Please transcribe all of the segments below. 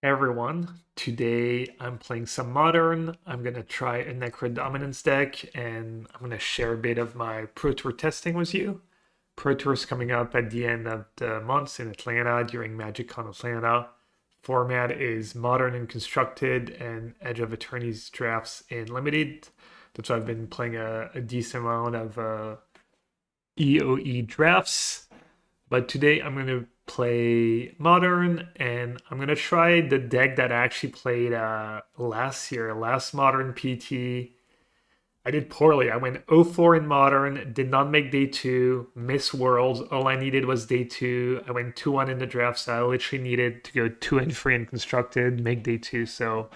Hey everyone, today I'm playing some Modern. I'm gonna try a Necrodominance deck and I'm gonna share a bit of my Pro Tour testing with you. Pro Tour is coming up at the end of the month in Atlanta during MagicCon Atlanta. Format is Modern and Constructed and Edge of Eternity's drafts in Limited. That's why I've been playing a decent amount of EOE drafts. But today I'm going to play Modern and I'm going to try the deck that I actually played last year, last Modern PT. I did poorly. I went 0-4 in Modern, did not make day two, missed Worlds. All I needed was day two. I went 2-1 in the draft, so I literally needed to go 2-3 in Constructed, make day two. So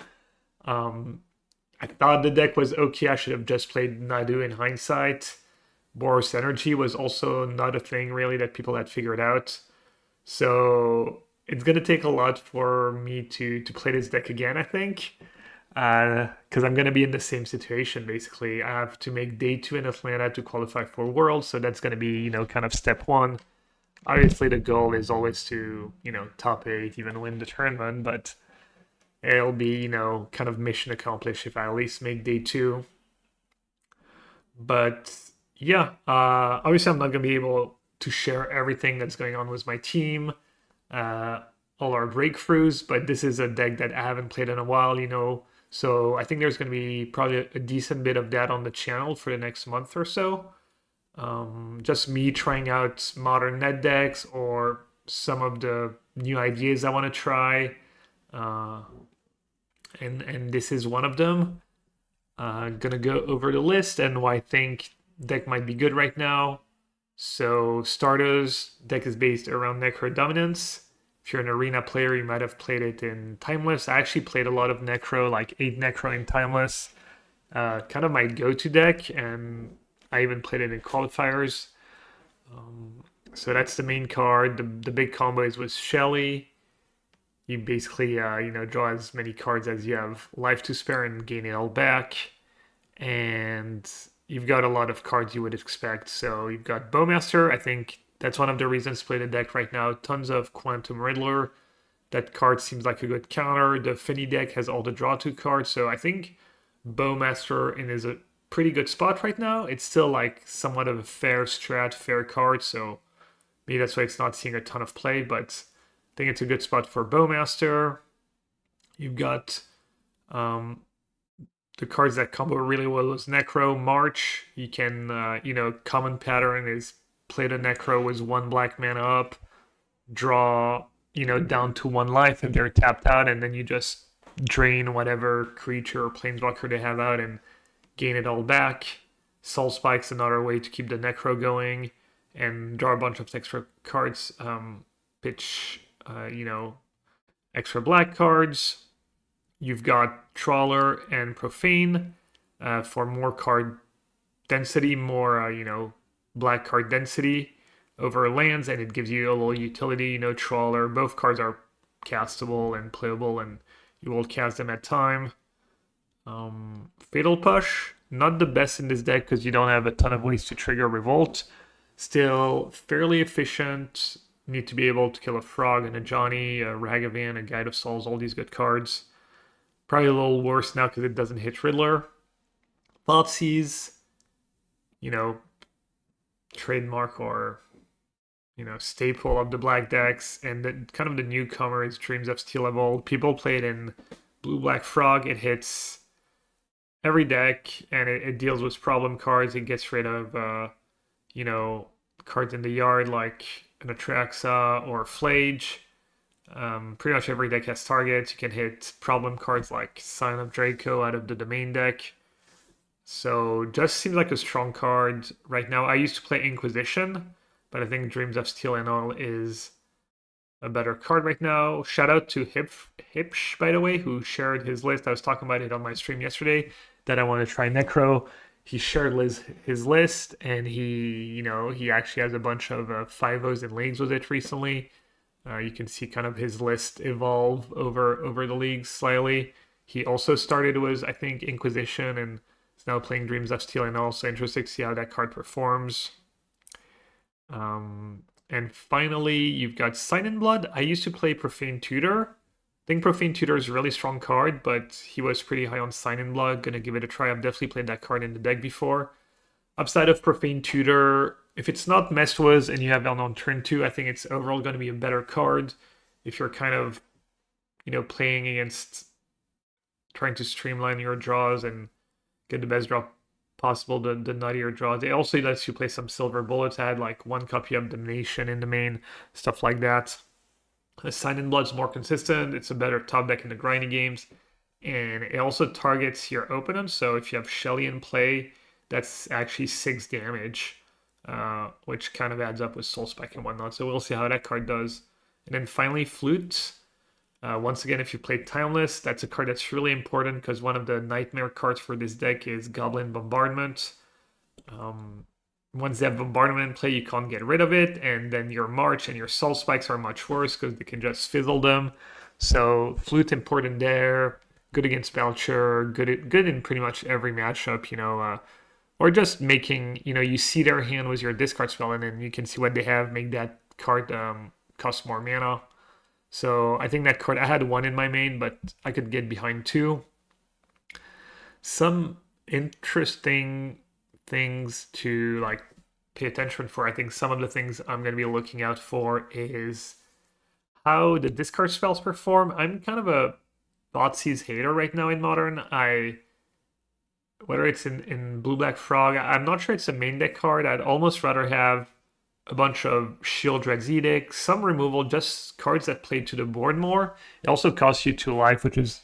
um, I thought the deck was okay. I should have just played Nadu in hindsight. Boros Energy was also not a thing really that people had figured out. So it's gonna take a lot for me to play this deck again, I think, because I'm gonna be in the same situation basically. I have to make day two in Atlanta to qualify for Worlds, so that's gonna be kind of step one. Obviously, the goal is always to top eight, even win the tournament, but it'll be kind of mission accomplished if I at least make day two. But yeah, obviously I'm not gonna be able to share everything that's going on with my team, uh, all our breakthroughs, but this is a deck that I haven't played in a while. So I think there's gonna be probably a decent bit of that on the channel for the next month or so. Just me trying out modern net decks or some of the new ideas I want to try, uh, and this is one of them. Gonna go over the list and why I think deck might be good right now. So starters, deck is based around Necrodominance. If you're an arena player, you might have played it in Timeless. I actually played a lot of Necro, like 8 Necro in Timeless. Kind of my go-to deck, and I even played it in qualifiers. So that's the main card. The big combo is with Shelly. You basically, draw as many cards as you have life to spare and gain it all back. And you've got a lot of cards you would expect. So you've got Bowmaster. I think that's one of the reasons to play the deck right now. Tons of Quantum Riddler. That card seems like a good counter. The Finny deck has all the draw two cards. So I think Bowmaster is a pretty good spot right now. It's still like somewhat of a fair strat, fair card. So maybe that's why it's not seeing a ton of play. But I think it's a good spot for Bowmaster. You've got the cards that combo really well is Necro, March. You can, common pattern is play the Necro with one black mana up, draw, down to one life if they're tapped out, and then you just drain whatever creature or planeswalker they have out and gain it all back. Soul Spike's another way to keep the Necro going and draw a bunch of extra cards, pitch, extra black cards. You've got Trawler and Profane for more card density, more, black card density over lands, and it gives you a little utility. Trawler, both cards are castable and playable, and you will cast them at time. Fatal Push, not the best in this deck because you don't have a ton of ways to trigger Revolt. Still fairly efficient. Need to be able to kill a Frog and a Johnny, a Ragavan, a Guide of Souls, all these good cards. Probably a little worse now because it doesn't hit Riddler. Thoughtseize, trademark or, staple of the black decks. And kind of the newcomer is Dreams of Steel Evolved. People play it in Blue-Black Frog. It hits every deck and it deals with problem cards. It gets rid of, cards in the yard like an Atraxa or Flage. Pretty much every deck has targets. You can hit problem cards like Sign of Draco out of the domain deck. So just seems like a strong card right now. I used to play Inquisition, but I think Dreams of Steel and all is a better card right now. Shout out to Hipsh, by the way, who shared his list. I was talking about it on my stream yesterday that I want to try Necro. He shared his list, and he actually has a bunch of 5-0s and lanes with it recently. You can see kind of his list evolve over the leagues slightly. He also started with, I think, Inquisition and is now playing Dreams of Steel, and also interested to see how that card performs. And finally, you've got Sign in Blood. I used to play Profane Tutor. think Profane Tutor is a really strong card, but he was pretty high on Sign in Blood. Gonna give it a try. I've definitely played that card in the deck before. Upside of Profane Tutor, if it's not messed with and you have Eln on turn 2, I think it's overall going to be a better card. If you're kind of, playing against trying to streamline your draws and get the best draw possible, the nuttier draws. It also lets you play some Silver Bullets. I had like 1 copy of Damnation in the main, stuff like that. The Sign in Blood's more consistent. It's a better top deck in the grinding games. And it also targets your opponent. So if you have Shelly in play, that's actually 6 damage, which kind of adds up with Soul Spike and whatnot. So we'll see how that card does. And then finally, Flute. Once again, if you play Timeless, that's a card that's really important because one of the nightmare cards for this deck is Goblin Bombardment. Once they have Bombardment in play, you can't get rid of it, and then your March and your Soul Spikes are much worse because they can just fizzle them. So Flute important there, good against Belcher, good in pretty much every matchup, or just making, you see their hand with your discard spell, and then you can see what they have, make that card cost more mana. So I think that card, I had 1 in my main, but I could get behind 2. Some interesting things to like pay attention for. I think some of the things I'm going to be looking out for is how the discard spells perform. I'm kind of a Thoughtseize hater right now in Modern. Whether it's in Blue Black Frog, I'm not sure it's a main deck card. I'd almost rather have a bunch of Shield Dread's Edict, some removal, just cards that play to the board more. It also costs you 2 life, which is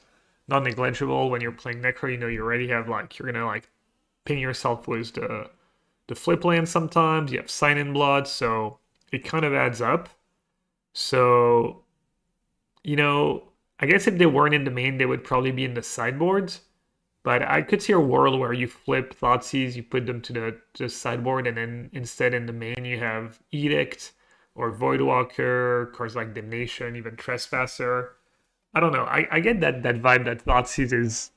not negligible when you're playing Necro. You already have you're gonna ping yourself with the flip land sometimes. You have Sign in Blood, so it kind of adds up. So, I guess if they weren't in the main, they would probably be in the sideboards. But I could see a world where you flip Thoughtseize, you put them to the sideboard, and then instead in the main you have Edict or Voidwalker, cards like Damnation, even Trespasser. I don't know. I get that vibe that Thoughtseize is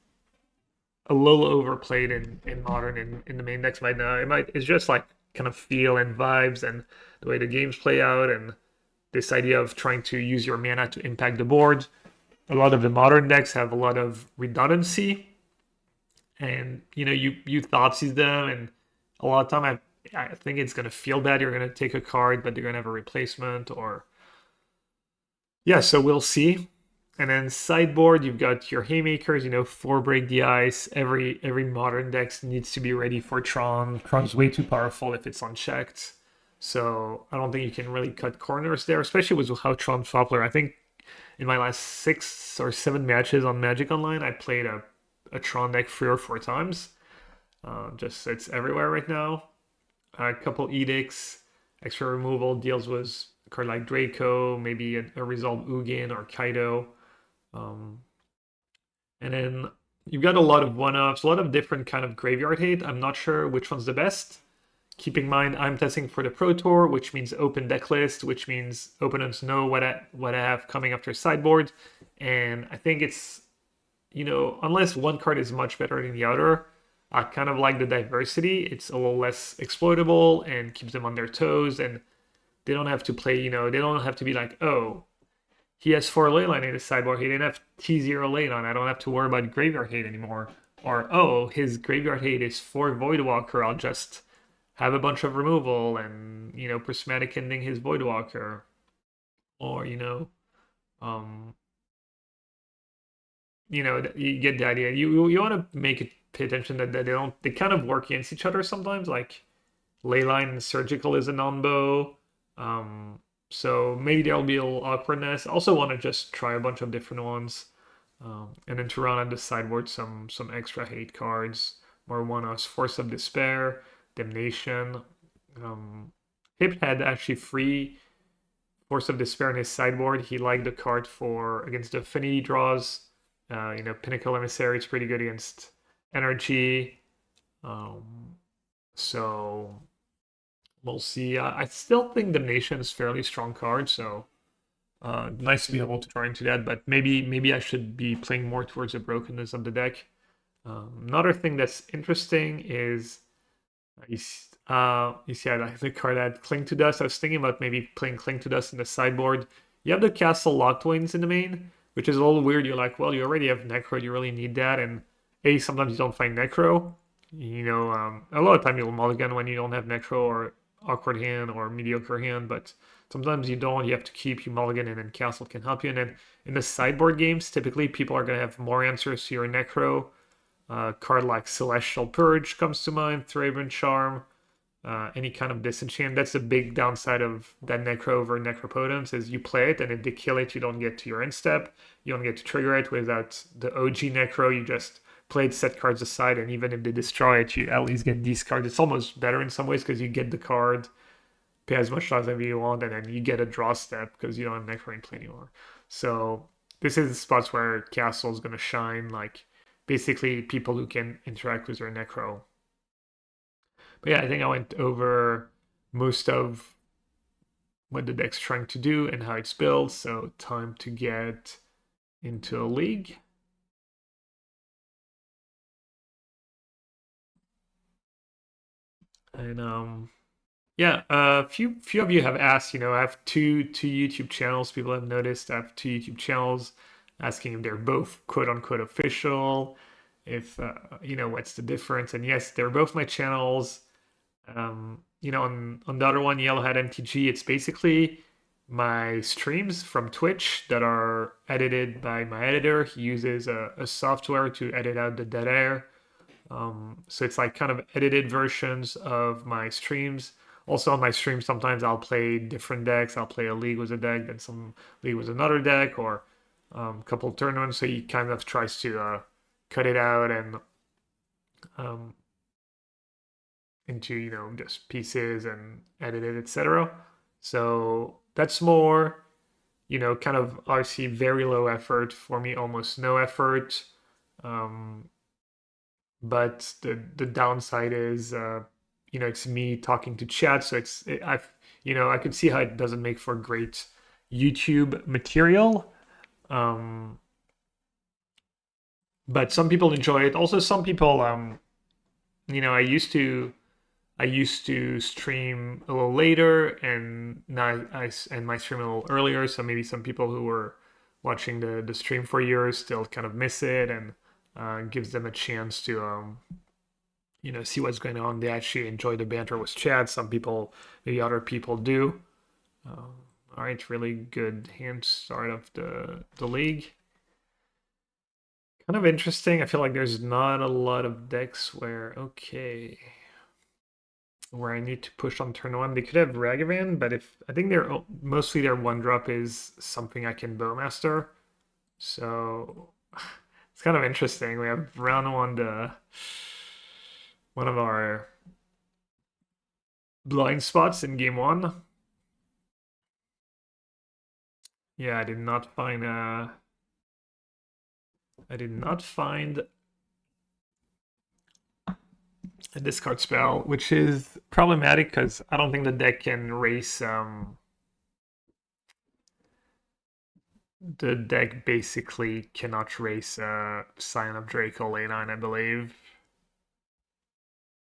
a little overplayed in Modern in the main decks right now. It's just kind of feel and vibes and the way the games play out and this idea of trying to use your mana to impact the board. A lot of the Modern decks have a lot of redundancy. And you Thoughtseize them, and a lot of time I think it's gonna feel bad. You're gonna take a card, but they're gonna have a replacement, or so we'll see. And then sideboard, you've got your Haymakers, 4 Break the Ice. Every Modern deck needs to be ready for Tron. Tron's way too powerful if it's unchecked, so I don't think you can really cut corners there, especially with how Tron's popular. I think in my last 6 or 7 matches on Magic Online, I played a Tron deck 3 or 4 times. Just it's everywhere right now. A couple Edicts, extra removal deals with a card like Draco, maybe a Resolve Ugin or Kaido. And then you've got a lot of one-ups, a lot of different kind of graveyard hate. I'm not sure which one's the best. Keep in mind, I'm testing for the Pro Tour, which means open deck list, which means opponents know what I have coming after sideboard. And I think it's, unless one card is much better than the other, I kind of like the diversity. It's a little less exploitable and keeps them on their toes, and they don't have to play, they don't have to be like, oh, he has 4 Leyline in his sideboard, he didn't have T0 Leyline, I don't have to worry about graveyard hate anymore. Or, oh, his graveyard hate is 4 Voidwalker, I'll just have a bunch of removal and, prismatic ending his Voidwalker. Or, you get the idea. You want to make it pay attention that they kind of work against each other sometimes. Like Leyline and Surgical is a non-bow, so maybe there'll be a little awkwardness. Also want to just try a bunch of different ones, and then to run on the sideboard some extra hate cards, more one-offs. Force of Despair, Damnation. Hip had actually free Force of Despair in his sideboard. He liked the card for against the affinity draws. Pinnacle Emissary is pretty good against energy. So we'll see. I still think Damnation is a fairly strong card, so nice to be able to try into that, but maybe I should be playing more towards the brokenness of the deck. Another thing that's interesting is you see the card that Cling to Dust. I was thinking about maybe playing Cling to Dust in the sideboard. You have the Castle Locked Wings in the main. which is a little weird. You're like, well, you already have Necro, do you really need that? And sometimes you don't find Necro. A lot of time you'll mulligan when you don't have Necro or awkward hand or mediocre hand, but sometimes you don't. You have to keep you mulligan, and then Castle can help you. And then in the sideboard games, typically people are going to have more answers to your Necro. Card like Celestial Purge comes to mind, Thraben Charm, any kind of disenchant. That's the big downside of that Necro over Necropotence is you play it, and if they kill it, you don't get to your end step. You don't get to trigger it. Without the OG Necro, you just play it, set cards aside, and even if they destroy it, you at least get these cards. It's almost better in some ways because you get the card, pay as much as you want, and then you get a draw step because you don't have Necro in play anymore. So this is the spots where Castle is going to shine, like basically people who can interact with your Necro. But yeah, I think I went over most of what the deck's trying to do and how it's built, so time to get into a league. And yeah, a few of you have asked, I have two YouTube channels. People have noticed I have two YouTube channels, asking if they're both quote unquote official, if what's the difference. And yes, they're both my channels. On the other one, Yellowhead MTG, it's basically my streams from Twitch that are edited by my editor. He uses a software to edit out the dead air. So it's like kind of edited versions of my streams. Also on my stream, sometimes I'll play different decks. I'll play a league with a deck, then some league with another deck, or a couple of tournaments. So he kind of tries to cut it out and into just pieces and edit it, etc. So that's more kind of obviously very low effort for me, almost no effort. But the downside is it's me talking to chat, so I could see how it doesn't make for great YouTube material. But some people enjoy it. Also, some people I used to stream a little later, and now I end my stream a little earlier. So maybe some people who were watching the stream for years still kind of miss it, and gives them a chance to see what's going on. They actually enjoy the banter with chat. Some people, maybe other people do. All right, really good hand start of the league. Kind of interesting. I feel like there's not a lot of decks where I need to push on turn one. They could have Ragavan, but I think mostly their one drop is something I can Bowmaster. So it's kind of interesting. We have round one, one of our blind spots in game one. Yeah, I did not find a discard spell, which is problematic because I don't think the deck can race. The deck basically cannot race Scion of Draco late on, I believe.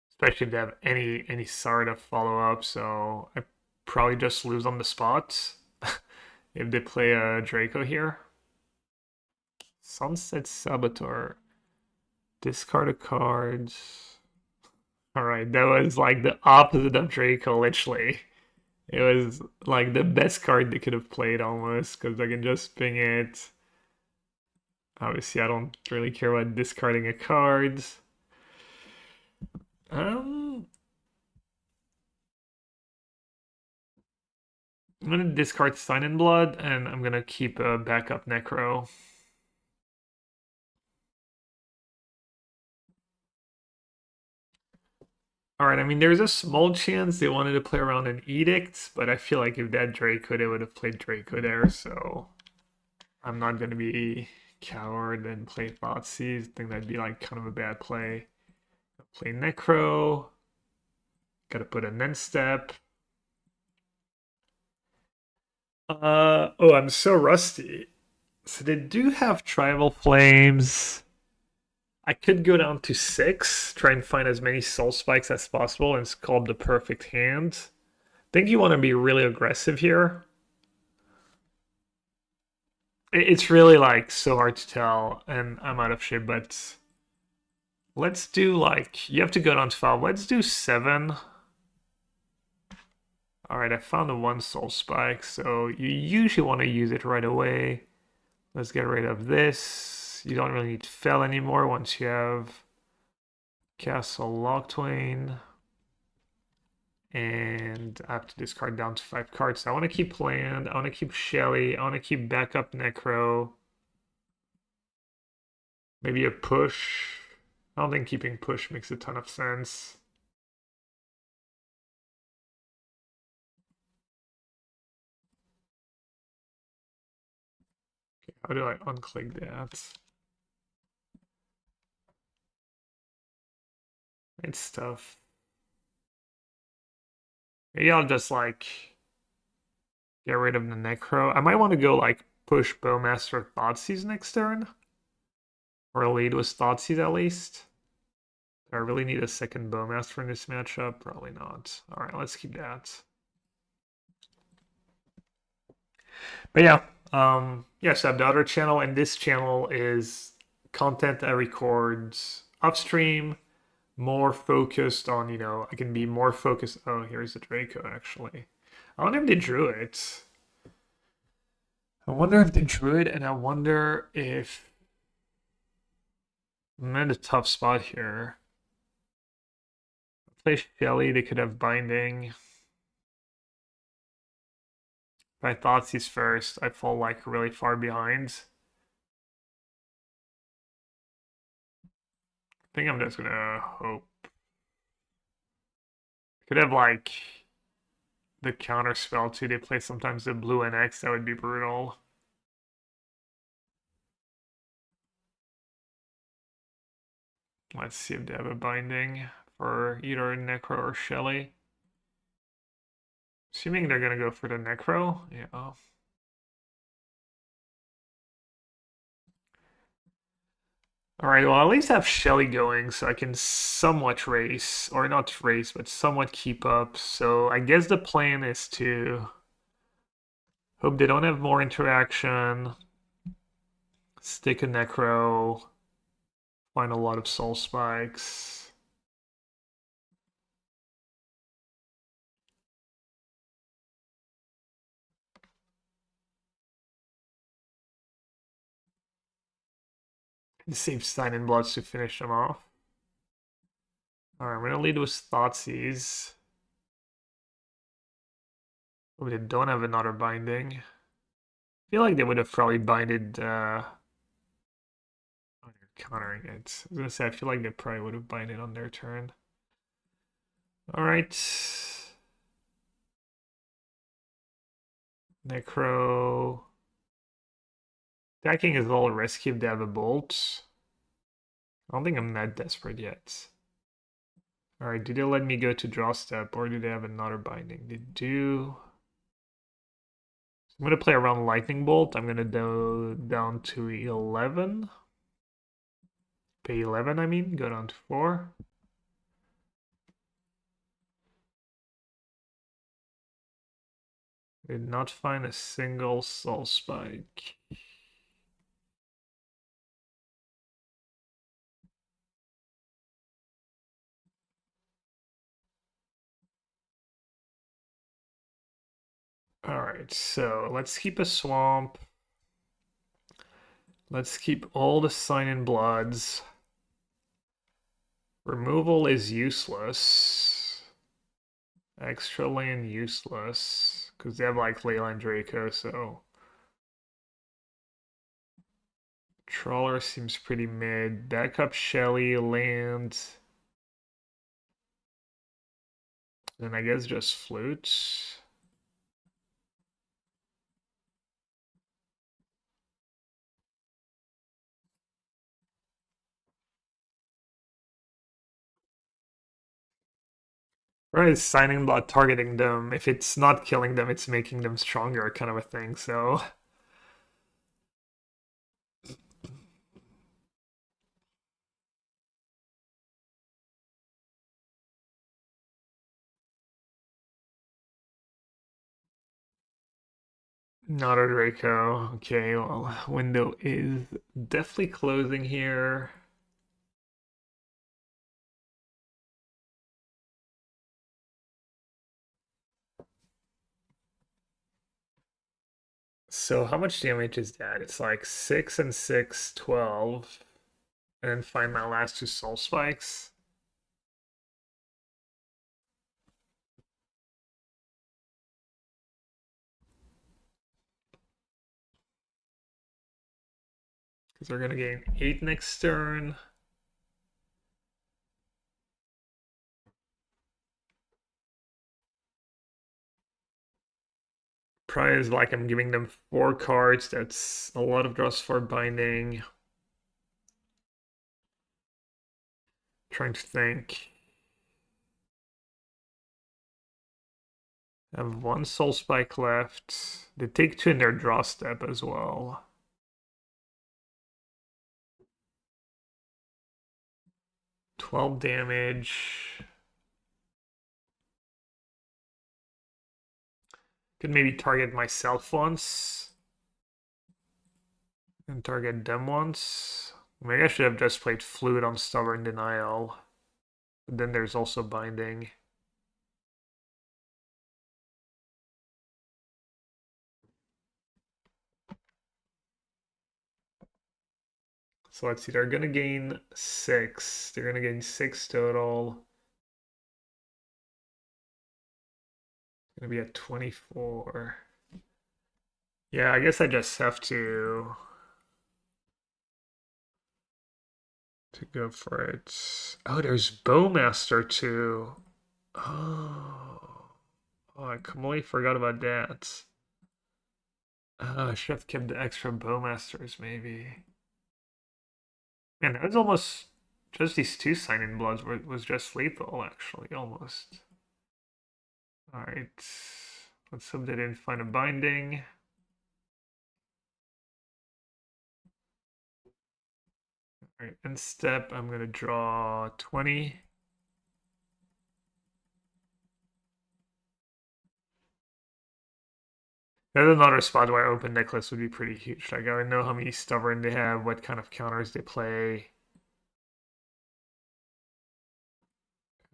Especially if they have any sort of follow-up, so I probably just lose on the spot if they play a Draco here. Sunset Saboteur. Discard a card. Alright, that was like the opposite of Draco, literally. It was like the best card they could have played almost, because I can just ping it. Obviously, I don't really care about discarding a card. I'm gonna discard Sign in Blood, and I'm gonna keep a backup Necro. Alright, I mean, there's a small chance they wanted to play around an Edict, but I feel like if that Draco, they would have played Draco there, so I'm not gonna be coward and play Thoughtseize. I think that'd be like kind of a bad play. Play Necro. Gotta put an end step. Oh, I'm so rusty. So they do have Tribal Flames. I could go down to 6, try and find as many Soul Spikes as possible, and sculpt the perfect hand. I think you want to be really aggressive here. It's really like so hard to tell, and I'm out of shape, but let's do like, you have to go down to 5. Let's do 7. Alright, I found the 1 soul spike, so you usually want to use it right away. Let's get rid of this. You don't really need Fel anymore once you have Castle Locktwain. And I have to discard down to 5 cards. So I want to keep land, I want to keep Shelly, I want to keep backup Necro. Maybe a push. I don't think keeping push makes a ton of sense. Okay, how do I unclick that? It's tough. Maybe I'll just like get rid of the Necro. I might want to go like push Bowmaster Thoughtseize next turn. Or lead with Thoughtseize at least. Do I really need a second Bowmaster in this matchup? Probably not. Alright, let's keep that. But yeah, yes, I have the other channel, and this channel is content I record upstream, more focused on, you know, I can be more focused. Oh, here's the Draco, actually. I wonder if they drew it. I wonder if they drew it, and I wonder if I'm in a tough spot here. Play Shelly, they could have Binding. If I thought he's first, I fall like really far behind. I think I'm just gonna hope. Could have like the counter spell too. They play sometimes the blue and X, that would be brutal. Let's see if they have a binding for either Necro or Shelly. Assuming they're gonna go for the Necro, yeah. Alright, well at least have Shelly going so I can somewhat race, or not race, but somewhat keep up. So I guess the plan is to hope they don't have more interaction, stick a Necro, find a lot of soul spikes. And save Stein and Bloods to finish them off. Alright, I'm gonna lead with Thoughtseize. Oh, they don't have another binding. I feel like they would have probably binded oh, you're countering it. I was gonna say I feel like they probably would have binded on their turn. Alright. Necro. Attacking is a little risky if they have a bolt. I don't think I'm that desperate yet. Alright, do they let me go to draw step or do they have another binding? They do. So I'm gonna play around lightning bolt. I'm gonna go down to 11. Pay 11, I mean, go down to 4. Did not find a single soul spike. Alright, so let's keep a swamp. Let's keep all the sign in bloods. Removal is useless. Extra land useless. Because they have like Leyline Draco, so. Trawler seems pretty mid. Backup Shelly, land. Then I guess just flutes. Right, it's signing blood targeting them. If it's not killing them, it's making them stronger, kind of a thing, so. Not a Draco. Okay, well, window is definitely closing here. So how much damage is that? It's like 6 and 6, 12. And then find my last two soul spikes. Because they're gonna gain 8 next turn. Probably is like I'm giving them 4 cards. That's a lot of draws for binding. Trying to think. I have 1 soul spike left. They take 2 in their draw step as well. 12 damage. Could maybe target myself once. And target them once. Maybe I should have just played Fluid on Stubborn Denial. But then there's also Binding. So let's see, they're gonna gain 6. They're gonna gain 6 total. Gonna be at 24. Yeah, I guess I just have to go for it. Oh, there's Bowmaster too. Oh, I completely forgot about that. I should have kept the extra Bowmasters maybe. Man, that was almost just these 2 sign-in bloods was just lethal actually, almost. Alright. Let's hope they didn't find a binding. Alright, end step, I'm gonna draw 20. There's another spot where open necklace would be pretty huge. Like I would know how many stubborn they have, what kind of counters they play.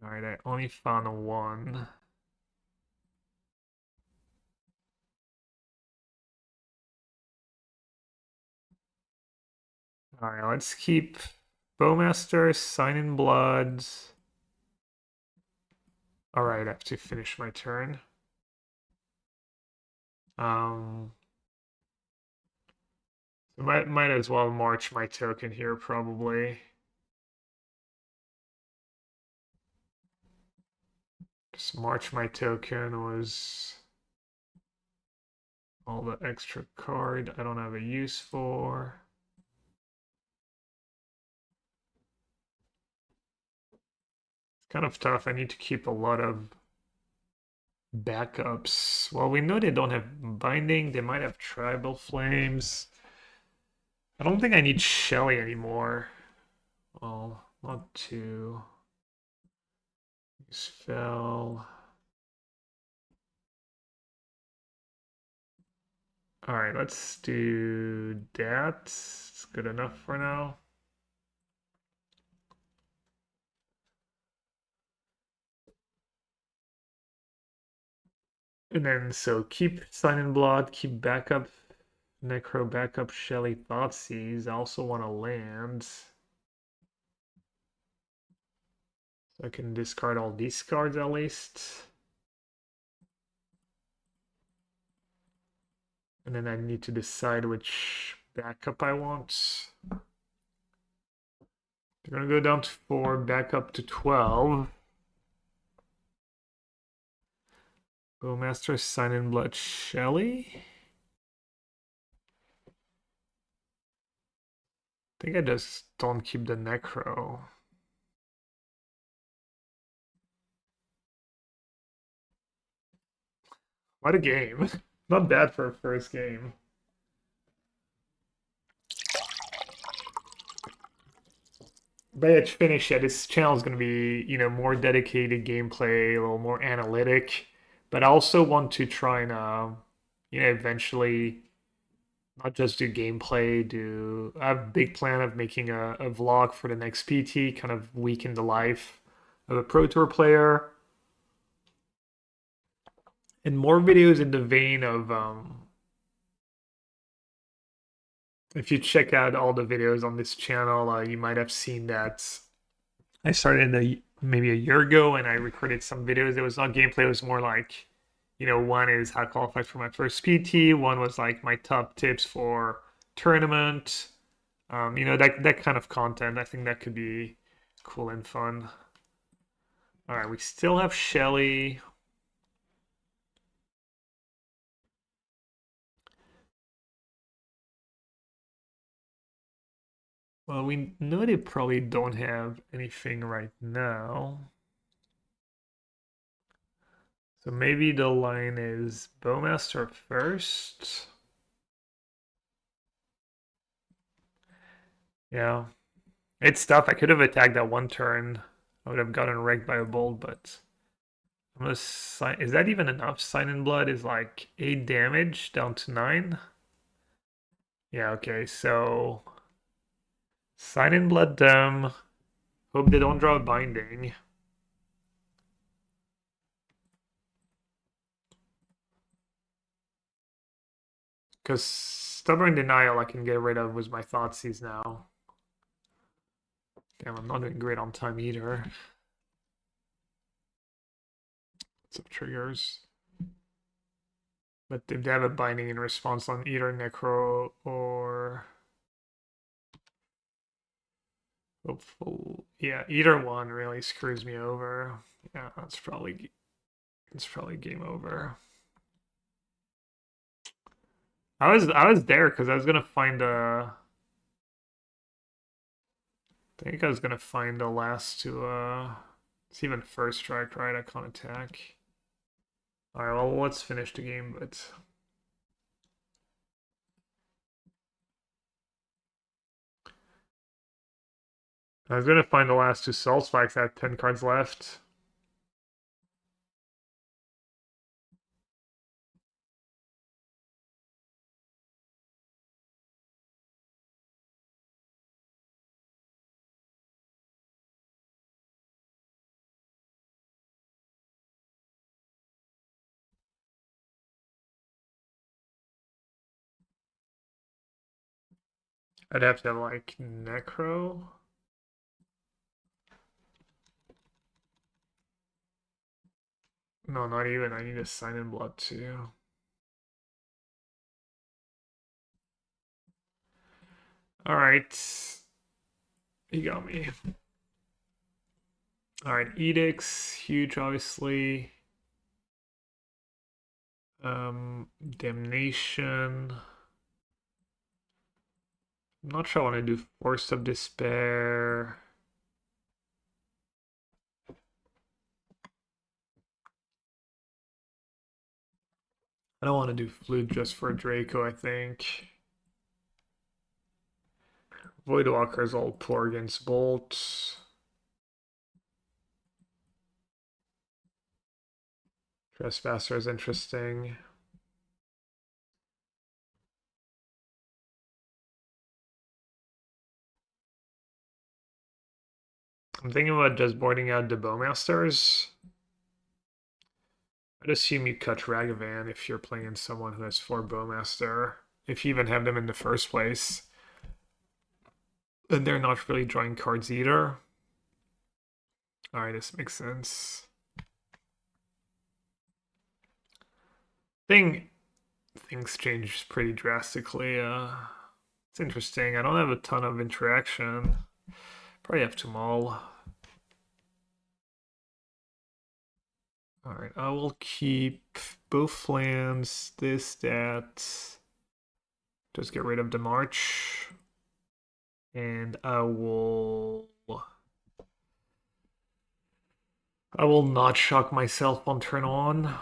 Alright, I only found 1. Alright, let's keep Bowmaster, Sign in Blood. Alright, I have to finish my turn. So might as well march my token here probably. Just march my token was all the extra card I don't have a use for. It's kind of tough. I need to keep a lot of backups. Well, we know they don't have binding. They might have tribal flames. I don't think I need Shelly anymore. Well, not two. Spell. Alright, let's do that. It's good enough for now. And then, so keep Sign in Blood, keep backup, Necro backup, Shelly Thoughtseize. I also want to land. So I can discard all these cards at least. And then I need to decide which backup I want. We're gonna go down to 4, back up to 12. Bowmaster, Sign in Blood, Shelly. I think I just don't keep the Necro. What a game. Not bad for a first game. But it's finished yet. This channel is going to be, more dedicated gameplay, a little more analytic. But I also want to try and eventually not just do gameplay, I have a big plan of making a vlog for the next PT, kind of week in the life of a Pro Tour player. And more videos in the vein of if you check out all the videos on this channel, you might have seen that I started maybe a year ago and I recorded some videos. It was not gameplay, it was more like, one is how to qualify for my first PT, one was like my top tips for tournament. That kind of content. I think that could be cool and fun. All right, we still have Shelly. Well, we know they probably don't have anything right now. So maybe the line is Bowmaster first. Yeah. It's tough. I could have attacked that one turn. I would have gotten wrecked by a bolt, but I'm gonna sign. Is that even enough? Sign in Blood is like 8 damage down to 9. Yeah, okay, so Sign in Blood them. Hope they don't draw a binding. Because Stubborn Denial I can get rid of with my Thoughtseize now. Damn, I'm not doing great on time either. Some triggers. But if they have a binding in response on either Necro or... Hopeful. Yeah, either one really screws me over. Yeah, that's probably game over. I was there because I was gonna find a... I think I was gonna find a last to it's even first strike, right? I can't attack. Alright, well let's finish the game, but I was gonna find the last two Soul Spikes. I had 10 cards left. I'd have to have like Necro. No, not even. I need a Sign in Blood too. Alright. You got me. Alright, Edicts, huge obviously. Damnation. I'm not sure I want to do Force of Despair. I don't want to do Flute just for Draco, I think. Voidwalker's all poor against Bolt. Trespasser is interesting. I'm thinking about just boarding out the Bowmasters. I'd assume you cut Ragavan if you're playing someone who has 4 Bowmaster. If you even have them in the first place. And they're not really drawing cards either. Alright, this makes sense. Things change pretty drastically. It's interesting. I don't have a ton of interaction. Probably have to maul. Alright, I will keep both lands, this, that. Just get rid of the March. And I will not shock myself on turn 1. I'm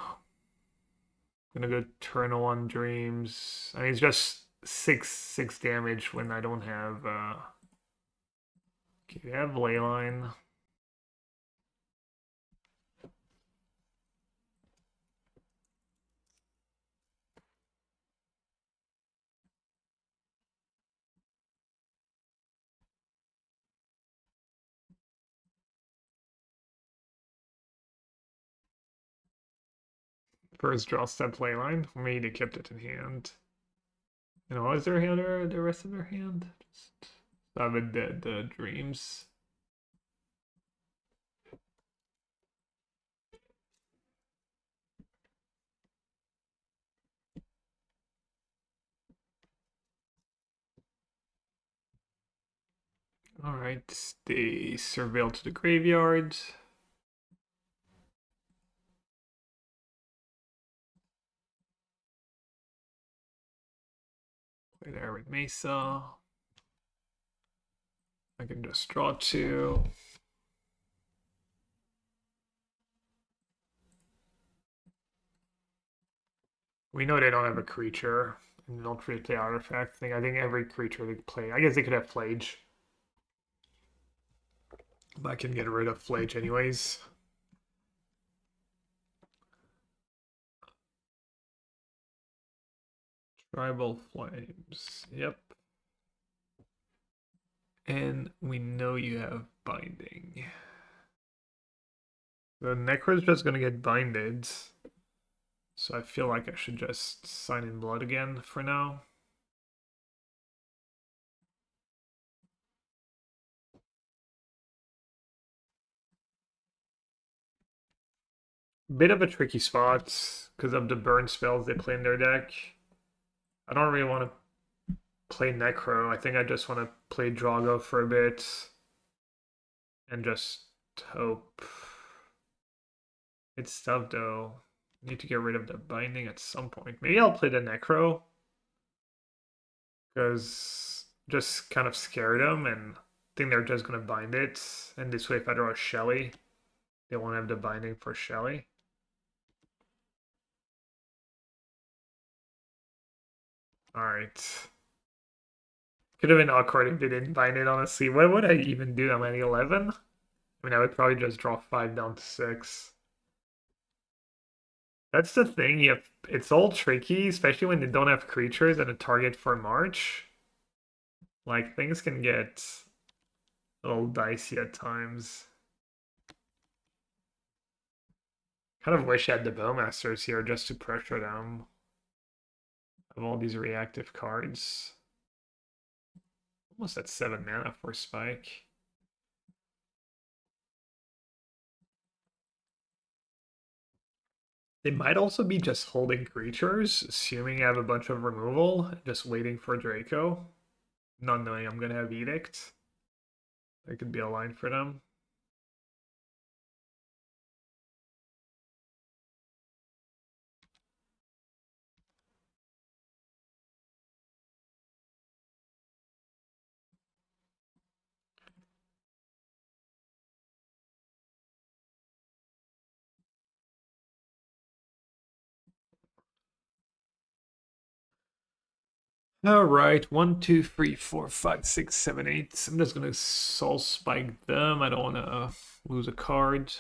gonna go turn 1 Dreams. I mean, it's just 6 damage when I don't have okay, we have Leyline. First draw step playline. Maybe they kept it in hand. And what was their hand or the rest of their hand? Just Seven Dead Dreams. Alright, they surveil to the graveyard. Play there with Mesa. I can just draw 2. We know they don't have a creature, and they don't really play artifact thing. I think every creature they play, I guess they could have Flage. But I can get rid of Flage anyways. Tribal Flames, yep. And we know you have Binding. The Necro's just gonna get binded. So I feel like I should just sign in blood again for now. Bit of a tricky spot because of the burn spells they play in their deck. I don't really want to play Necro. I think I just want to play Drago for a bit and just hope. It's tough though. Need to get rid of the binding at some point. Maybe I'll play the Necro because just kind of scare them and think they're just gonna bind it. And this way, if I draw a Shelly, they won't have the binding for Shelly. Alright. Could have been awkward if they didn't bind it, honestly. What would I even do? I'm at 11? I mean, I would probably just draw 5 down to 6. That's the thing. It's all tricky, especially when they don't have creatures and a target for March. Like, things can get a little dicey at times. Kind of wish I had the Bowmasters here just to pressure them. Of all these reactive cards. Almost at 7 mana for Spike. They might also be just holding creatures, assuming I have a bunch of removal, just waiting for Draco. Not knowing I'm going to have Edict. That could be a line for them. All right, 1, 2, 3, 4, 5, 6, 7, 8. I'm just gonna soul spike them. I don't want to lose a card.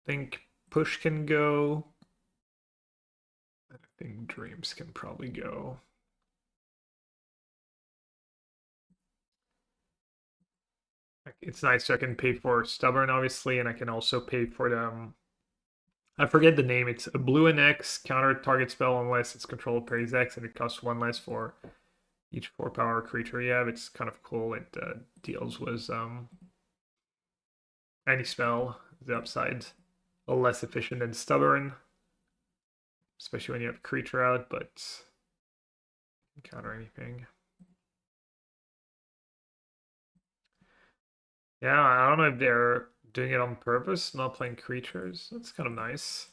I think push can go. I think dreams can probably go. It's nice, so I can pay for stubborn, obviously, and I can also pay for them. I forget the name. It's a blue and X counter target spell unless it's controlled parries X, and it costs 1 less for each 4-power creature you have. It's kind of cool. It deals with any spell. The upside a little less efficient than stubborn, especially when you have creature out, but counter anything. Yeah, I don't know if they're doing it on purpose, not playing creatures. That's kind of nice.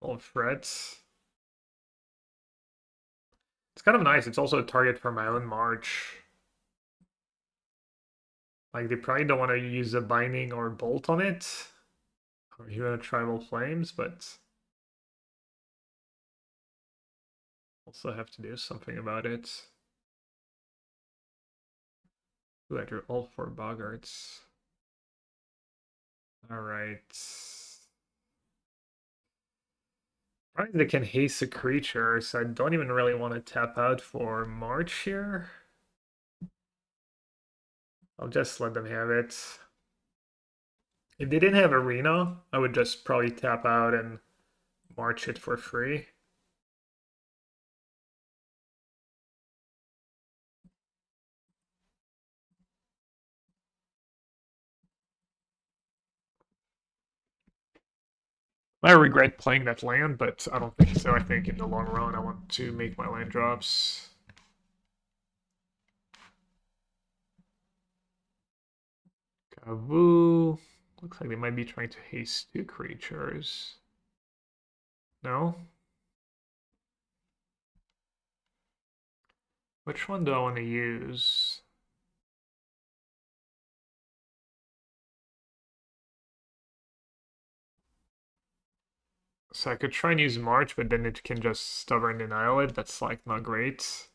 All threats. It's kind of nice. It's also a target for my own March. Like, they probably don't want to use a binding or bolt on it. Or even a tribal flames, but also have to do something about it. Ooh, I drew all 4 boggarts. Alright. Probably they can haste a creature, so I don't even really want to tap out for March here. I'll just let them have it. If they didn't have Arena, I would just probably tap out and March it for free. I regret playing that land, but I don't think so. I think in the long run, I want to make my land drops. Kavu. Looks like they might be trying to haste 2 creatures. No? Which one do I want to use? So I could try and use March, but then it can just stubborn denial it. That's like not great.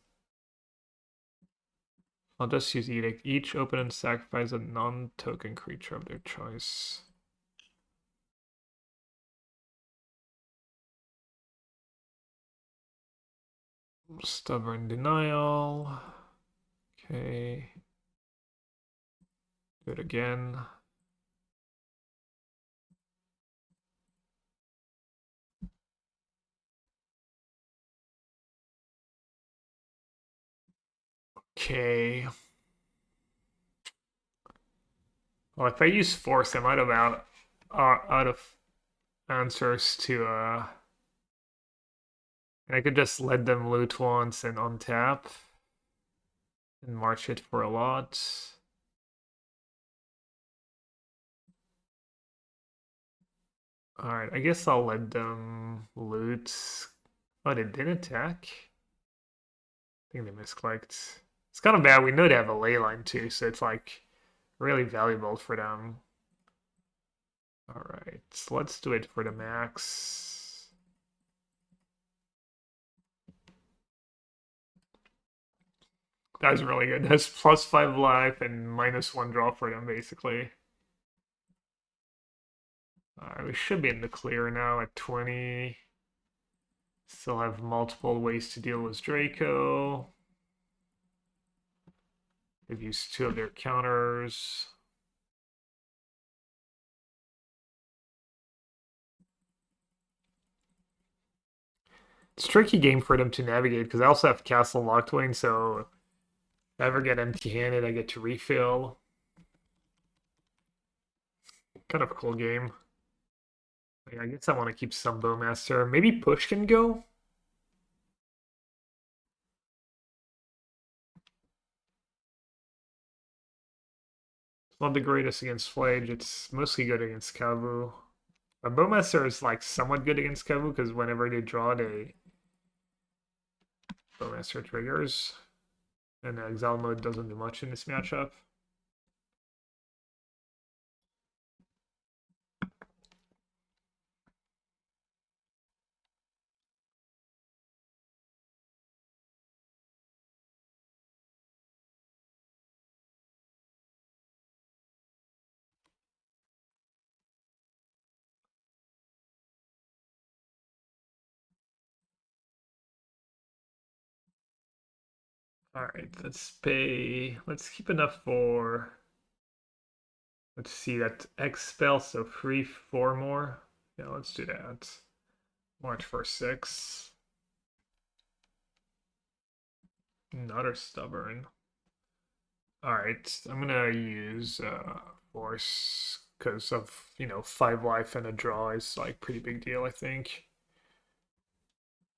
I'll just use Edict. Each opponent sacrifice a non-token creature of their choice. Stubborn denial. Okay. Do it again. Okay. Well, if I use Force, I'm out of answers to and I could just let them loot once and untap and march it for a lot. Alright, I guess I'll let them loot. Oh, they didn't attack? I think they misclicked. It's kind of bad. We know they have a ley line too, so it's like really valuable for them. Alright, so let's do it for the max. That's really good. That's +5 life and -1 draw for them, basically. Alright, we should be in the clear now at 20. Still have multiple ways to deal with Draco. They've used 2 of their counters. It's a tricky game for them to navigate because I also have Castle Locked, so if I ever get empty-handed, I get to refill. Kind of a cool game. I guess I want to keep some Bowmaster. Maybe Push can go? It's not the greatest against Flage. It's mostly good against Kavu. But Bowmaster is like somewhat good against Kavu because whenever they draw, they Bowmaster triggers. And Exile mode doesn't do much in this matchup. Alright, let's pay. Let's keep enough for. Let's see, that X spell, so free 4 more. Yeah, let's do that. March for 6. Another stubborn. Alright, I'm gonna use Force because of, 5 life and a draw is like pretty big deal, I think.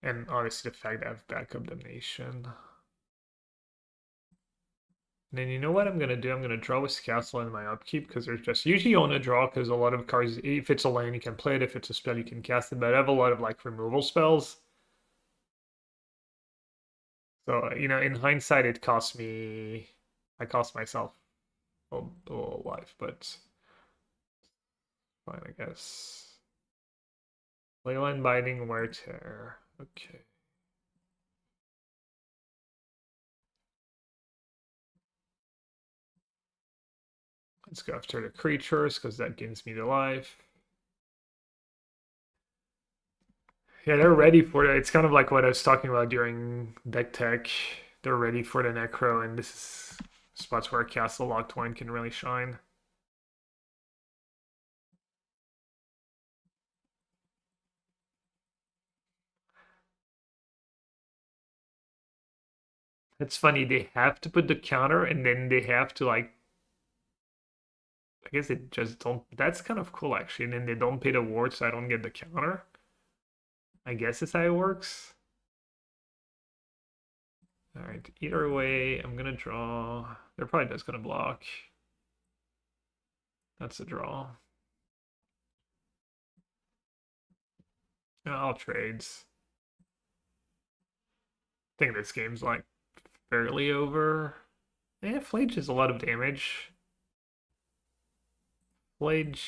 And obviously the fact that I have backup Damnation. And then you know what I'm gonna do? I'm gonna draw with Castle in my upkeep because there's just usually on a draw because a lot of cards, if it's a land you can play it, if it's a spell you can cast it, but I have a lot of like removal spells. So, in hindsight it cost me, I cost myself a little life, but fine, I guess. Leyline Binding, Wear Tear. Okay. Let's go after the creatures because that gains me the life. Yeah, they're ready for it. It's kind of like what I was talking about during deck tech. They're ready for the Necro, and this is spots where Castle Locked can really shine. It's funny, they have to put the counter and then they have to like, I guess they just don't. That's kind of cool actually. And then they don't pay the ward, so I don't get the counter. I guess that's how it works. All right, either way, I'm gonna draw. They're probably just gonna block. That's a draw. Yeah, I'll trades. I think this game's like fairly over. Yeah, Flage is a lot of damage. Flage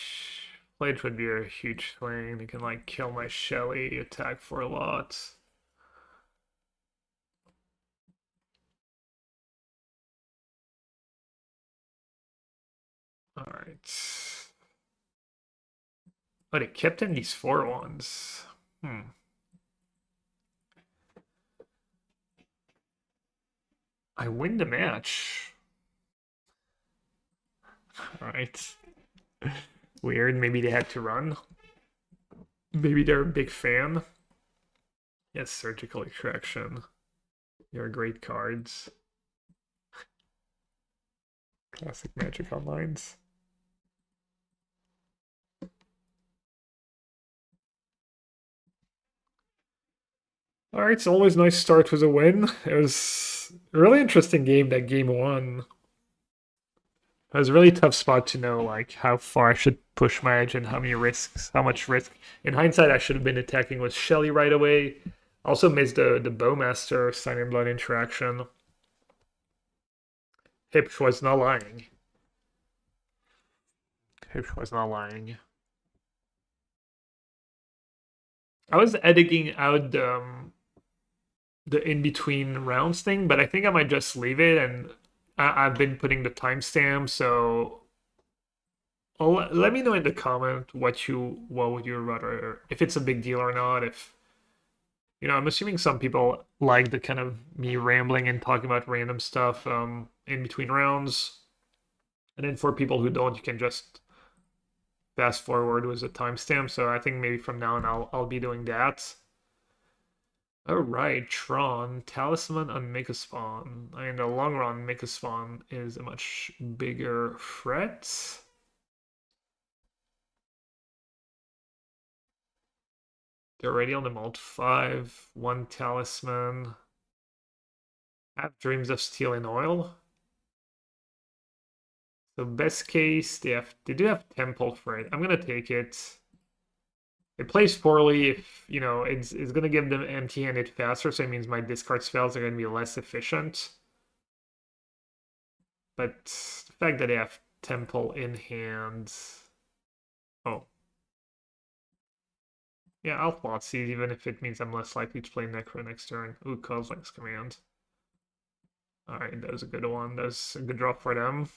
would be a huge thing. They can like kill my Shelly, attack for a lot. Alright. But it kept in these 4/1s. I win the match. Alright. Weird. Maybe they had to run. Maybe they're a big fan. Yes, surgical extraction. They're great cards. Classic Magic Onlines. Alright, it's always nice to start with a win. It was a really interesting game, that game 1. It was a really tough spot to know like how far I should push my edge and how much risk. In hindsight, I should have been attacking with Shelly right away. Also missed the Bowmaster Sign and Blood interaction. Hipsh was not lying. Hipsh was not lying. I was editing out the in-between rounds thing, but I think I might just leave it, and I've been putting the timestamp, so let me know in the comment what would you rather, if it's a big deal or not. If I'm assuming some people like the kind of me rambling and talking about random stuff in between rounds, and then for people who don't, you can just fast forward with a timestamp. So I think maybe from now on I'll be doing that. Alright, Tron, Talisman on Spawn. In the long run, Spawn is a much bigger threat. They're already on the Mult 5, 1 Talisman. Have Dreams of Steel and Oil. So best case, they do have Temple Threat. I'm gonna take it. It plays poorly if, it's going to give them empty-handed faster, so it means my discard spells are going to be less efficient. But the fact that they have Temple in hand... Oh. Yeah, I'll Thoughtseize, even if it means I'm less likely to play Necro next turn. Ooh, Kozilek's Command. Alright, that was a good one. That was a good draw for them.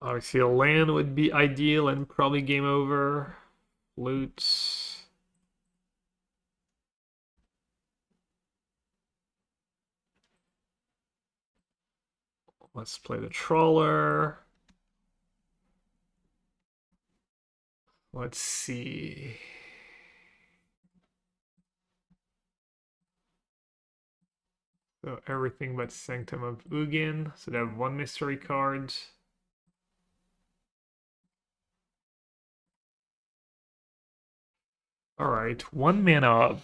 Obviously, a land would be ideal and probably game over. Loot. Let's play the Trawler. Let's see. So everything but Sanctum of Ugin. So they have 1 mystery card. Alright, 1 mana up.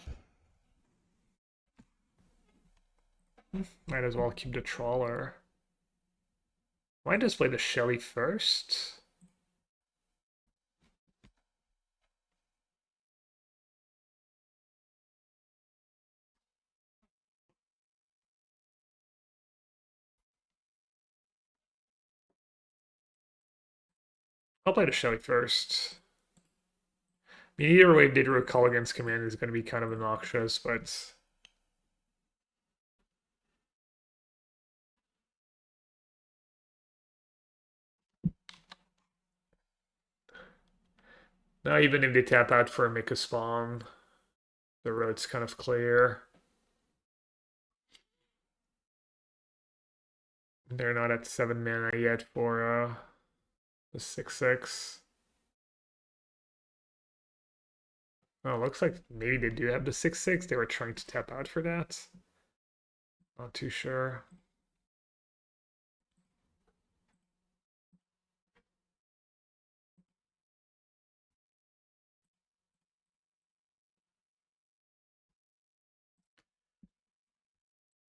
Might as well keep the Trawler. Might just play the Shelly first. I'll play the Shelly first. I mean, either way, if they drew a call against command is going to be kind of obnoxious, but... Now, even if they tap out for a Spawn, the road's kind of clear. They're not at 7 mana yet for The 6/6. Oh, looks like maybe they do have the 6/6. They were trying to tap out for that. Not too sure.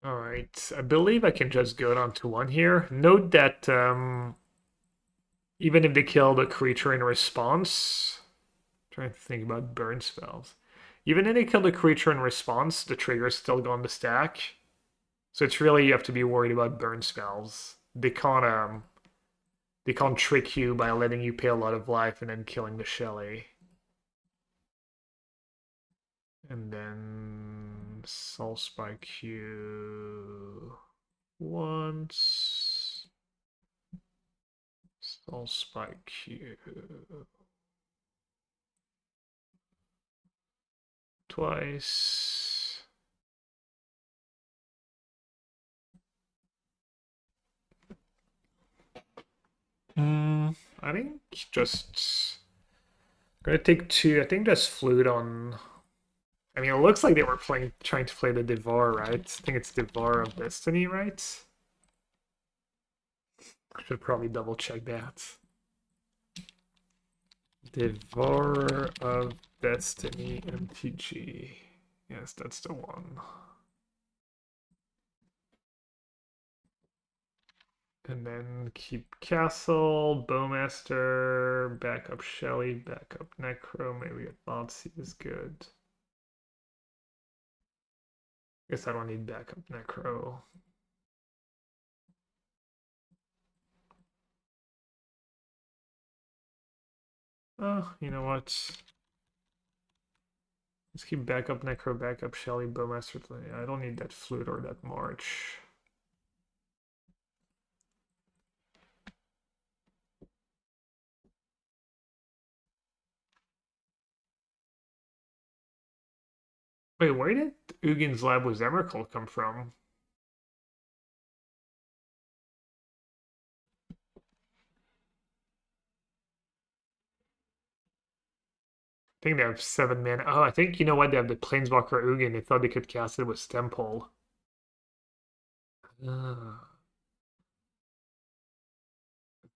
All right, I believe I can just go down to 1 here. Note that even if they kill the creature in response, trying to think about burn spells. Even if they kill the creature in response, the trigger's still going to stack. So it's really you have to be worried about burn spells. They can't trick you by letting you pay a lot of life and then killing the Shelly. And then Soul Spike you once. Soul Spike you twice. I think just gonna take 2. I think just Flute on. I mean, it looks like they were trying to play the Devour, right? I think it's Devour of Destiny, right? I should probably double check that. Devourer of Destiny MTG. Yes, that's the one. And then keep Castle, Bowmaster, backup Shelly, backup Necro, maybe a Thoughtseize is good. Guess I don't need backup Necro. Oh, you know what? Let's keep backup Necro, backup Shelly, Bowmaster. I don't need that Flute or that March. Wait, where did Ugin's Lab with Emrakul come from? I think they have 7 mana. Oh, I think you know what? They have the Planeswalker Ugin. They thought they could cast it with Stemple.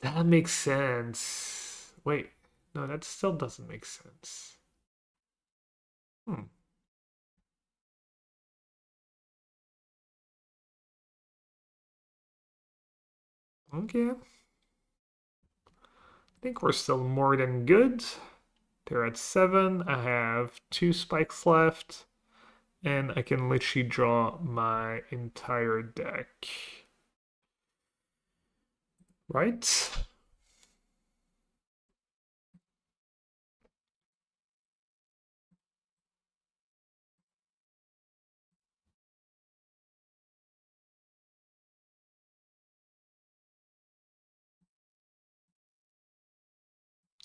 That makes sense. Wait, no, that still doesn't make sense. Hmm. Okay. I think we're still more than good. They're at 7. I have 2 spikes left. And I can literally draw my entire deck. Right?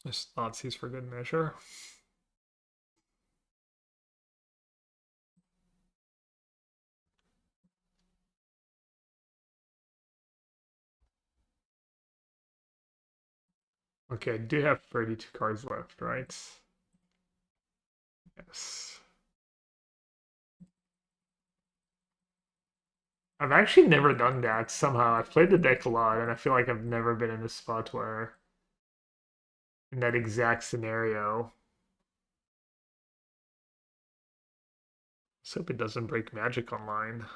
Just Nazis for good measure. Okay, I do have 32 cards left, right? Yes. I've actually never done that somehow. I've played the deck a lot, and I feel like I've never been in a spot where, in that exact scenario. Let's hope it doesn't break Magic Online.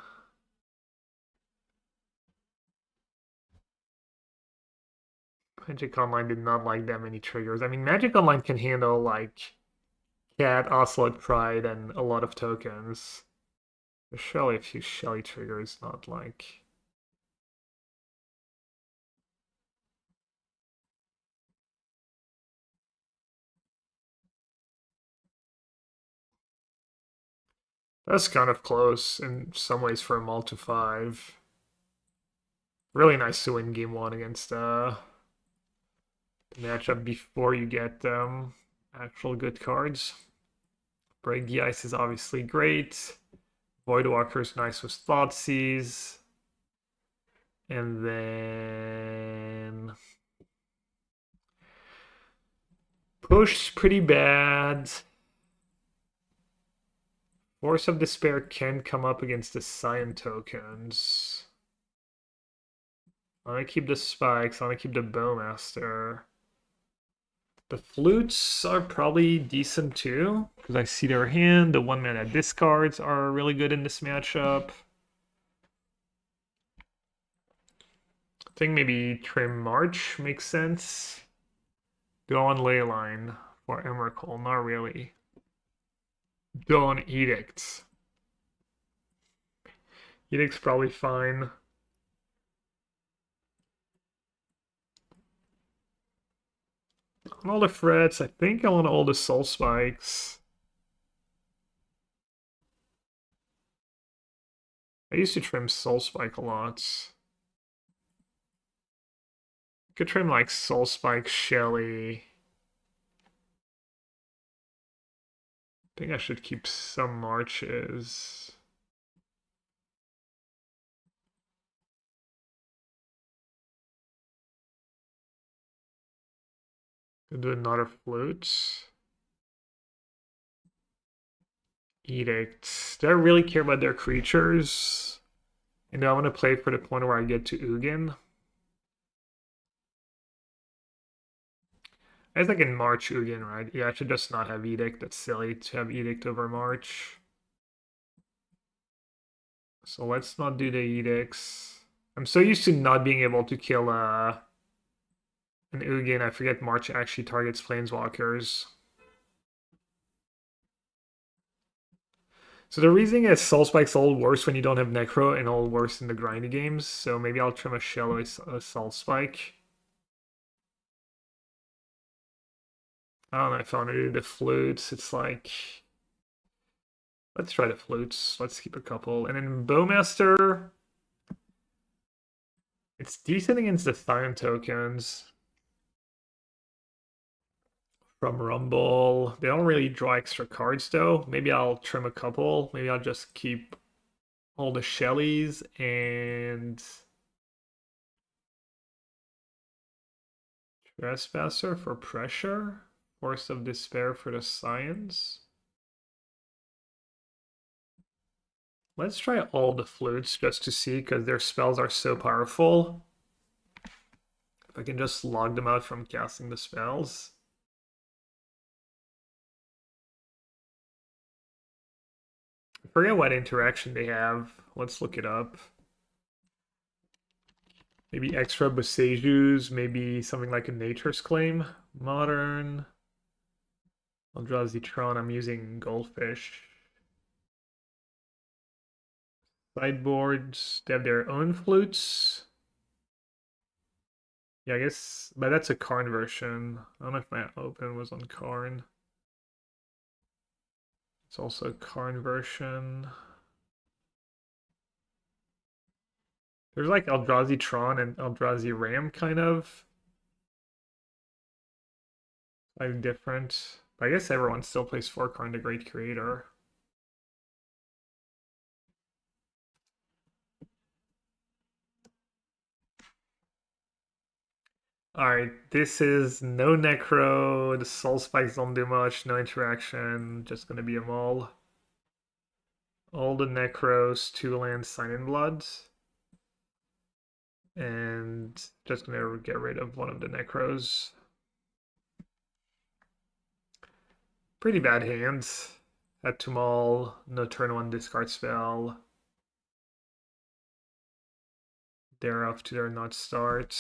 Magic Online did not like that many triggers. I mean, Magic Online can handle, like, Cat, Ocelot, Pride, and a lot of tokens. There's surely a few Shelly triggers, not like... That's kind of close in some ways for a multi 5. Really nice to win game 1 against the matchup before you get actual good cards. Break the Ice is obviously great. Voidwalker is nice with Thoughtseize. And then Push pretty bad. Force of Despair can come up against the Scion tokens. I want to keep the spikes. I want to keep the Bowmaster. The flutes are probably decent too, because I see their hand. The 1-mana discards are really good in this matchup. I think maybe Trim March makes sense. Go on Leyline for Emrakul, not really. Go on Edict. Edict's probably fine. On all the threats, I think I want all the soul spikes. I used to trim soul spike a lot. Could trim like soul spike Shelly. I think I should keep some marches. Could do another flute. Edict. Do I really care about their creatures? And do I want to play for the point where I get to Ugin? I guess I can March Ugin, right? Yeah, I should just not have Edict. That's silly to have Edict over March. So let's not do the Edicts. I'm so used to not being able to kill an Ugin, I forget March actually targets Planeswalkers. So the reasoning is Soul Spike's all worse when you don't have Necro and all worse in the grindy games. So maybe I'll trim a Shell or a Soul Spike. I don't know if I want to do the flutes. It's like... Let's try the flutes. Let's keep a couple. And then Bowmaster... It's decent against the Scion tokens. From Rumble. They don't really draw extra cards though. Maybe I'll trim a couple. Maybe I'll just keep all the Shellys and Trespasser for pressure. Force of Despair for the Science. Let's try all the flutes just to see, because their spells are so powerful. If I can just log them out from casting the spells. I forget what interaction they have. Let's look it up. Maybe extra Bosejus, maybe something like a Nature's Claim. Modern. Eldrazi Tron, I'm using Goldfish. Sideboards, they have their own flutes. Yeah, I guess, but that's a Karn version. I don't know if my open was on Karn. It's also a Karn version. There's like Eldrazi Tron and Eldrazi Ram, kind of. Like different. But I guess everyone still plays 4 Karn, the Great Creator. Alright, this is no Necro, the Soul Spikes don't do much, no interaction, just gonna be a Maul. All the Necros, 2 lands, Sign in Blood. And just gonna get rid of one of the Necros. Pretty bad hands. Had to Maul, no turn 1 discard spell. They're off to their not start.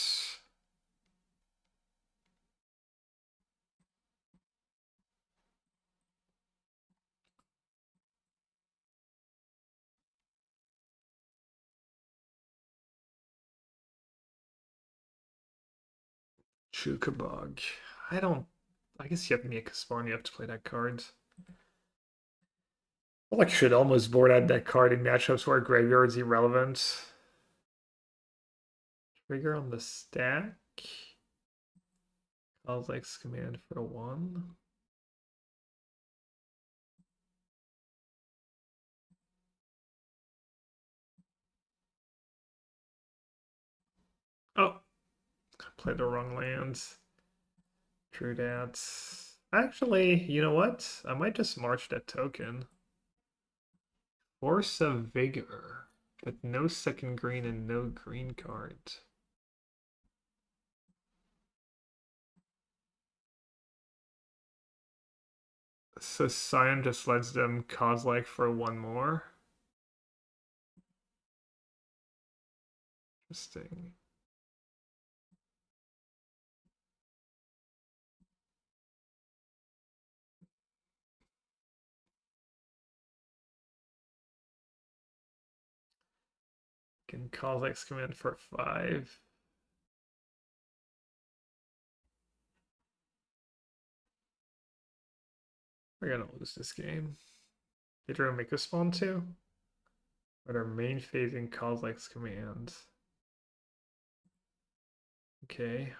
Chukabog. I guess you have to make a spawn, you have to play that card. I like should almost board out that card in matchups where graveyard's irrelevant. Trigger on the stack. Complex command for 1. Oh, played the wrong lands. True that. Actually, you know what? I might just march that token. Force of Vigor, but no second green and no green card. So Cyan just lets them cause like for one more. Interesting. Can cause X command for 5. We're gonna lose this game. Did we make a spawn too? But our main phasing calls X commands. Okay.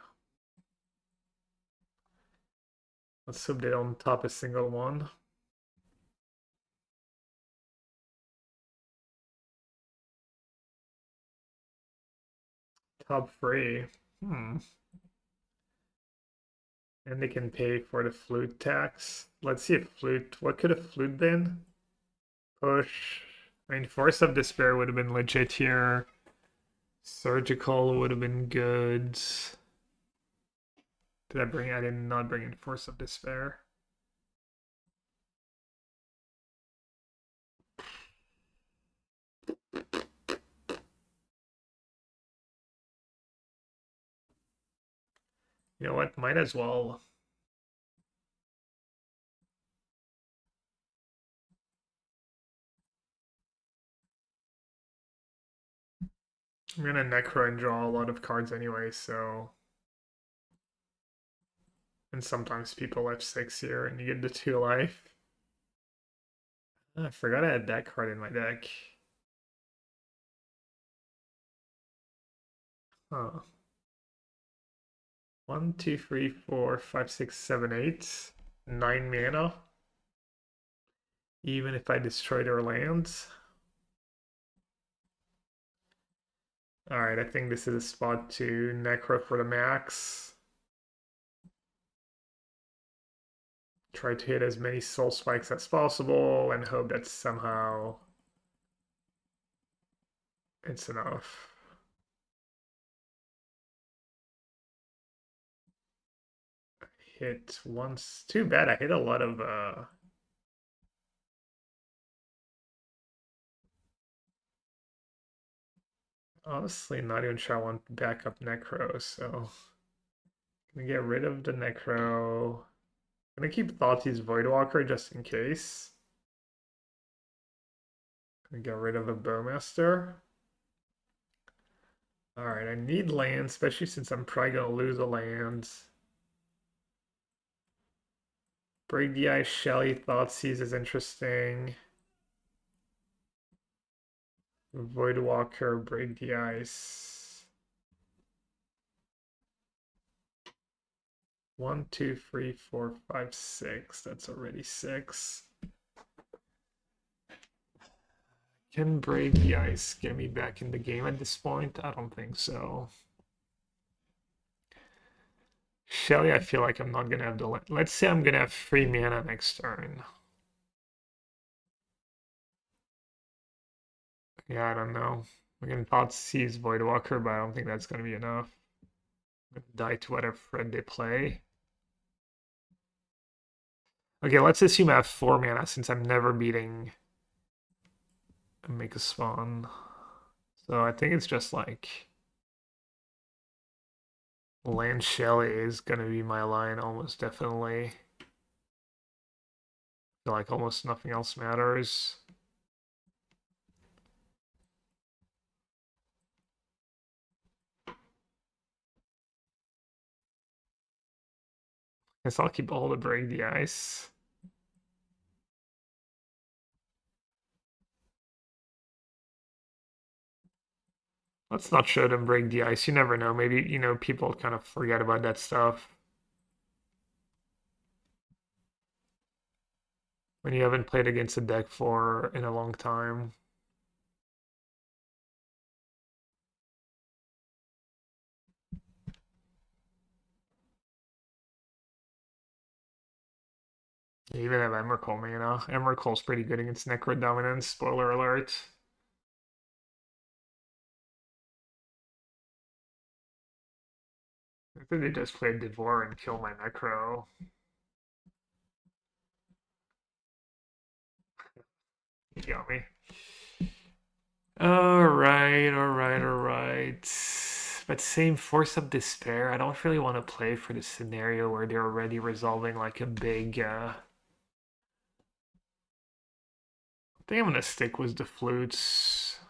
Let's hope they don't top a single one. Top 3. Hmm. And they can pay for the flute tax. Let's see if flute. What could a flute been? Push. I mean, Force of Despair would have been legit here. Surgical would have been good. Did I bring? I did not bring in Force of Despair. You know what? Might as well. I'm gonna Necro and draw a lot of cards anyway, so. And sometimes people F6 here and you get the 2 life. Oh, I forgot I had that card in my deck. Huh. 1, 2, 3, 4, 5, 6, 7, 8. 9 mana. Even if I destroy their lands. Alright, I think this is a spot to Necro for the max. Try to hit as many soul spikes as possible and hope that somehow it's enough. Hit once. Too bad I hit a lot of honestly not even sure I want backup Necro, so gonna get rid of the Necro. Gonna keep Thoughtseize Voidwalker just in case. Gonna get rid of a Bowmaster. Alright, I need land, especially since I'm probably gonna lose a land. Break the Ice, Shelly, Thoughtseize is interesting. Voidwalker, Break the Ice. 1, 2, 3, 4, 5, 6. That's already 6. Can Brave the Ice get me back in the game at this point? I don't think so. Shelly, I feel like I'm not gonna have the. Let's say I'm gonna have 3 mana next turn. Yeah, I don't know. We're gonna Thoughtseize Voidwalker, but I don't think that's gonna be enough. I'm gonna die to whatever Fred they play. Okay, let's assume I have 4 mana since I'm never beating Make a Spawn. So I think it's just like Land Shelly is gonna be my line almost definitely. I feel like almost nothing else matters. Guess I'll keep all to Break the Ice. Let's not show them Break the Ice. You never know. Maybe, people kind of forget about that stuff. When you haven't played against a deck for in a long time. They even have Emrakul mana. Emrakul's pretty good against Necrodominance, spoiler alert. I think they just played Devour and kill my Necro. You got me. Alright. But same Force of Despair. I don't really want to play for the scenario where they're already resolving like a big I think I'm gonna stick with the flutes.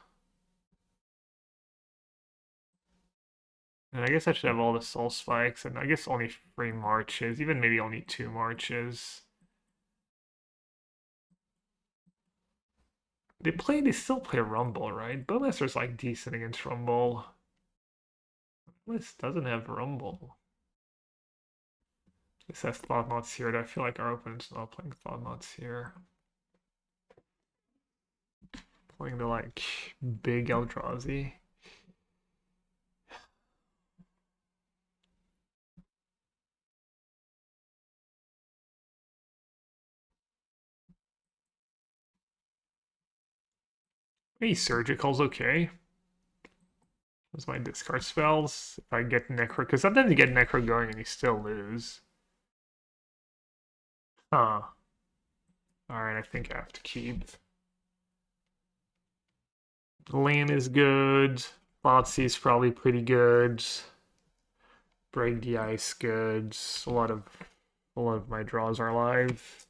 And I guess I should have all the soul spikes, and I guess only 3 marches, even maybe only 2 marches. They still play Rumble, right? Bowmaster's like decent against Rumble. This doesn't have Rumble. This has Thought-Knots here, and I feel like our opponent's not playing Thought-Knots here. Playing the like big Eldrazi. Hey, Surgical's okay. Those my discard spells. If I get Necro, because sometimes you get Necro going and you still lose. Huh. Alright, I think I have to keep. Land is good. Thoughtseize probably pretty good. Break the Ice good. A lot of my draws are live.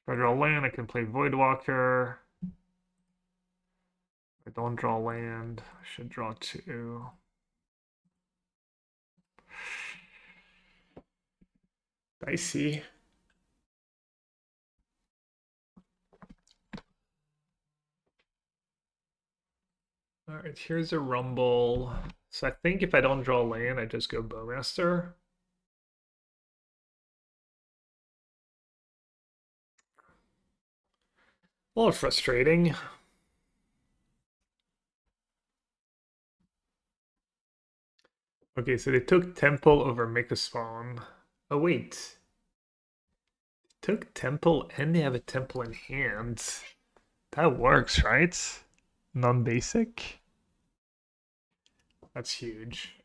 If I draw land, I can play Voidwalker. If I don't draw land, I should draw 2. Dicey. Alright, here's a Rumble. So I think if I don't draw land, I just go Bowmaster. A little frustrating. Okay, so they took Temple over Make a Spawn. Oh, wait. They took Temple and they have a Temple in hand. That works, right? Non-basic? That's huge.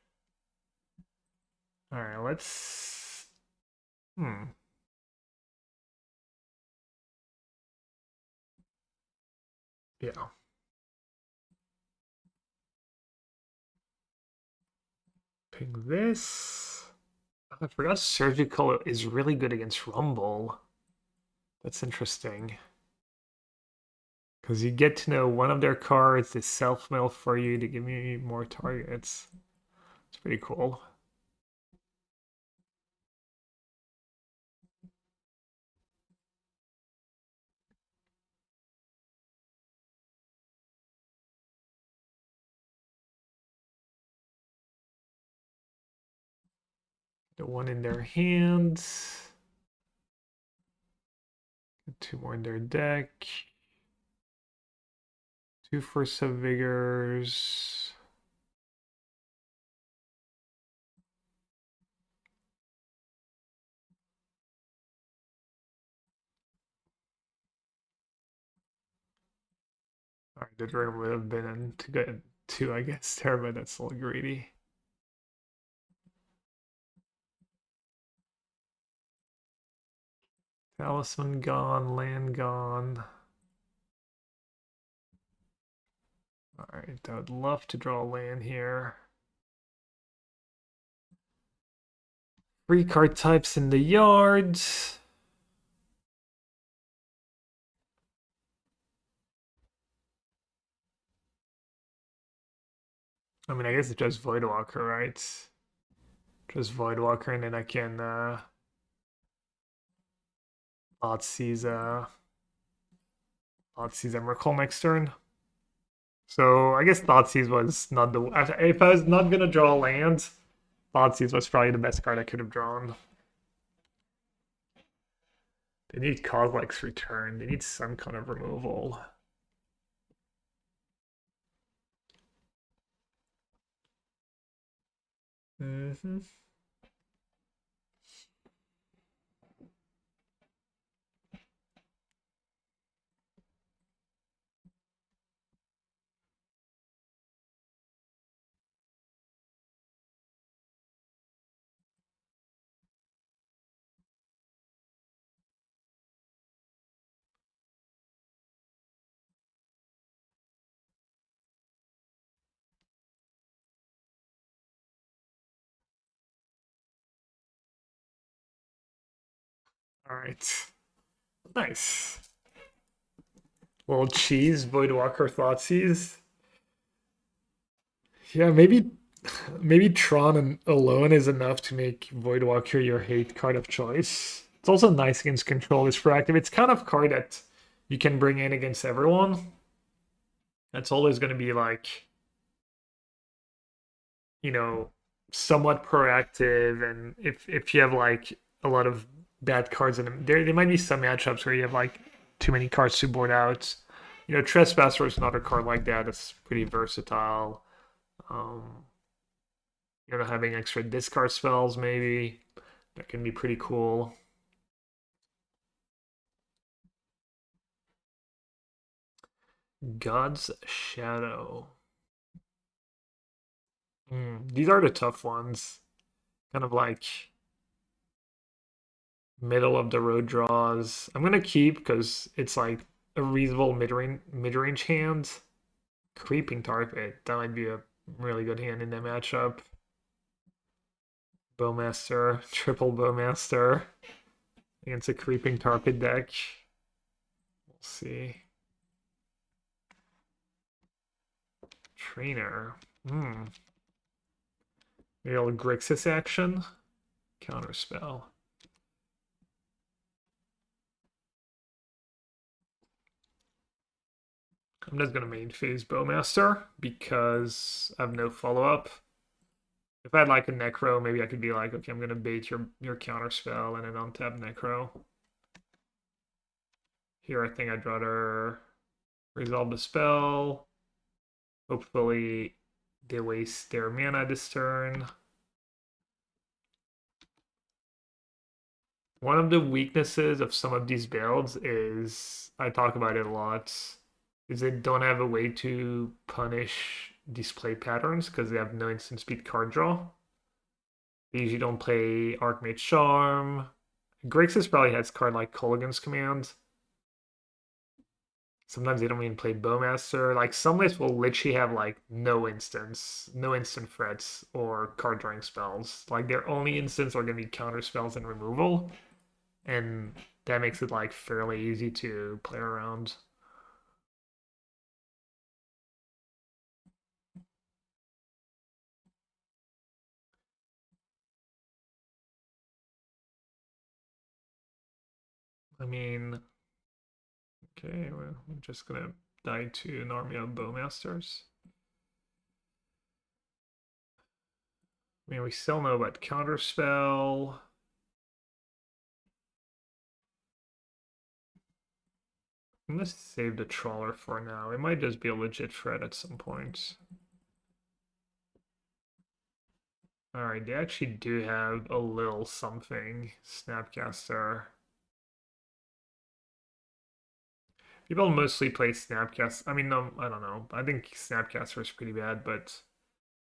Alright, let's... Yeah. Ping this. Oh, I forgot Surgical is really good against Rumble. That's interesting. Because you get to know one of their cards is self-mill for you to give me more targets. It's pretty cool. The one in their hands. 2 more in their deck. 2 Force of Vigors. Alright, the dragon would have been in to get 2, I guess, there, but that's a little greedy. Talisman gone, land gone. Alright, I would love to draw land here. 3 card types in the yard. I mean, I guess it's just Voidwalker, right? Just Voidwalker, and then I can Thoughtseize Emrakul next turn. So I guess Thoughtseize was not the... If I was not gonna draw lands, Thoughtseize was probably the best card I could have drawn. They need Kozilek's return. They need some kind of removal. Mm-hmm. All right. Nice. Little cheese, Voidwalker Thoughtseize. Yeah, maybe Tron alone is enough to make Voidwalker your hate card of choice. It's also nice against control. It's proactive. It's kind of card that you can bring in against everyone. That's always going to be like, you know, somewhat proactive. And if you have like a lot of bad cards in them, there might be some matchups where you have like too many cards to board out. You know, Trespasser is another card like that. It's pretty versatile. Um, you know, having extra discard spells maybe that can be pretty cool. God's Shadow. These are the tough ones. Kind of like middle of the road draws. I'm gonna keep because it's like a reasonable mid-range hand. Creeping Target. That might be a really good hand in that matchup. Bowmaster, triple Bowmaster against a Creeping Target deck. We'll see. Trainer. Maybe a little Grixis action. Counterspell. I'm just gonna main phase Bowmaster because I have no follow-up. If I had like a Necro, maybe I could be like, okay, I'm gonna bait your counterspell and then untap Necro. Here I think I'd rather resolve the spell. Hopefully they waste their mana this turn. One of the weaknesses of some of these builds is, I talk about it a lot, is they don't have a way to punish display patterns because they have no instant speed card draw. They usually don't play Archmage Charm. Grixis probably has card like Kolaghan's Command. Sometimes they don't even play Bowmaster. Like some lists will literally have like no instant threats or card drawing spells. Like their only instants are gonna be counter spells and removal. And that makes it like fairly easy to play around. I mean, okay, we're just gonna die to an army of Bowmasters. I mean, we still know about Counterspell. I'm gonna save the Trawler for now. It might just be a legit threat at some point. Alright, they actually do have a little something. Snapcaster. People mostly play Snapcaster. I mean, no, I don't know. I think Snapcaster is pretty bad, but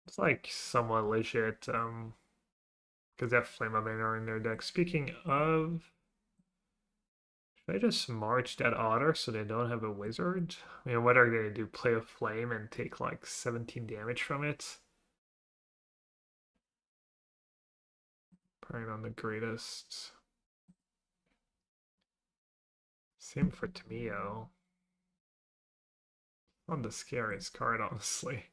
it's like somewhat legit. Because they have Flame of Manor in their deck. Speaking of, should I just march that Otter so they don't have a Wizard? I mean, what are they gonna do? Play a Flame and take like 17 damage from it? Probably not the greatest. Same for Tamio. Not the scariest card, honestly.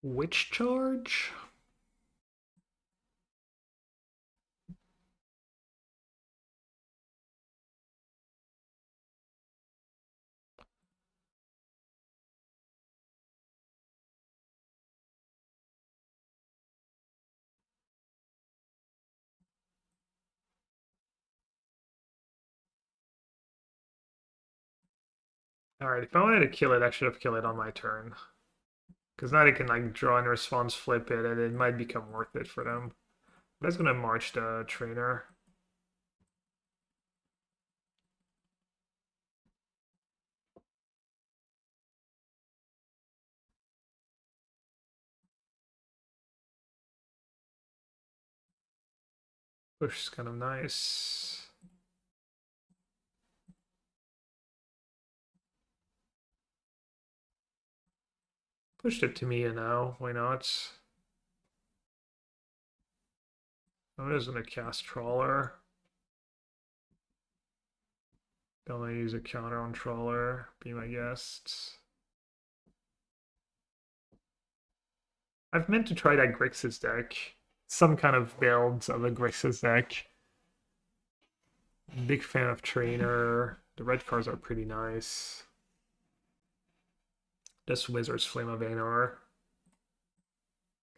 Witch Charge? Alright, if I wanted to kill it, I should have killed it on my turn. Because now they can like draw and response, flip it, and it might become worth it for them. But that's gonna march the trainer. Push is kind of nice. Pushed it to me now, why not? I'm just gonna cast Trawler. Don't want to use a counter on Trawler, be my guest. I've meant to try that Grixis deck. Some kind of build of a Grixis deck. Big fan of Trainer. The red cards are pretty nice. This Wizards Flame of Anar.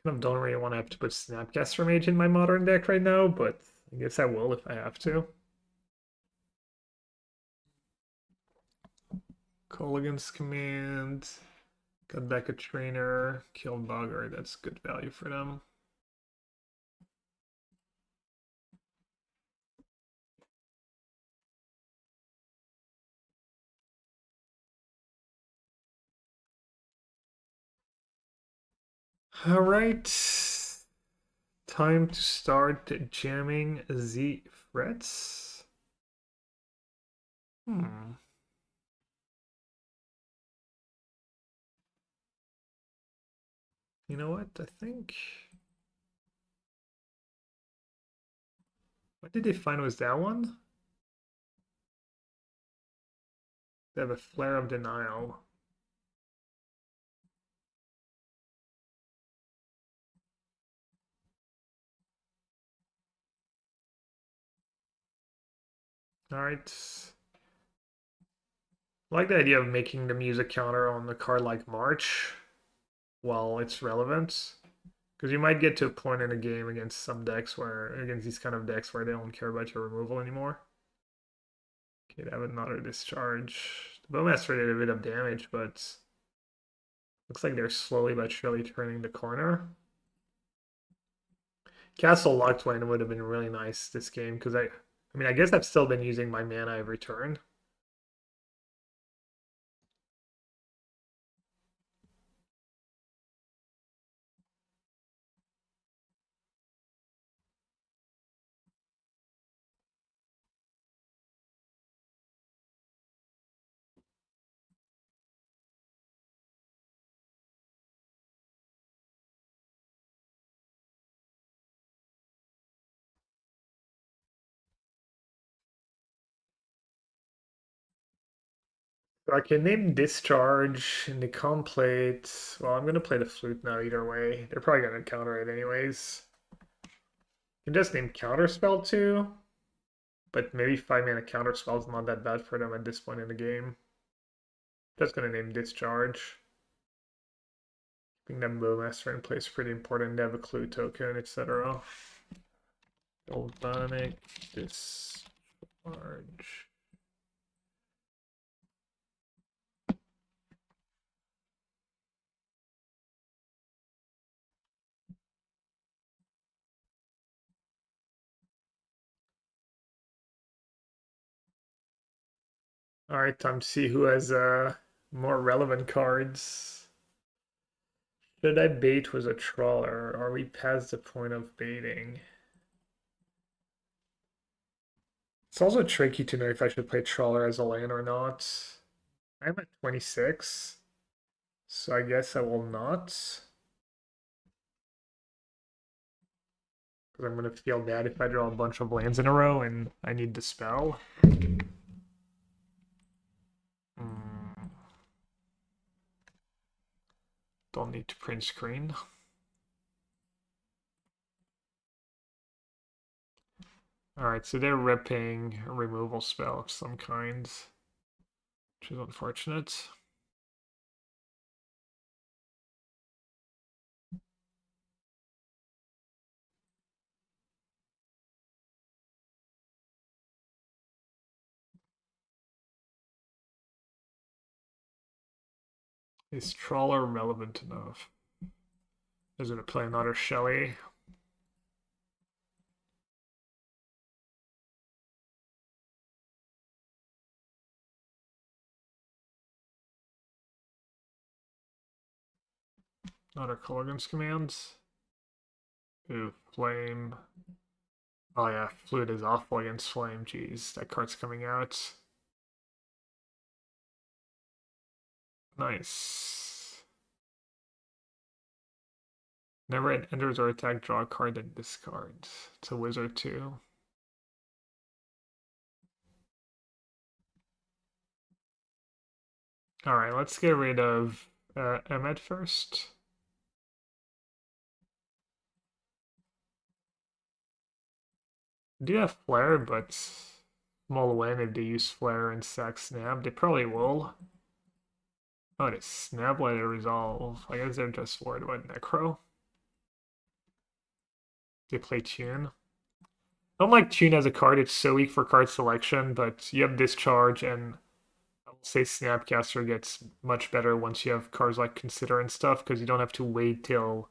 Kind of don't really want to have to put Snapcaster Mage in my modern deck right now, but I guess I will if I have to. Colligan's Command. Got back a Trainer. Killed Bogger. That's good value for them. All right. Time to start jamming the frets. You know what? I think. What did they find was that one? They have a Flare of Denial. Alright. I like the idea of making the music counter on the card like March while it's relevant. Because you might get to a point in a game against some decks where, against these kind of decks where they don't care about your removal anymore. Okay, they have another discharge. The Bowmaster did a bit of damage, but looks like they're slowly but surely turning the corner. Castle Locked would have been really nice this game because I mean, I guess I've still been using my mana every turn. So I can name Discharge and the Complete. Well, I'm gonna play the Flute now either way. They're probably gonna counter it anyways. You can just name Counterspell too, but maybe 5 mana Counterspell is not that bad for them at this point in the game. Just gonna name Discharge. Keeping them Bowmaster in place pretty important. They have a Clue token, etc. Galvanic Discharge. All right, time to see who has more relevant cards. Should I bait with a Trawler? Are we past the point of baiting? It's also tricky to know if I should play Trawler as a lane or not. I'm at 26, so I guess I will not. Because I'm going to feel bad if I draw a bunch of lands in a row and I need the spell. Don't need to print screen. Alright, so they're ripping a removal spell of some kind, which is unfortunate. Is Trawler relevant enough? Is it to play another Shelly? Another Colorgan's commands. Ooh, Flame. Oh yeah, Fluid is awful against Flame. Jeez, that card's coming out. Nice. Never enters or attack, draw a card, then discard. It's a wizard too. Alright, let's get rid of Emmet first. Do have Flare, but small win if they use Flare and sack Snap. They probably will. Oh, they Snap Light Resolve. I guess they're just worried about Necro. They play Tune. I don't like Tune as a card, it's so weak for card selection, but you have Discharge, and I will say Snapcaster gets much better once you have cards like Consider and stuff, because you don't have to wait till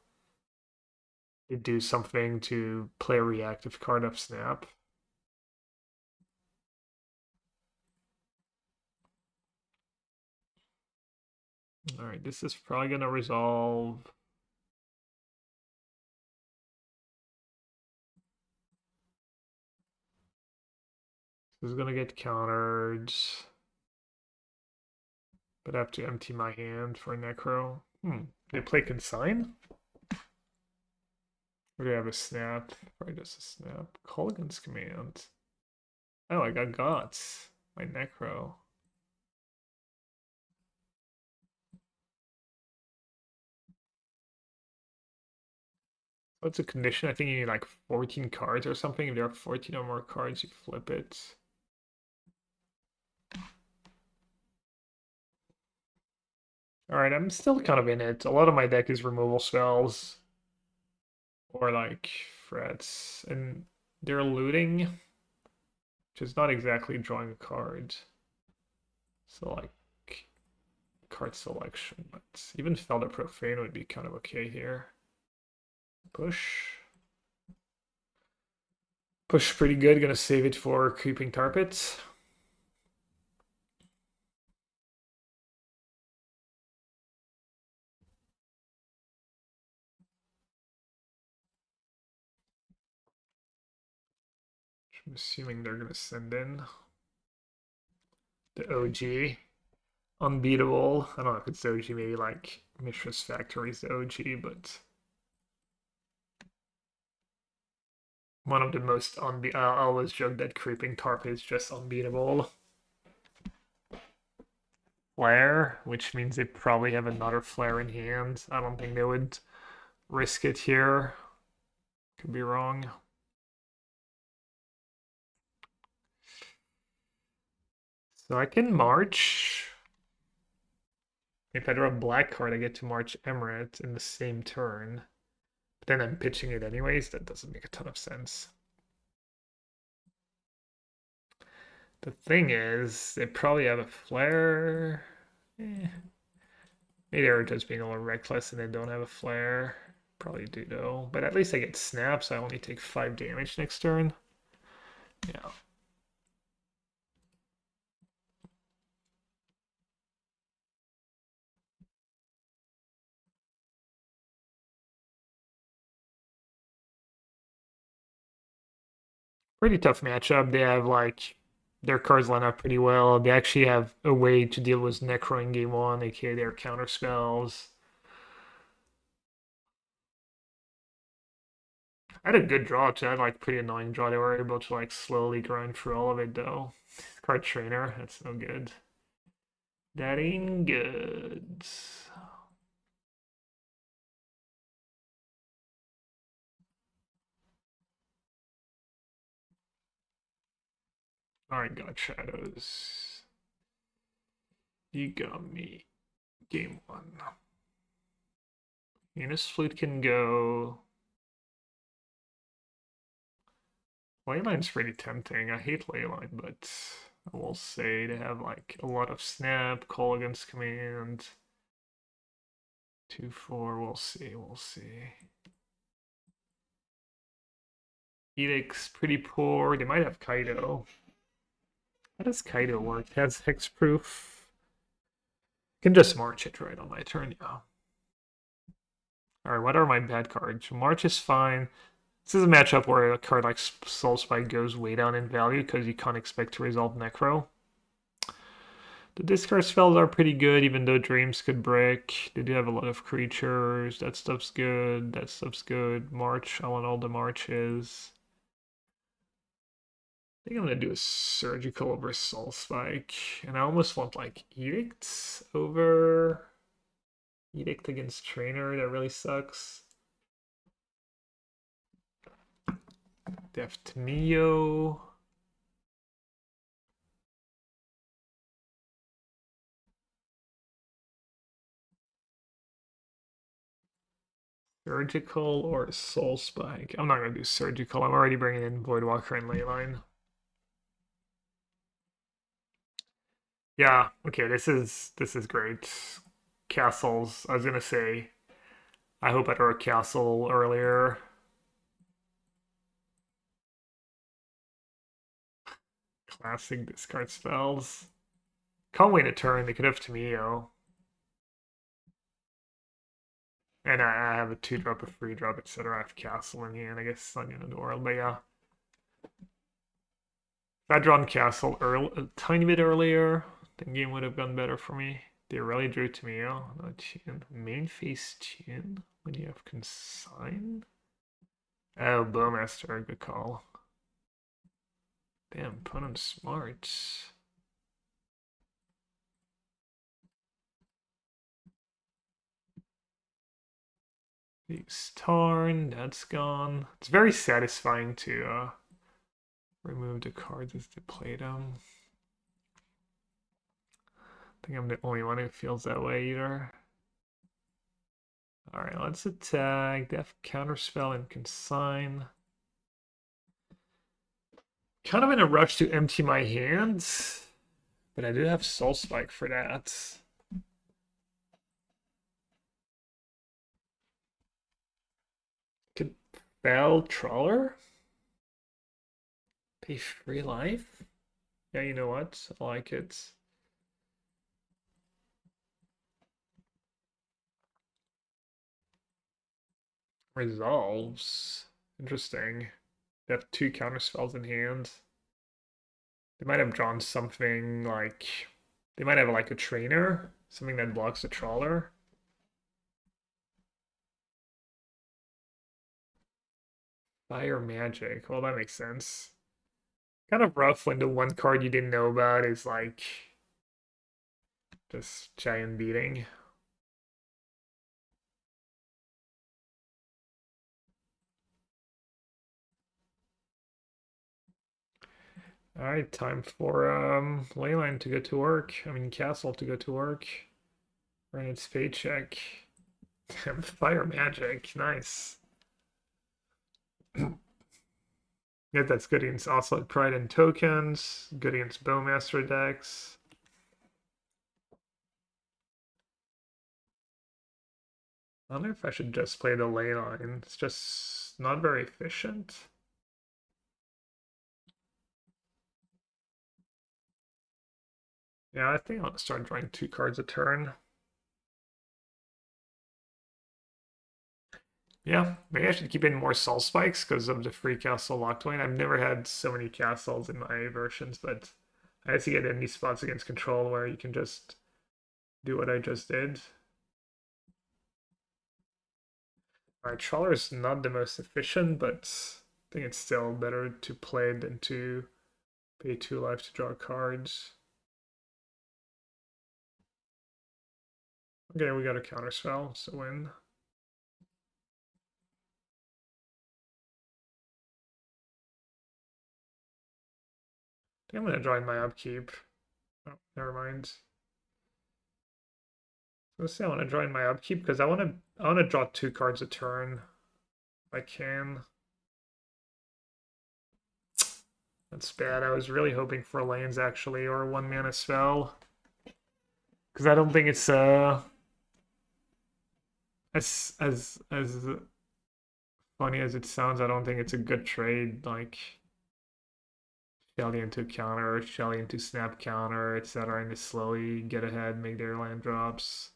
they do something to play a reactive card up Snap. Alright, this is probably going to resolve. This is going to get countered. But I have to empty my hand for Necro. They play Consign? Or do I have a Snap? Probably just a Snap. Colgan's command. Oh, I got Gots. My Necro. What's a condition? I think you need like 14 cards or something. If there are 14 or more cards, you flip it. Alright, I'm still kind of in it. A lot of my deck is removal spells. Or like threats. And they're looting, which is not exactly drawing a card. So like card selection. But even Felder Profane would be kind of okay here. Push. Push pretty good. Gonna save it for Creeping Tar Pit. I'm assuming they're gonna send in the OG. Unbeatable. I don't know if it's OG, maybe like Mishra's Factory's OG, but one of the most unbeatable. I always joke that Creeping Tarp is just unbeatable. Flare, which means they probably have another Flare in hand. I don't think they would risk it here. Could be wrong. So I can march. If I draw a black card, I get to march Emirate in the same turn. But then I'm pitching it anyways. That doesn't make a ton of sense. The thing is, they probably have a flare. Maybe they're just being a little reckless and they don't have a flare. Probably do though. But at least I get snaps. I only take 5 damage next turn. Yeah. Pretty tough matchup. They have like their cards line up pretty well. They actually have a way to deal with Necro in game 1, aka their counter spells. I had a good draw too. I had like pretty annoying draw. They were able to like slowly grind through all of it though. Card trainer, that's no good. That ain't good. Alright, got shadows. You got me. Game 1. Venus Flute can go. Leyline's pretty tempting. I hate Leyline, but I will say they have like a lot of snap, call against command. 2/4. We'll see. We'll see. Edict's pretty poor. They might have Kaido. How does Kaido work? It has hexproof. Can just march it right on my turn, yeah. Alright, what are my bad cards? March is fine. This is a matchup where a card like Soul Spike goes way down in value because you can't expect to resolve Necro. The discard spells are pretty good, even though Dreams could break. They do have a lot of creatures. That stuff's good. That stuff's good. March, I want all the marches. I think I'm gonna do a Surgical over Soul Spike. And I almost want like Edict over... Edict against Trainer, that really sucks. Deft Mio. Surgical or Soul Spike? I'm not going to do Surgical. I'm already bringing in Voidwalker and Leyline. Yeah, okay, this is great. Castles, I was going to say, I hope I drew a castle earlier. Classic discard spells. Can't wait a turn. They could have Tamio. And I have a 2-drop, a 3-drop, etc. I have castle in hand. I guess it's not the end of the world, but yeah. If I'd drawn castle a tiny bit earlier, the game would have gone better for me. They really drew Tamio. No tune. Main face tune when you have consign. Oh, Bowmaster, good call. Damn, opponent's smart. Use Tarn, that's gone. It's very satisfying to remove the cards as they play them. I think I'm the only one who feels that way either. Alright, let's attack. Death Counterspell and Consign. Kind of in a rush to empty my hands, but I do have Soul Spike for that. Could Bell Trawler? Pay 3 life? Yeah, you know what? I like it. Resolves. Interesting. They have 2 counter spells in hand. They might have drawn something like... They might have like a trainer. Something that blocks the trawler. Fire magic. Well, that makes sense. Kind of rough when the one card you didn't know about is like... just giant beating. Alright, time for Leyline to go to work. I mean, Castle to go to work. Earn its paycheck. Fire magic, nice. Yeah, that's good against Oslo Pride and tokens. Good against Bowmaster decks. I wonder if I should just play the Leyline. It's just not very efficient. Yeah, I think I'll start drawing 2 cards a turn. Yeah, maybe I should keep in more Soul Spikes because of the free castle locked lane. I've never had so many castles in my versions, but I guess you get in these spots against control where you can just do what I just did. Alright, Trawler is not the most efficient, but I think it's still better to play than to pay 2 life to draw cards. Okay, we got a counterspell, so win. I think I'm gonna draw in my upkeep. Oh, never mind. Let's say I want to draw in my upkeep because I want to draw 2 cards a turn if I can. That's bad. I was really hoping for lands actually, or a 1-mana spell. Because I don't think it's as funny as it sounds, I don't think it's a good trade. Like Shelly into counter, Shelly into snap counter, etc. And to slowly get ahead, make their land drops.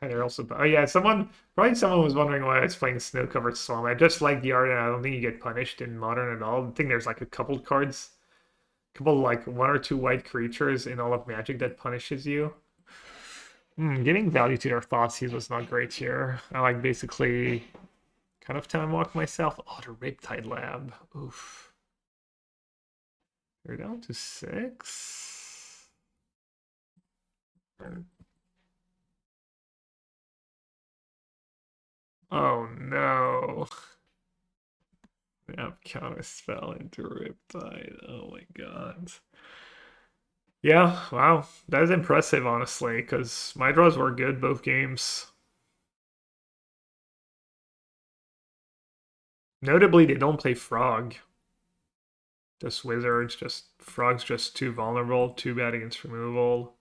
And they're also, oh yeah, someone was wondering why I was playing Snow Covered Swamp. I just like the art, and I don't think you get punished in Modern at all. I think there's like a couple cards, like one or two white creatures in all of Magic that punishes you. Giving value to their Thoughtseize was not great here. I like basically kind of time walk myself. Oh, the Riptide Lab. Oof. They're down to 6. Oh no. They have counter spell into Riptide. Oh my god. Yeah, wow. That is impressive, honestly, because my draws were good both games. Notably, they don't play Frog. Just Wizards, Frog's just too vulnerable, too bad against removal.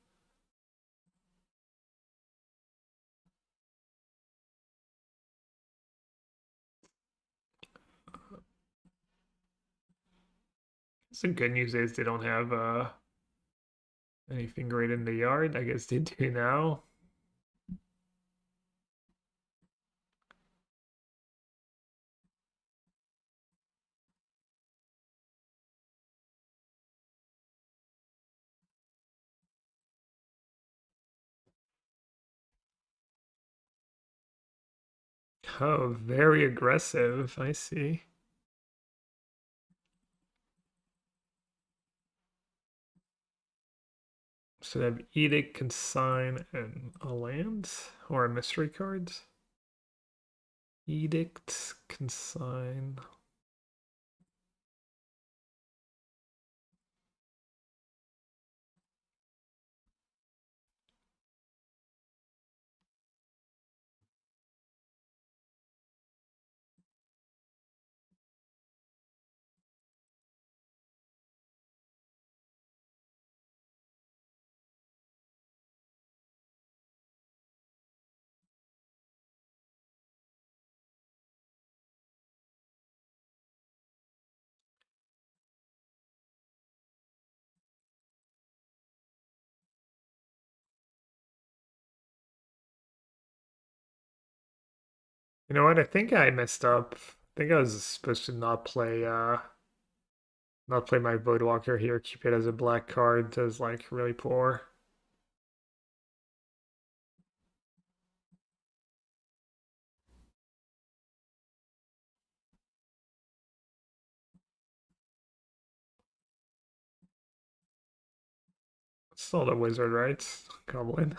The good news is they don't have anything great in the yard. I guess they do now. Oh, very aggressive. I see. So they have Edict, Consign, and a land? Or a mystery cards? Edict, Consign. You know what? I think I messed up. I think I was supposed to not play my Voidwalker here, keep it as a black card. That's like really poor. Still the wizard, right? Goblin.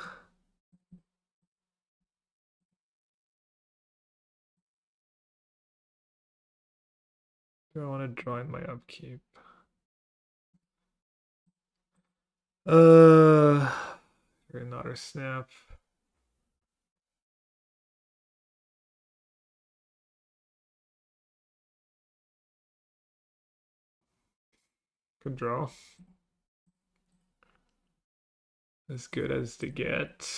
Do I want to join my upkeep? Another snap. Good draw. As good as to get.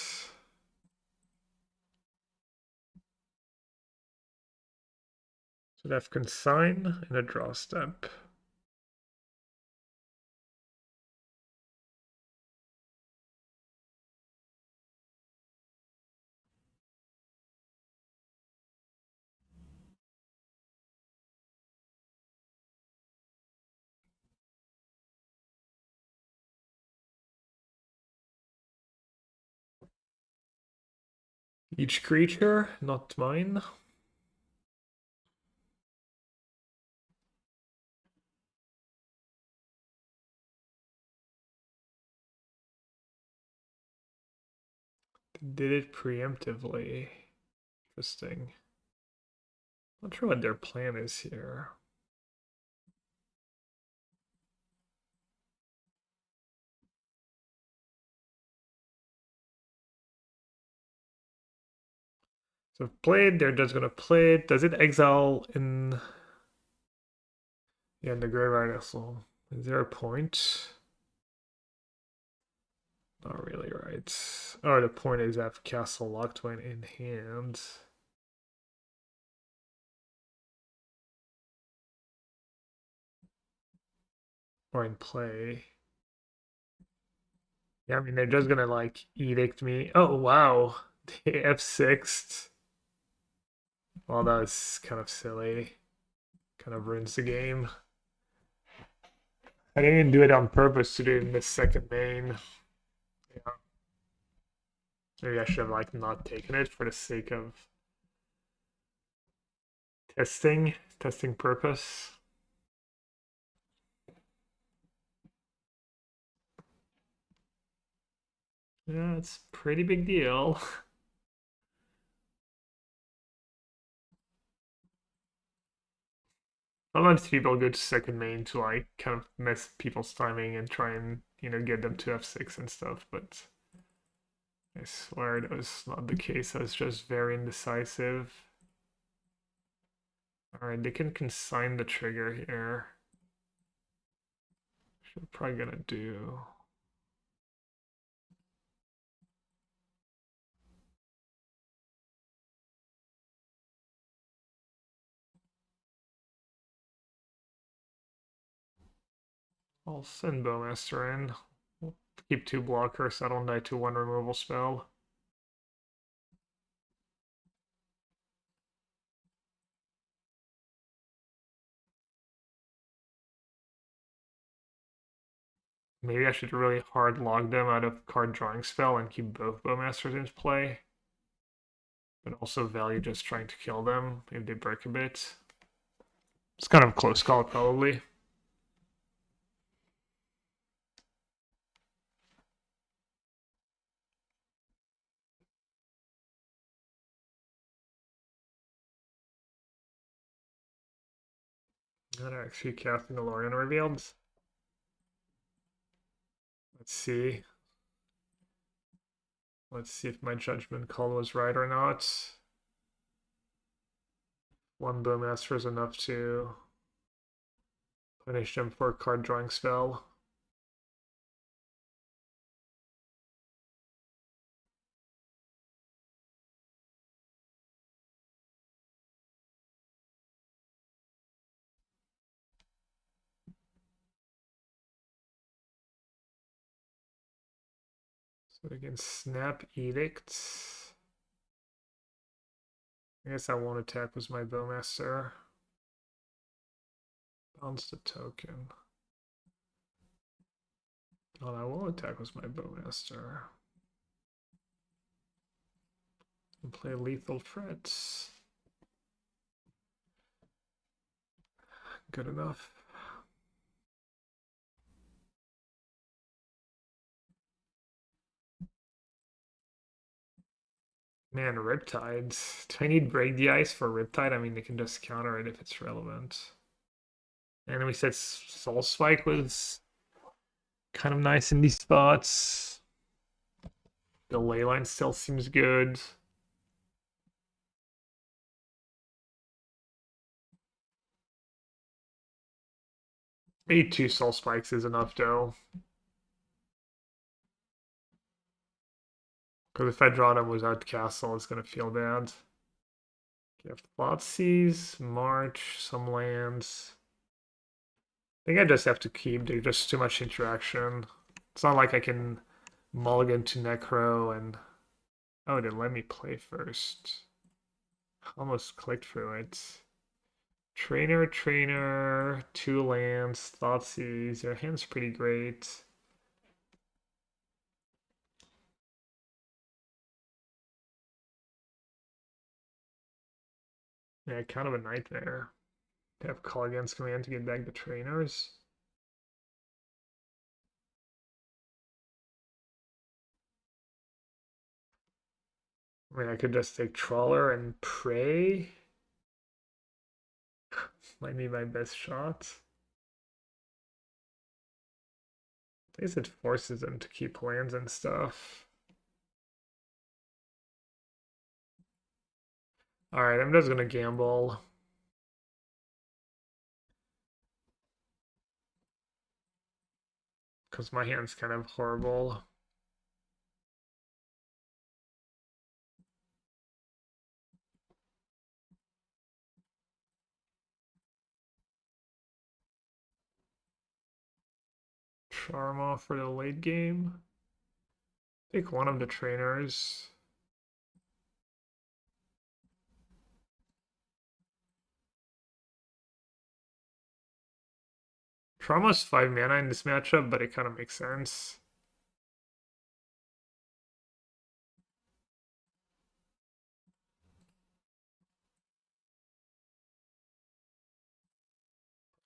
Should have Consign and a draw step. Each creature, not mine. Did it preemptively. Interesting. Not sure what their plan is here. So if played, they're just gonna play it. Does it exile in the graveyard also? Is there a point? Not really right. Oh, the point is I have Castle Locked in hand. Or in play. Yeah, I mean, they're just gonna like edict me. Oh, wow. They F6'd. Well, that was kind of silly. Kind of ruins the game. I didn't even do it on purpose to do it in the second main. Yeah. Maybe I should have like not taken it for the sake of testing purpose. Yeah, it's a pretty big deal. Sometimes people go to second main to like kind of mess people's timing and try and, get them to F6 and stuff, but I swear that was not the case. I was just very indecisive. Alright, they can consign the trigger here. Should probably gonna do. I'll send Bowmaster in. We'll keep 2 blockers, so I don't die to 1 removal spell. Maybe I should really hard log them out of card drawing spell and keep both Bowmasters in play. But also value just trying to kill them if they break a bit. It's kind of a close call, probably. Not actually casting the Lorien Revealed. Let's see. Let's see if my judgment call was right or not. 1 Bowmaster is enough to punish them for a card drawing spell. So again, Snap Edict. I guess that won't attack was my Bowmaster. Bounce the token. Oh, that will attack was my Bowmaster. And play Lethal Threats. Good enough. Man, Riptides. Do I need Break the Ice for Riptide? I mean, they can just counter it if it's relevant. And we said Soul Spike was kind of nice in these spots. The Leyline still seems good. Maybe 2 Soul Spikes is enough, though. Because if I draw them without Castle, it's going to feel bad. You have Thoughtseize, March, some lands. I think I just have to keep. There's just too much interaction. It's not like I can mulligan to Necro and... Oh, they let me play first. Almost clicked through it. Trainer, 2 lands, Thoughtseize. Your hand's pretty great. Yeah, kind of a nightmare. Have call against command to get back the trainers. I mean, I could just take Trawler and pray. Might be my best shot. I guess it forces them to keep lands and stuff. Alright, I'm just gonna gamble. Because my hand's kind of horrible. Sharma for the late game. Take one of the trainers. Trauma's 5 mana in this matchup, but it kind of makes sense.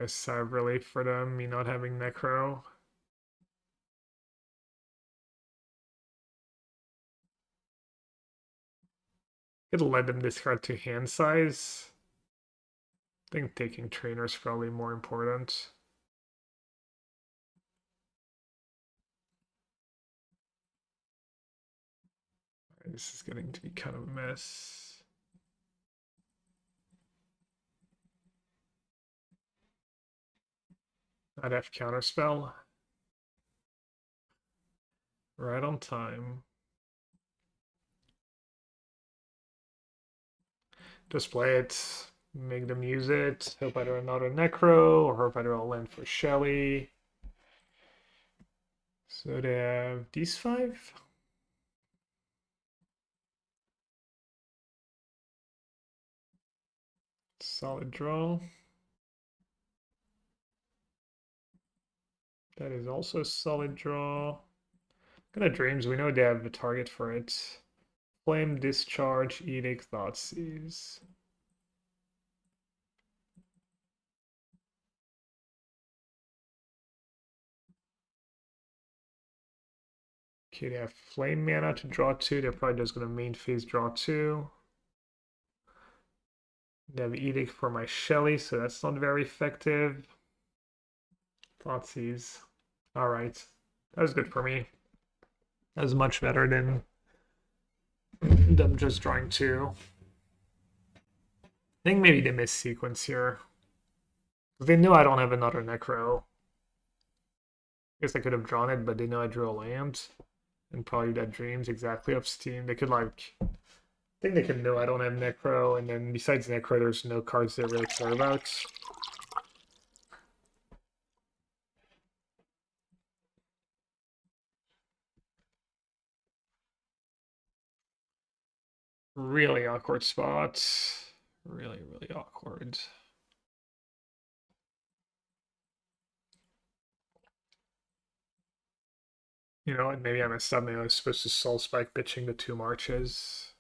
A sigh of relief for them, me not having Necro. Could let them discard to hand size. I think taking trainer is probably more important. This is getting to be kind of a mess. I'd have counterspell. Right on time. Just play it, make them use it. Hope I draw another Necro, or hope I draw a land for Shelly. So they have these 5. Solid draw. That is also a solid draw. Gonna Dreams, we know they have a target for it. Flame, Discharge, Edict, Thoughtseize. Okay, they have Flame mana to draw 2. They're probably just gonna main phase draw 2. They have Edict for my Shelly, so that's not very effective. Thoughtseize. Alright. That was good for me. That was much better than them just drawing 2. I think maybe they missed sequence here. They know I don't have another Necro. I guess I could have drawn it, but they know I drew a land. And probably that Dreams exactly up Steam. They could like... I think they could know I don't have Necro, and then besides Necro, there's no cards they really care about. Really awkward spot. Really, really awkward. You know what? Maybe I messed up. Maybe I was supposed to Soul Spike pitching the 2 marches.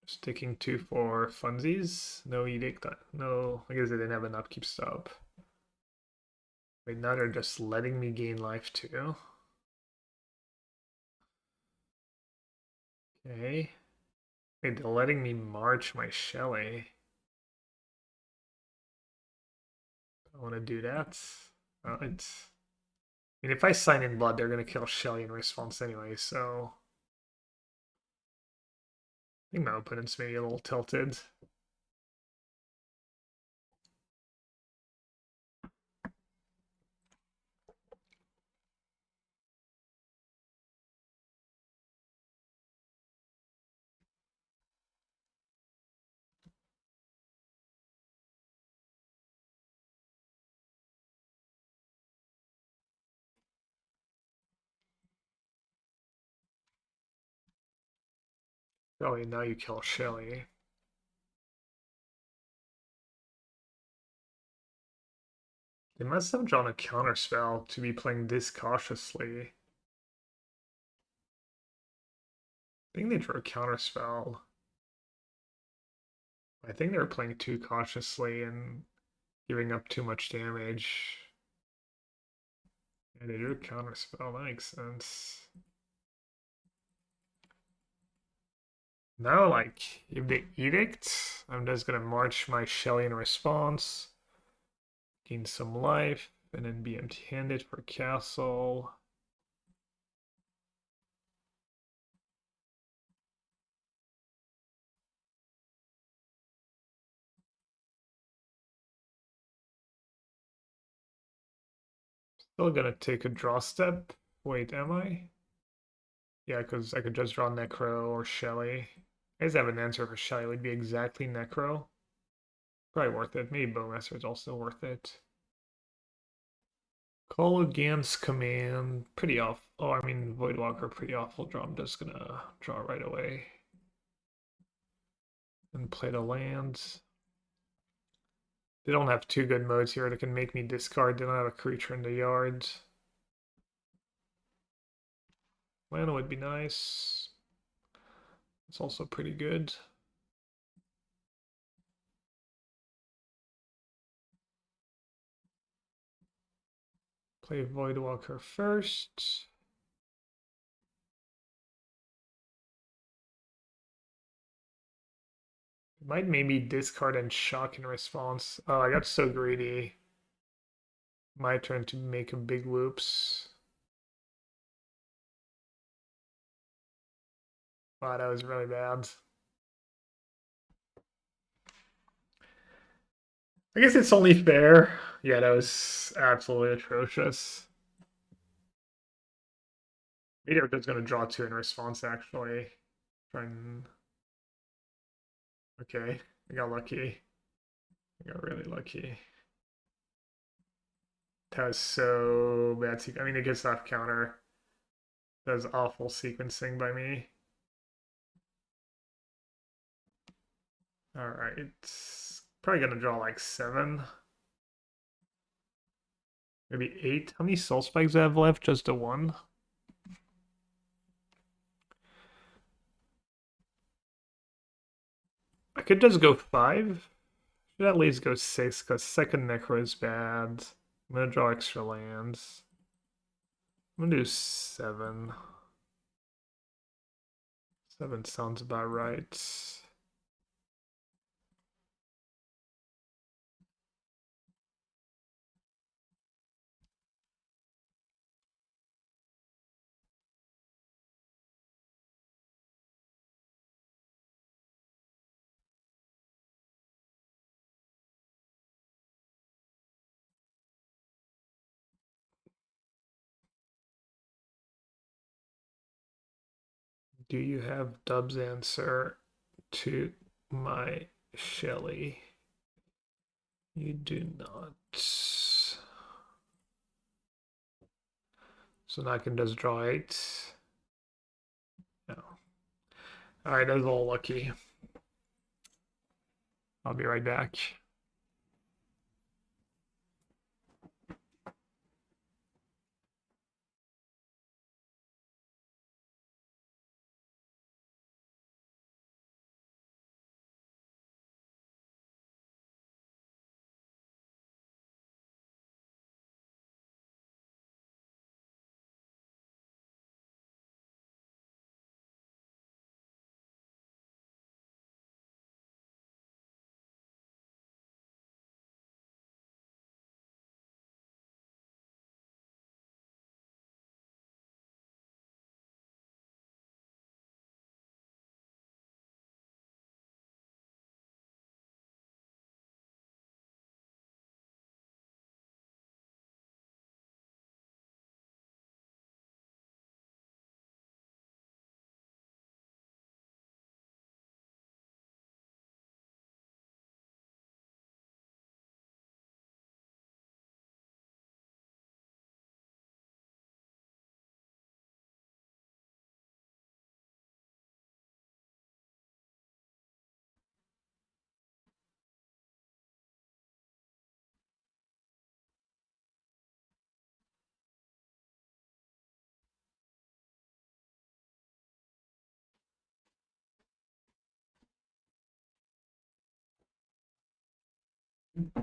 Just taking 2 for funsies. No Edict. No, I guess they didn't have an upkeep stop. Wait, now they're just letting me gain life too. Okay. Wait, they're letting me march my Shelly. I want to do that. I mean, if I sign in blood, they're going to kill Shelly in response anyway, so... I think my opponent's maybe a little tilted. Oh, now you kill Shelly. They must have drawn a counterspell to be playing this cautiously. I think they drew a counterspell. I think they were playing too cautiously and giving up too much damage. Yeah, they drew a counterspell, that makes sense. Now, like, if they Edict, I'm just gonna march my Shelly in response, gain some life, and then be empty-handed for castle. Still gonna take a draw step. Wait, am I? Yeah, because I could just draw Necro or Shelly. I just have an answer for Shelly. It would be exactly Necro. Probably worth it. Maybe Bowmaster is also worth it. Call against command. Pretty off. Oh, I mean, Voidwalker, pretty awful draw. I'm just gonna draw right away. And play the lands. They don't have two good modes here that can make me discard. They don't have a creature in the yard. Mana would be nice. It's also pretty good. Play Voidwalker first. Might maybe discard and shock in response. Oh, I got so greedy. My turn to make a big whoops. Wow, that was really bad. I guess it's only fair. Yeah, that was absolutely atrocious. Maybe I'm just gonna draw two in response actually. Try and... Okay, I got lucky. I got really lucky. That was so bad. I mean, it gets off counter. That was awful sequencing by me. Alright. Probably gonna draw like 7. Maybe 8. How many soul spikes do I have left? Just a 1. I could just go 5. Should at least go 6 because second Necro is bad. I'm gonna draw extra lands. I'm gonna do 7. 7 sounds about right. Do you have Dub's answer to my Shelly? You do not. So now I can just draw 8. No. Alright, that was all lucky. I'll be right back.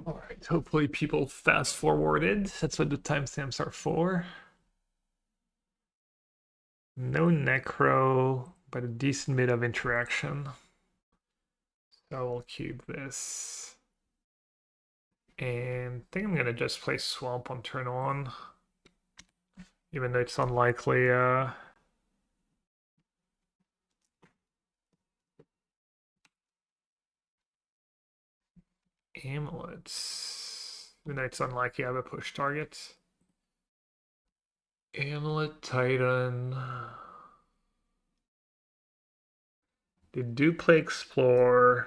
All right, hopefully people fast forwarded. That's what the timestamps are for. No Necro, but a decent bit of interaction. So I'll cube this. And I think I'm gonna just play Swamp on turn 1. Even though it's unlikely. Amulets. Even though it's unlikely I have a push target. Amulet Titan. They do play Explore.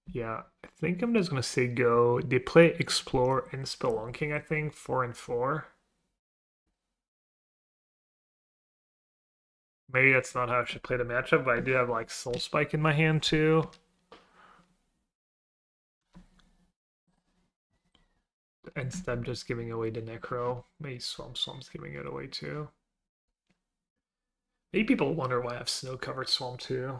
Yeah, I think I'm just gonna say go. They play Explore and Spelunking, I think, 4 and 4. Maybe that's not how I should play the matchup, but I do have like Soul Spike in my hand too. Instead of just giving away the Necro. Maybe Swamp's giving it away too. Maybe people wonder why I have Snow Covered Swamp too.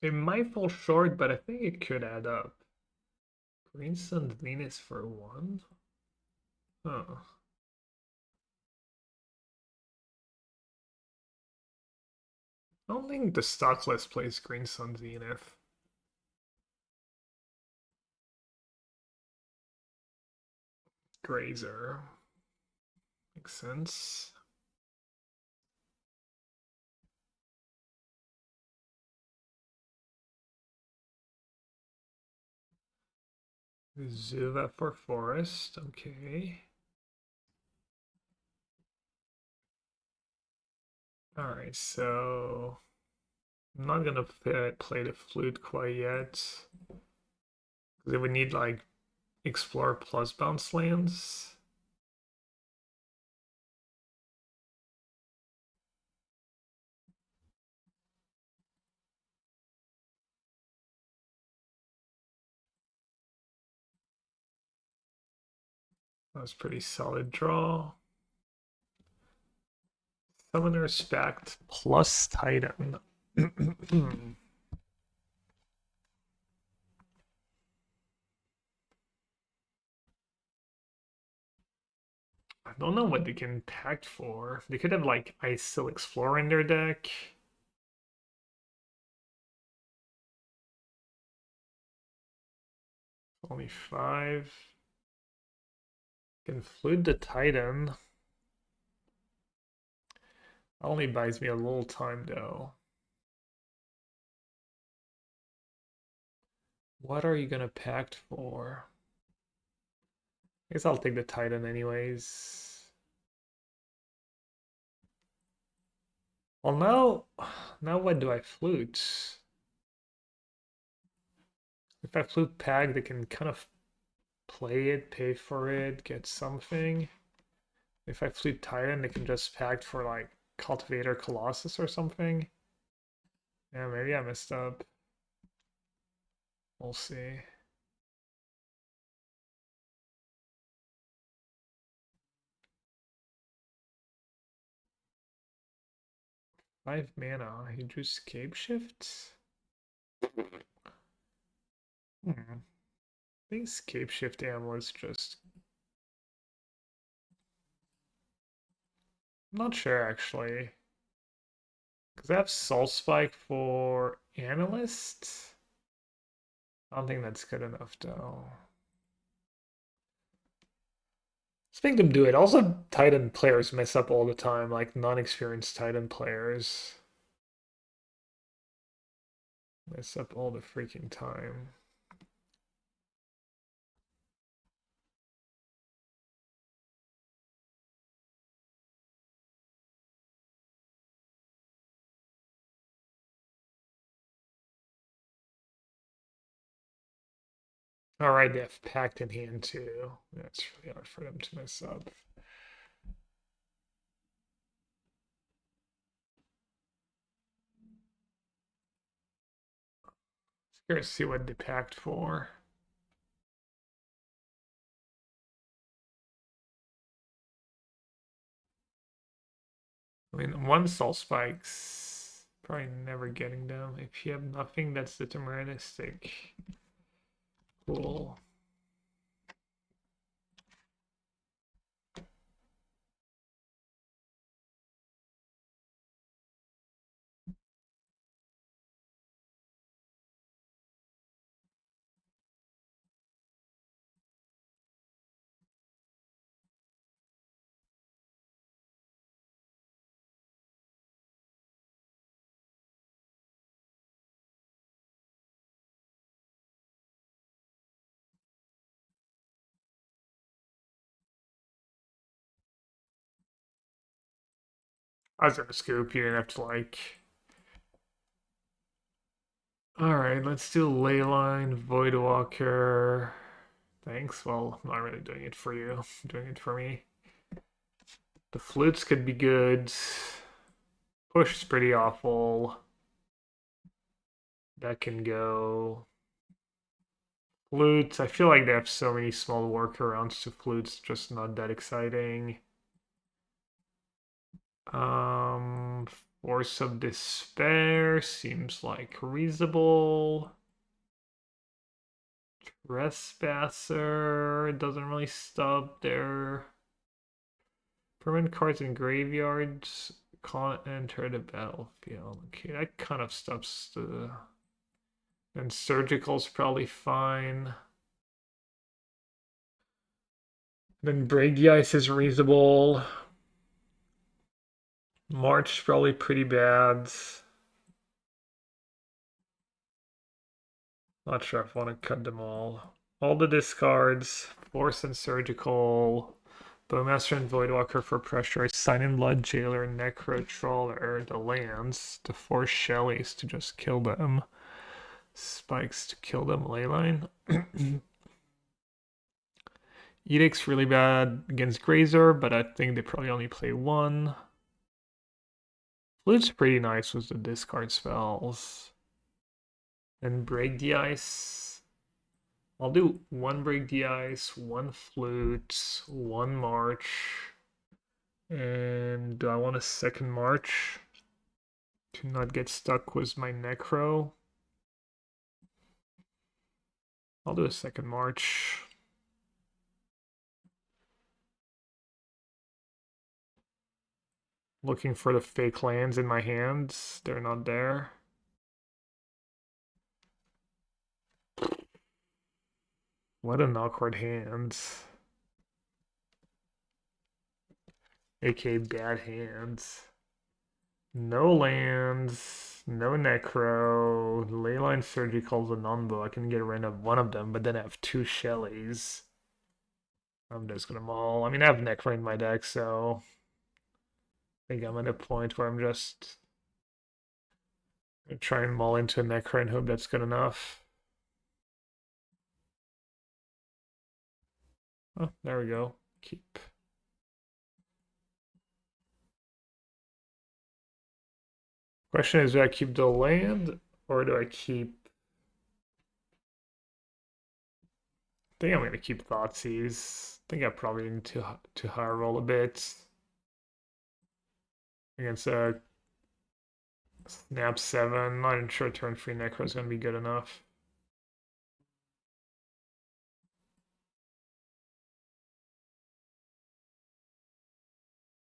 It might fall short, but I think it could add up. Green Sun Venus for 1? Huh. I don't think the stock list plays Green Sun Zenith. Grazer. Makes sense. Zuva for Forest. Okay. Alright, so I'm not gonna play the flute quite yet. Because it would need like Explore plus bounce lands. That was pretty solid draw. Summoner stacked plus Titan. I don't know what they can pack for. They could have like Ice Still Explorer in their deck. Only 5. Can Flute the Titan. Only buys me a little time though. What are you gonna pact for? I guess I'll take the Titan anyways. Well, now what do I flute? If I flute Pag, they can kind of play it, pay for it, get something. If I flute Titan, they can just pact for like Cultivator Colossus or something. Yeah, maybe I messed up. We'll see. Five mana. He drew Scape Shift. I think Scape Shift Amulet's just. I'm not sure actually. Because I have Soul Spike for Analyst. I don't think that's good enough though. Let's make them do it. Also, Titan players mess up all the time, like non-experienced Titan players. Mess up all the freaking time. Alright, they have Pact in hand too. That's really hard for them to mess up. Curious to see what they packed for. I mean, one Soul Spikes, probably never getting them. If you have nothing that's deterministic, cool. I was gonna scoop, you didn't have to like. Alright, let's do Leyline, Voidwalker. Thanks. Well, I'm not really doing it for you. I'm doing it for me. The flutes could be good. Push is pretty awful. That can go. Flutes. I feel like they have so many small workarounds to flutes, just not that exciting. Um, Force of Despair seems like reasonable. Trespasser doesn't really stop their permanent cards in graveyards. Can't enter the battlefield. Okay, that kind of stops the. And surgical's probably fine. Then Break the Ice is reasonable. March probably pretty bad. Not sure if I want to cut them all. All the discards. Force and Surgical. Bowmaster and Voidwalker for pressure. Sign in Blood Jailer, Necro Trawler, the lands to force Shellies to just kill them. Spikes to kill them. Leyline. Edict's really bad against Grazer, but I think they probably only play one. Flute's pretty nice with the discard spells. And Break the Ice. I'll do one Break the Ice, one Flute, one March. And do I want a second March to not get stuck with my Necro? I'll do a second March. Looking for the fake lands in my hands. They're not there. What an awkward hand. AKA bad hands. No lands, no Necro, Leyline Surgical's a non-bow. I can get rid of one of them, but then I have two Shellies. I'm just gonna maul. I mean, I have Necro in my deck, so I think I'm at a point where I'm just gonna try and maul into a Necro and hope that's good enough. Oh, there we go. Keep. Question is, do I keep the land or do I keep? I think I'm gonna keep Thoughtseize. I think I probably need to high roll a bit against a Snap 7. Not even sure turn 3 Necro is gonna be good enough.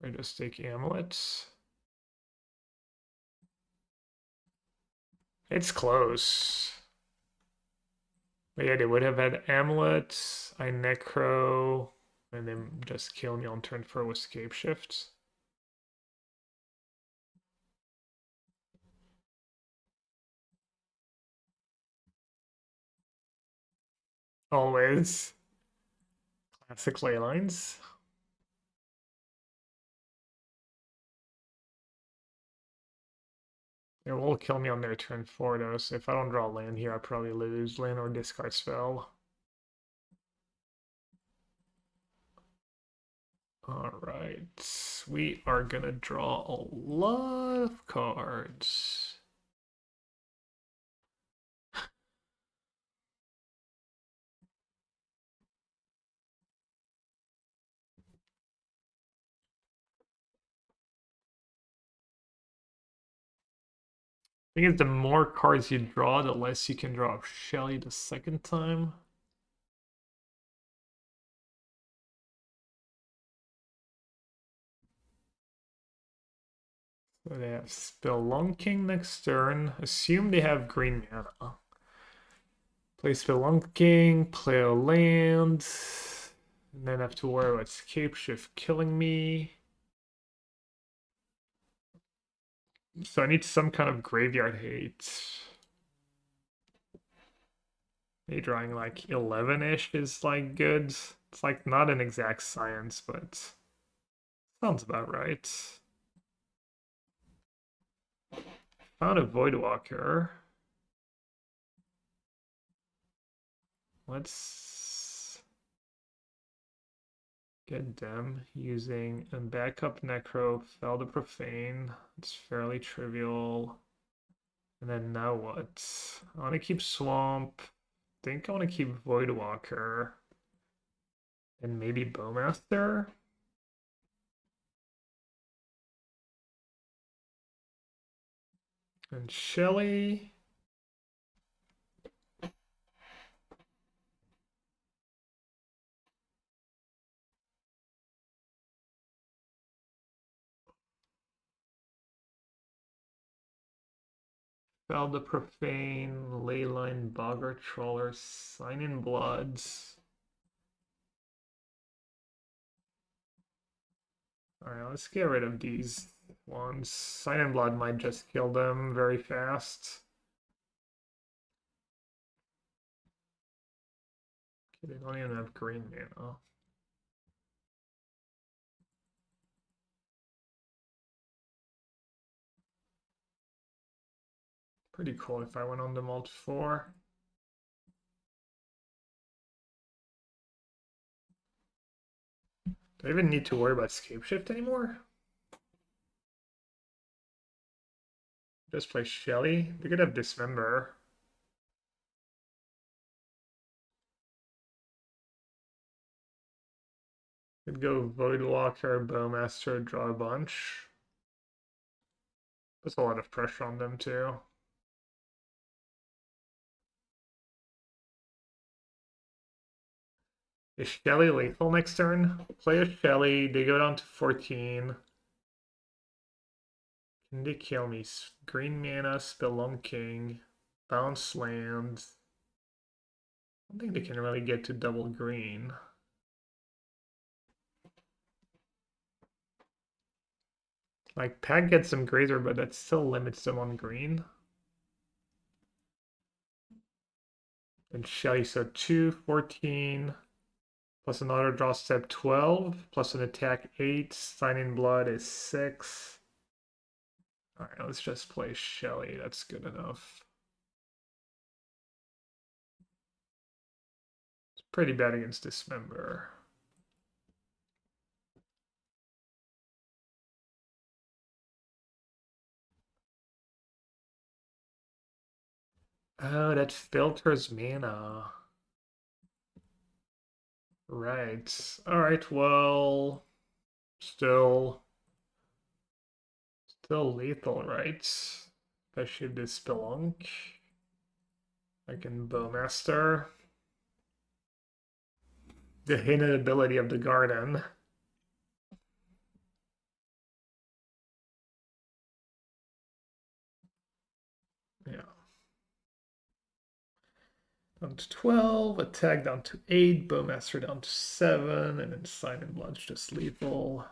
I just take Amulets. It's close. But yeah, they would have had Amulets, I Necro, and then just kill me on turn 4 with Scape Shift. Always. Classic ley lines. It will kill me on their turn 4 though, so if I don't draw land here, I probably lose land or discard spell. Alright, we are gonna draw a lot of cards. I think the more cards you draw, the less you can draw Shelly the second time. So they have Spelunking next turn. Assume they have green mana. Play Spelunking, play a land, and then have to worry about Scape Shift killing me. So I need some kind of graveyard hate. Maybe drawing like 11-ish is like good. It's like not an exact science, but sounds about right. Found a Voidwalker. Let's get them using a backup Necro, Fell the Profane. It's fairly trivial. And then now what? I want to keep Swamp. Think I want to keep Voidwalker. And maybe Bowmaster? And Shelly. Fell the Profane, Leyline, Bogger Troller, Sign in Bloods. Alright, let's get rid of these ones. Sign in Blood might just kill them very fast. Okay, they don't even have green mana. Pretty cool if I went on them all to 4. Do I even need to worry about Scape Shift anymore? Just play Shelly. They could have Dismember. Could go Voidwalker, Bowmaster, draw a bunch. Puts a lot of pressure on them too. Is Shelly lethal next turn? Play a Shelly, they go down to 14. Can they kill me? Green mana, Spelunking, bounce land. I don't think they can really get to double green. Like, Pack gets some Grazer, but that still limits them on green. And Shelly, so 2, 14, plus another draw step 12, plus an attack 8, Sign in Blood is 6. Alright, let's just play Shelly, that's good enough. It's pretty bad against Dismember. Oh, that filters mana. Right. Alright, well, still lethal, right? Especially this Spelunk. I can Bowmaster. The hidden ability of the garden. Yeah. Down to 12, attack down to 8, Bowmaster down to 7, and then Sign in Blood's just lethal.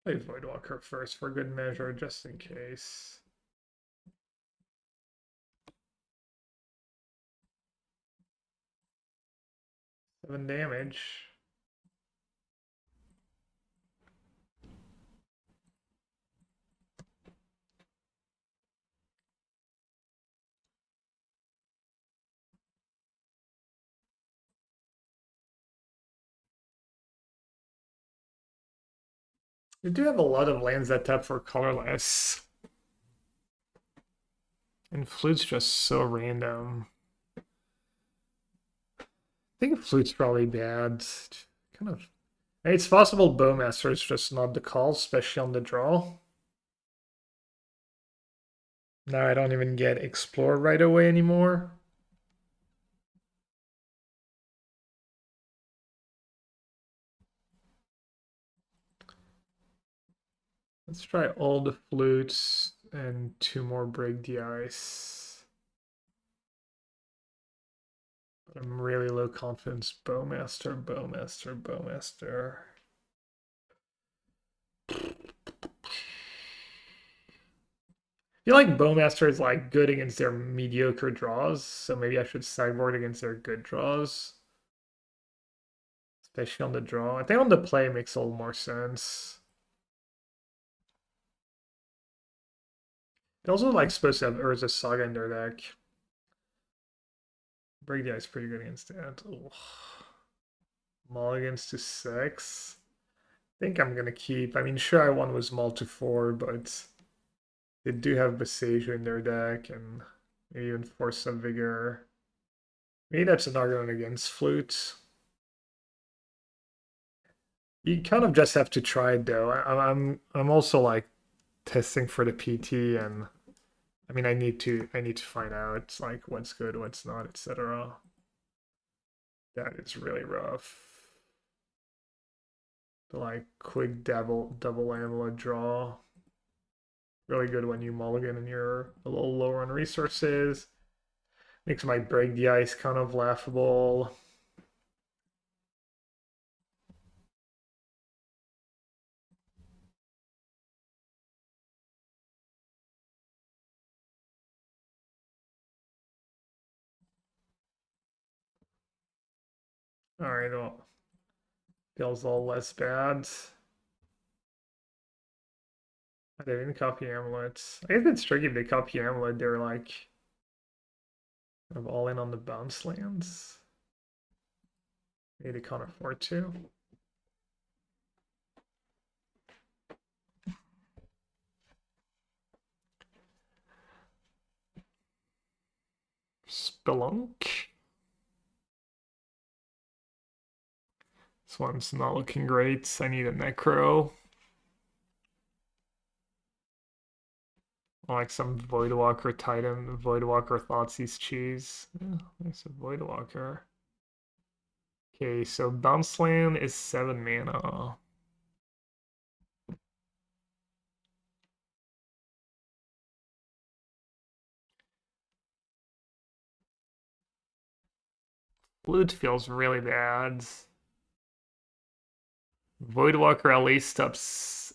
Play Voidwalker first for good measure, just in case. Seven damage. We do have a lot of lands that tap for colorless. And Flute's just so random. I think Flute's probably bad. Kind of. It's possible Bowmaster is just not the call, especially on the draw. Now I don't even get Explore right away anymore. Let's try all the flutes and 2 more Break the Ice. But I'm really low confidence. Bowmaster, Bowmaster, Bowmaster. I feel like Bowmaster is like good against their mediocre draws, so maybe I should sideboard against their good draws. Especially on the draw. I think on the play it makes a little more sense. They're also like supposed to have Urza Saga in their deck. Break the Ice pretty good against that. Ugh. Mulligans to 6. I think I'm gonna keep. I mean, sure, I won was Mull to 4, but they do have Basasia in their deck and maybe even Force of Vigor. Maybe that's an argument against Flute. You kind of just have to try it though. I'm also like testing for the PT, and I mean I need to find out like what's good, what's not, etc. That is really rough. The like quick double amulet draw. Really good when you mulligan and you're a little lower on resources. Makes my break the ice kind of laughable. Alright, well, feels a little less bad. I didn't copy amulets. I guess it's tricky if they copy amulet, they're like kind of all in on the bounce lands. Maybe they can't afford to. Spelunk. This one's not looking great. I need a Necro. I like some Voidwalker Titan. Voidwalker Thoughtseize cheese. Yeah, there's a Voidwalker. Okay, so bounce land is 7 mana. Flute feels really bad. Voidwalker at least stops.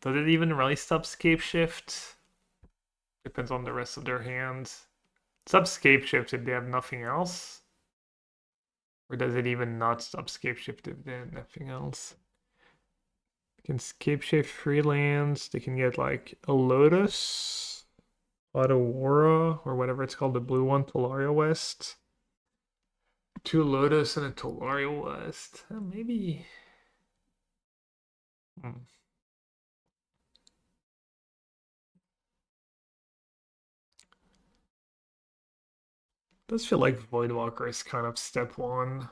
Does it even really stop Scape Shift? Depends on the rest of their hand. Stop Scape Shift if they have nothing else? Or does it even not stop Scape Shift if they have nothing else? They can Scape Shift free lands. They can get like a Lotus, Aurora, or whatever it's called, the blue one, Tolaria West. 2 Lotus and a Tolaria West. Maybe. Does feel like Voidwalker is kind of step 1.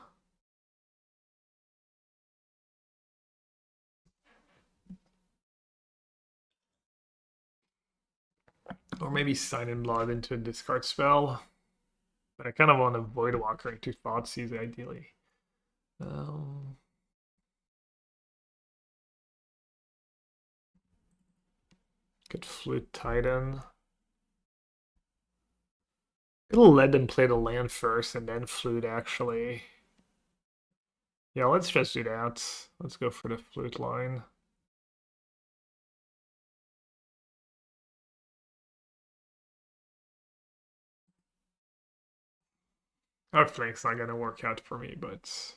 Or maybe Sign in Blood into a discard spell. But I kind of want to Voidwalker into Thoughtseize ideally. Good Flute Titan. It'll let them play the land first and then Flute actually. Yeah, let's just do that. Let's go for the Flute line. Hopefully it's not gonna work out for me, but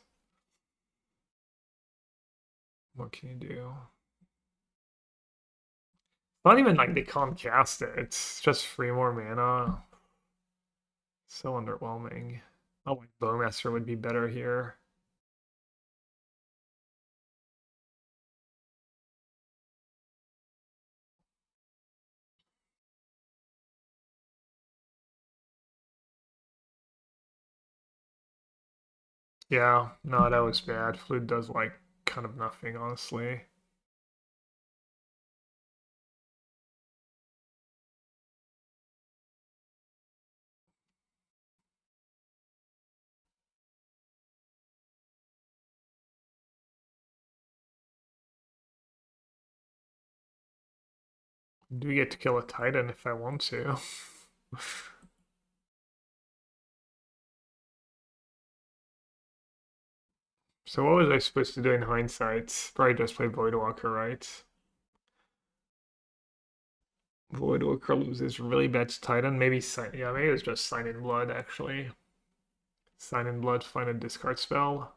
what can you do? Not even like they can't cast it. It's just 3 more mana. So underwhelming. Oh, like Bowmaster would be better here. Yeah, no, that was bad. Flute does like kind of nothing, honestly. Do we get to kill a Titan if I want to? So what was I supposed to do in hindsight? Probably just play Voidwalker, right? Voidwalker loses really bad to Titan. Maybe yeah, maybe it was just Sign in Blood actually. Sign in Blood, find a discard spell.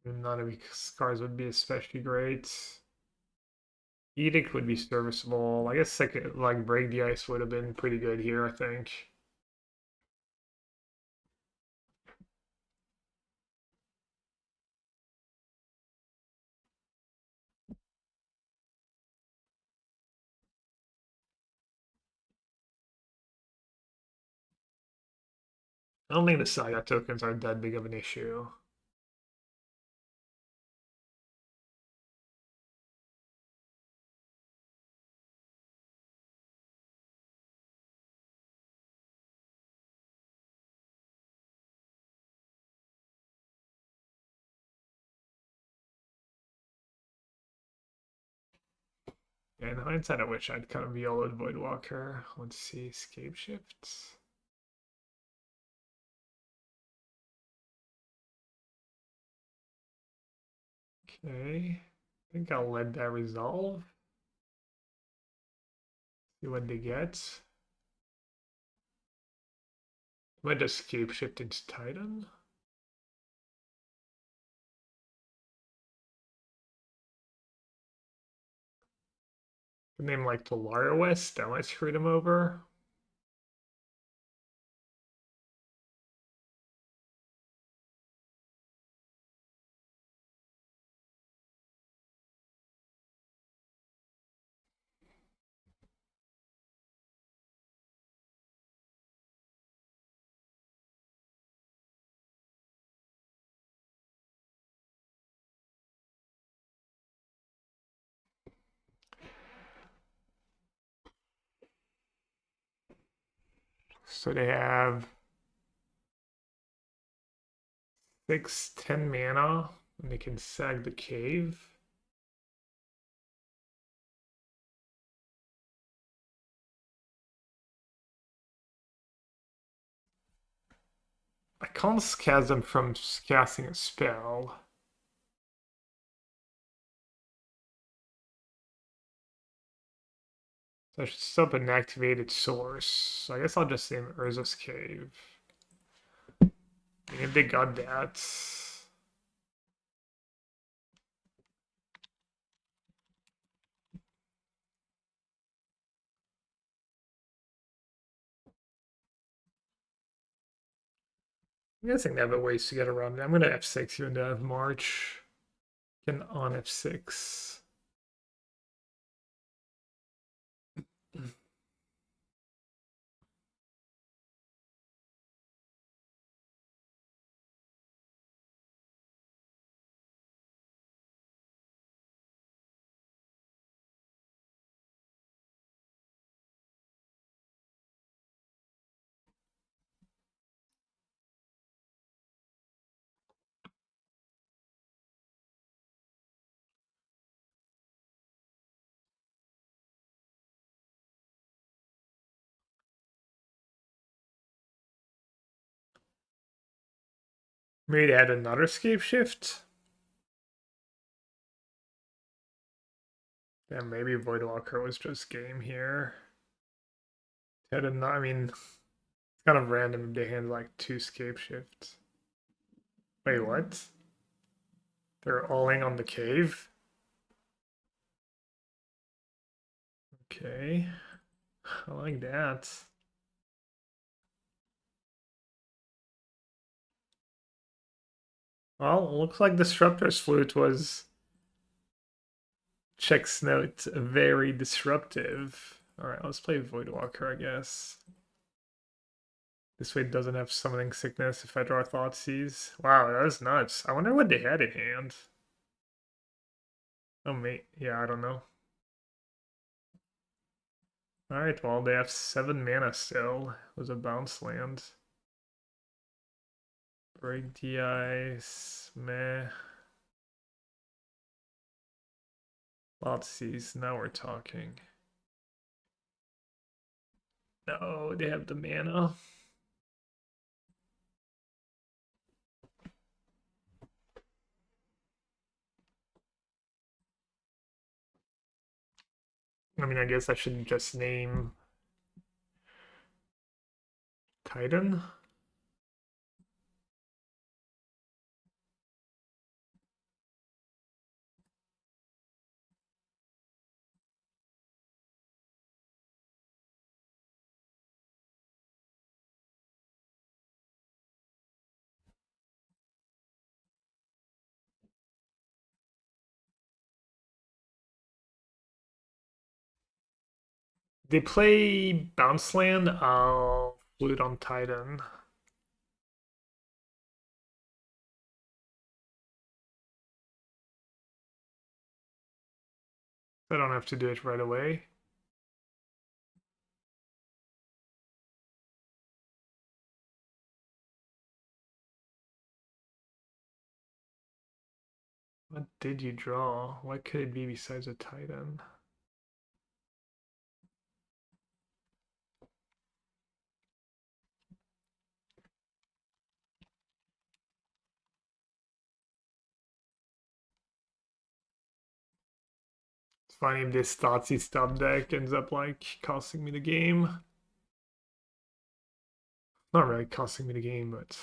None of these cards would be especially great. Edict would be serviceable. I guess second, like Break the Ice would have been pretty good here, I think. I don't think the Saga tokens are that big of an issue. Yeah, in hindsight, I wish I'd kind of yellowed Voidwalker. Let's see, Scape Shifts. Okay, I think I'll let that resolve. See what they get. Might just Scape Shift into Titan. A name like Polaria West, that might screw them over. So they have 6/10 mana, and they can sag the cave. I can't scaz them from casting a spell. So I should stop an activated source. So I guess I'll just name Urza's Cave. If they got that. I'm guessing they have a ways to get around it. I'm gonna F6 even though I have March. Can on F6. Maybe add another Scape Shift. Yeah, maybe Voidwalker was just game here. I mean, it's kind of random if they hand like 2 Scape Shifts. Wait, what? They're all-in on the cave? Okay. I like that. Well, it looks like Disruptor's Flute was, checks note, very disruptive. Alright, let's play Voidwalker, I guess. This way it doesn't have summoning sickness if I draw Thoughtseize. Wow, that was nuts. I wonder what they had in hand. Oh, mate. Yeah, I don't know. Alright, well, they have 7 mana still. It was a bounce land. Break the ice. Meh. Thoughtseize. Now we're talking. No, they have the mana. I mean, I guess I should just name Titan. They play Bounce Land. I'll Flute on Titan. I don't have to do it right away. What did you draw? What could it be besides a Titan? It's funny if this Thoughtseize stub deck ends up like costing me the game. Not really costing me the game, but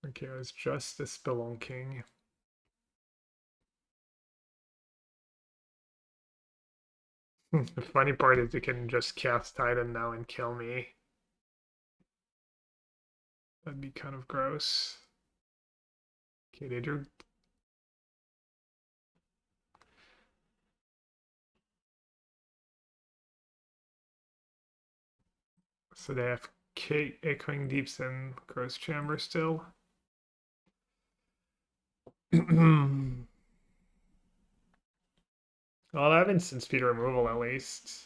okay, it's just a Spelunking. The funny part is you can just cast Titan now and kill me. That'd be kind of gross. Okay, they drew. So they have Echoing Deeps and Gross Chamber still. Well, I have instant speed removal at least.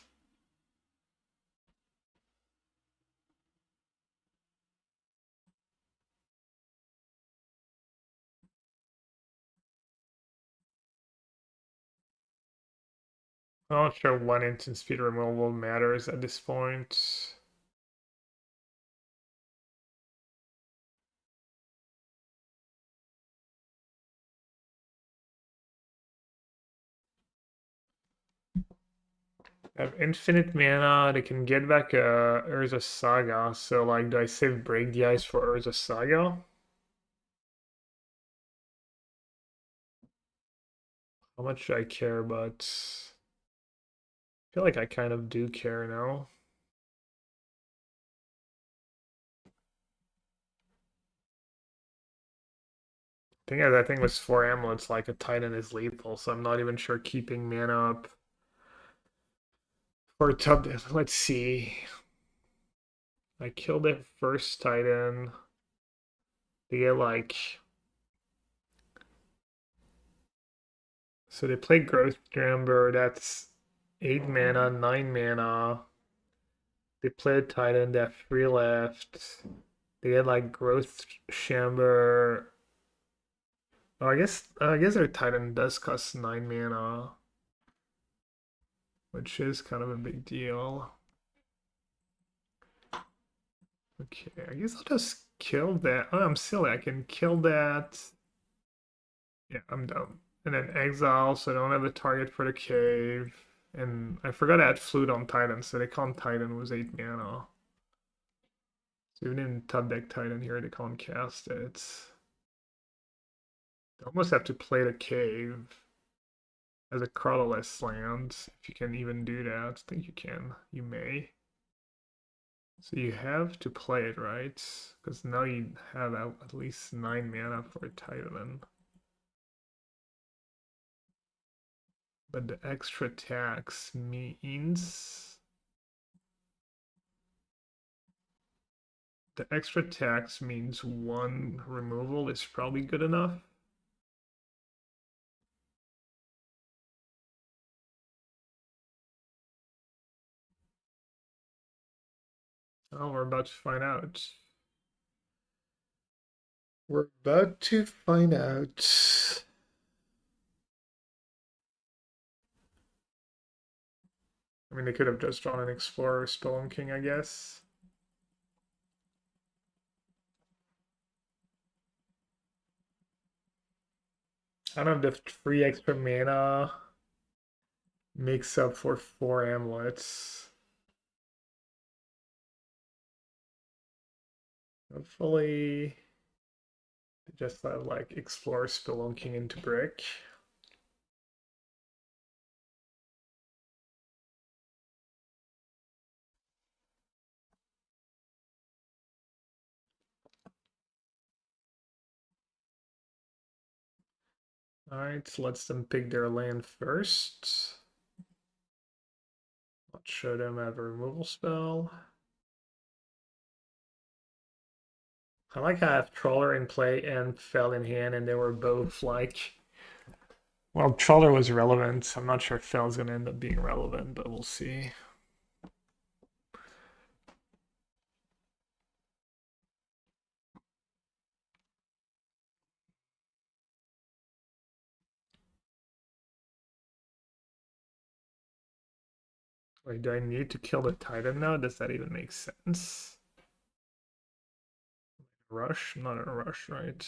I'm not sure one instant speed removal matters at this point. I have infinite mana. They can get back Urza Saga. So, like, do I save Break the Ice for Urza Saga? How much do I care about? I feel like I kind of do care now. Thing is, I think with 4 amulets, like a Titan is lethal, so I'm not even sure keeping mana up for top. Let's see. I killed it first Titan. They get like. So they play Growth Chamber, that's 8 mana, 9 mana. They play a Titan, they have 3 left. They get like Growth Chamber. Oh, I guess their Titan does cost 9 mana, which is kind of a big deal. Okay, I guess I'll just kill that. Oh, I'm silly. I can kill that. Yeah, I'm done. And then exile, so I don't have a target for the cave. And I forgot to add Flute on Titan, so they can't Titan was 8 mana. So even in top deck Titan here, they can't cast it. They almost have to play the cave as a colorless land, if you can even do that. I think you can. You may. So you have to play it, right? Because now you have at least 9 mana for a Titan. But the extra tax means... The extra tax means one removal is probably good enough. Oh, we're about to find out. We're about to find out. I mean, they could have just drawn an Explorer, Stolen King, I guess. I don't know if the 3 extra mana makes up for 4 amulets. Hopefully, they just let like Explore Spelunking into Brick. Alright, lets them pick their land first. Let's show them I have a removal spell. I like how I have Trawler in play and Fell in hand, and they were both like... Well, Trawler was relevant. I'm not sure if Fell's going to end up being relevant, but we'll see. Wait, do I need to kill the Titan now? Does that even make sense? Rush? Not a rush, right?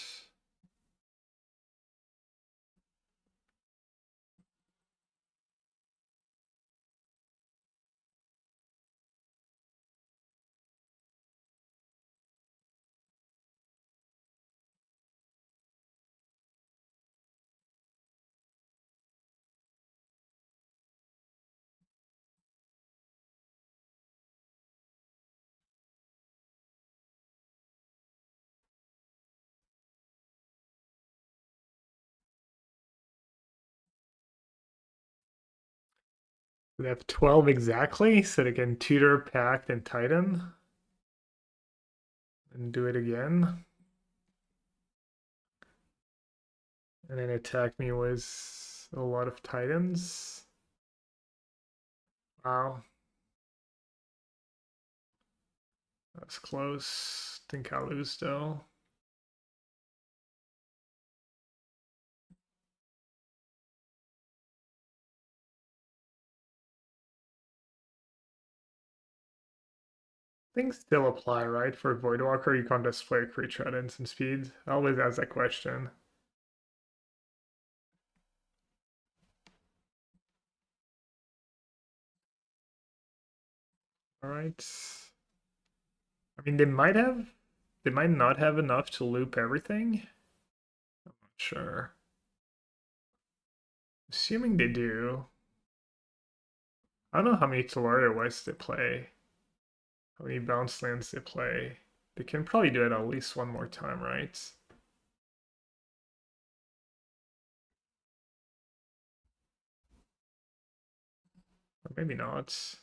They have 12 exactly, so they can tutor, pact, and Titan. And do it again. And then attack me with a lot of Titans. Wow. That's close. Think I'll lose though. Things still apply, right? For Voidwalker, you can't display a creature at instant speed. I always ask that question. Alright. I mean, they might not have enough to loop everything. I'm not sure. Assuming they do. I don't know how many Tolaria West they play. How many bounce lands they play. They can probably do it at least one more time, right? Or maybe not.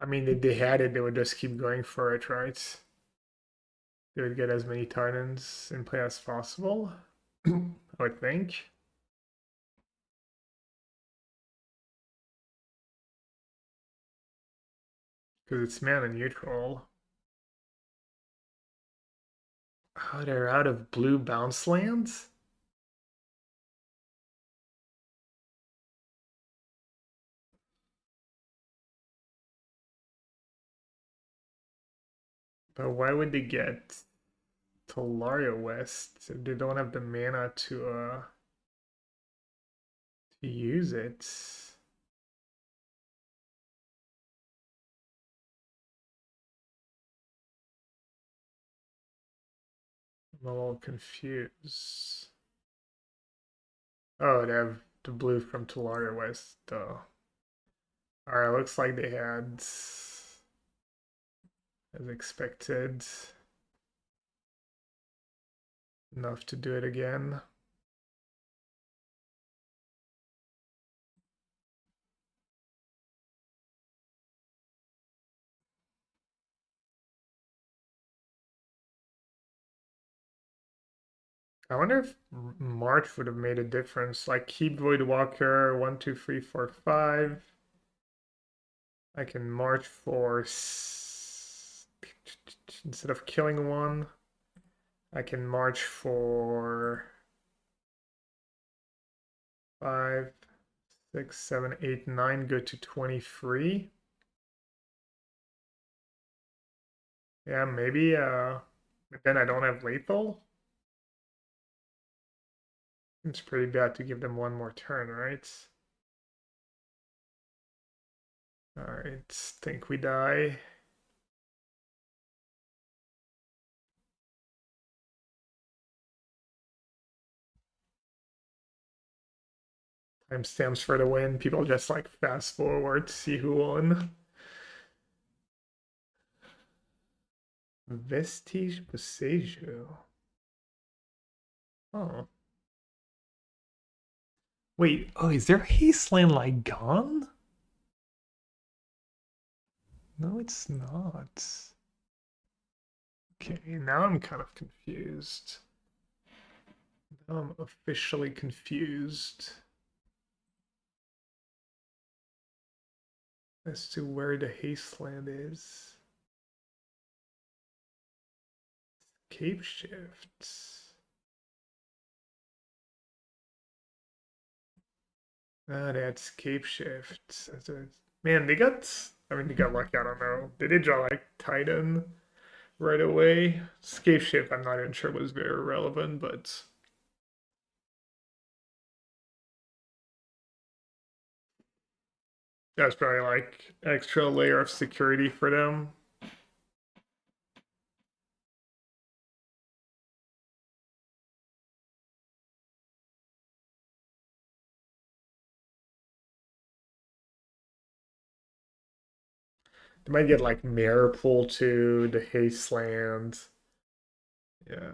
I mean, if they had it, they would just keep going for it, right? They would get as many Titans in play as possible, I would think. Because it's mana neutral. Oh, they're out of blue bounce lands? But why would they get Tolaria West if they don't have the mana to use it? I'm a little confused. Oh, they have the blue from Tularia West, though. Alright, looks like they had, as expected, enough to do it again. I wonder if March would have made a difference. Like keep Voidwalker 1, 2, 3, 4, 5. I can march for instead of killing one, I can march for 5, 6, 7, 8, 9, go to 23. Yeah, maybe but then I don't have lethal. It's pretty bad to give them one more turn, right? Alright, think we die. Timestamps for the win. People just like fast forward to see who won. Vestige Boseiju. Oh. Wait, oh, is there Hasteland like gone? No, it's not. Okay, now I'm kind of confused. Now I'm officially confused as to where the Hasteland is. Cape shifts. Ah, that's cape shifts. Man, they got. I mean, they got lucky. I don't know. Did they draw like Titan right away? Scape shift, I'm not even sure was very relevant, but that's probably like extra layer of security for them. They might get like Mirror Pool to the Hasteland. Yeah.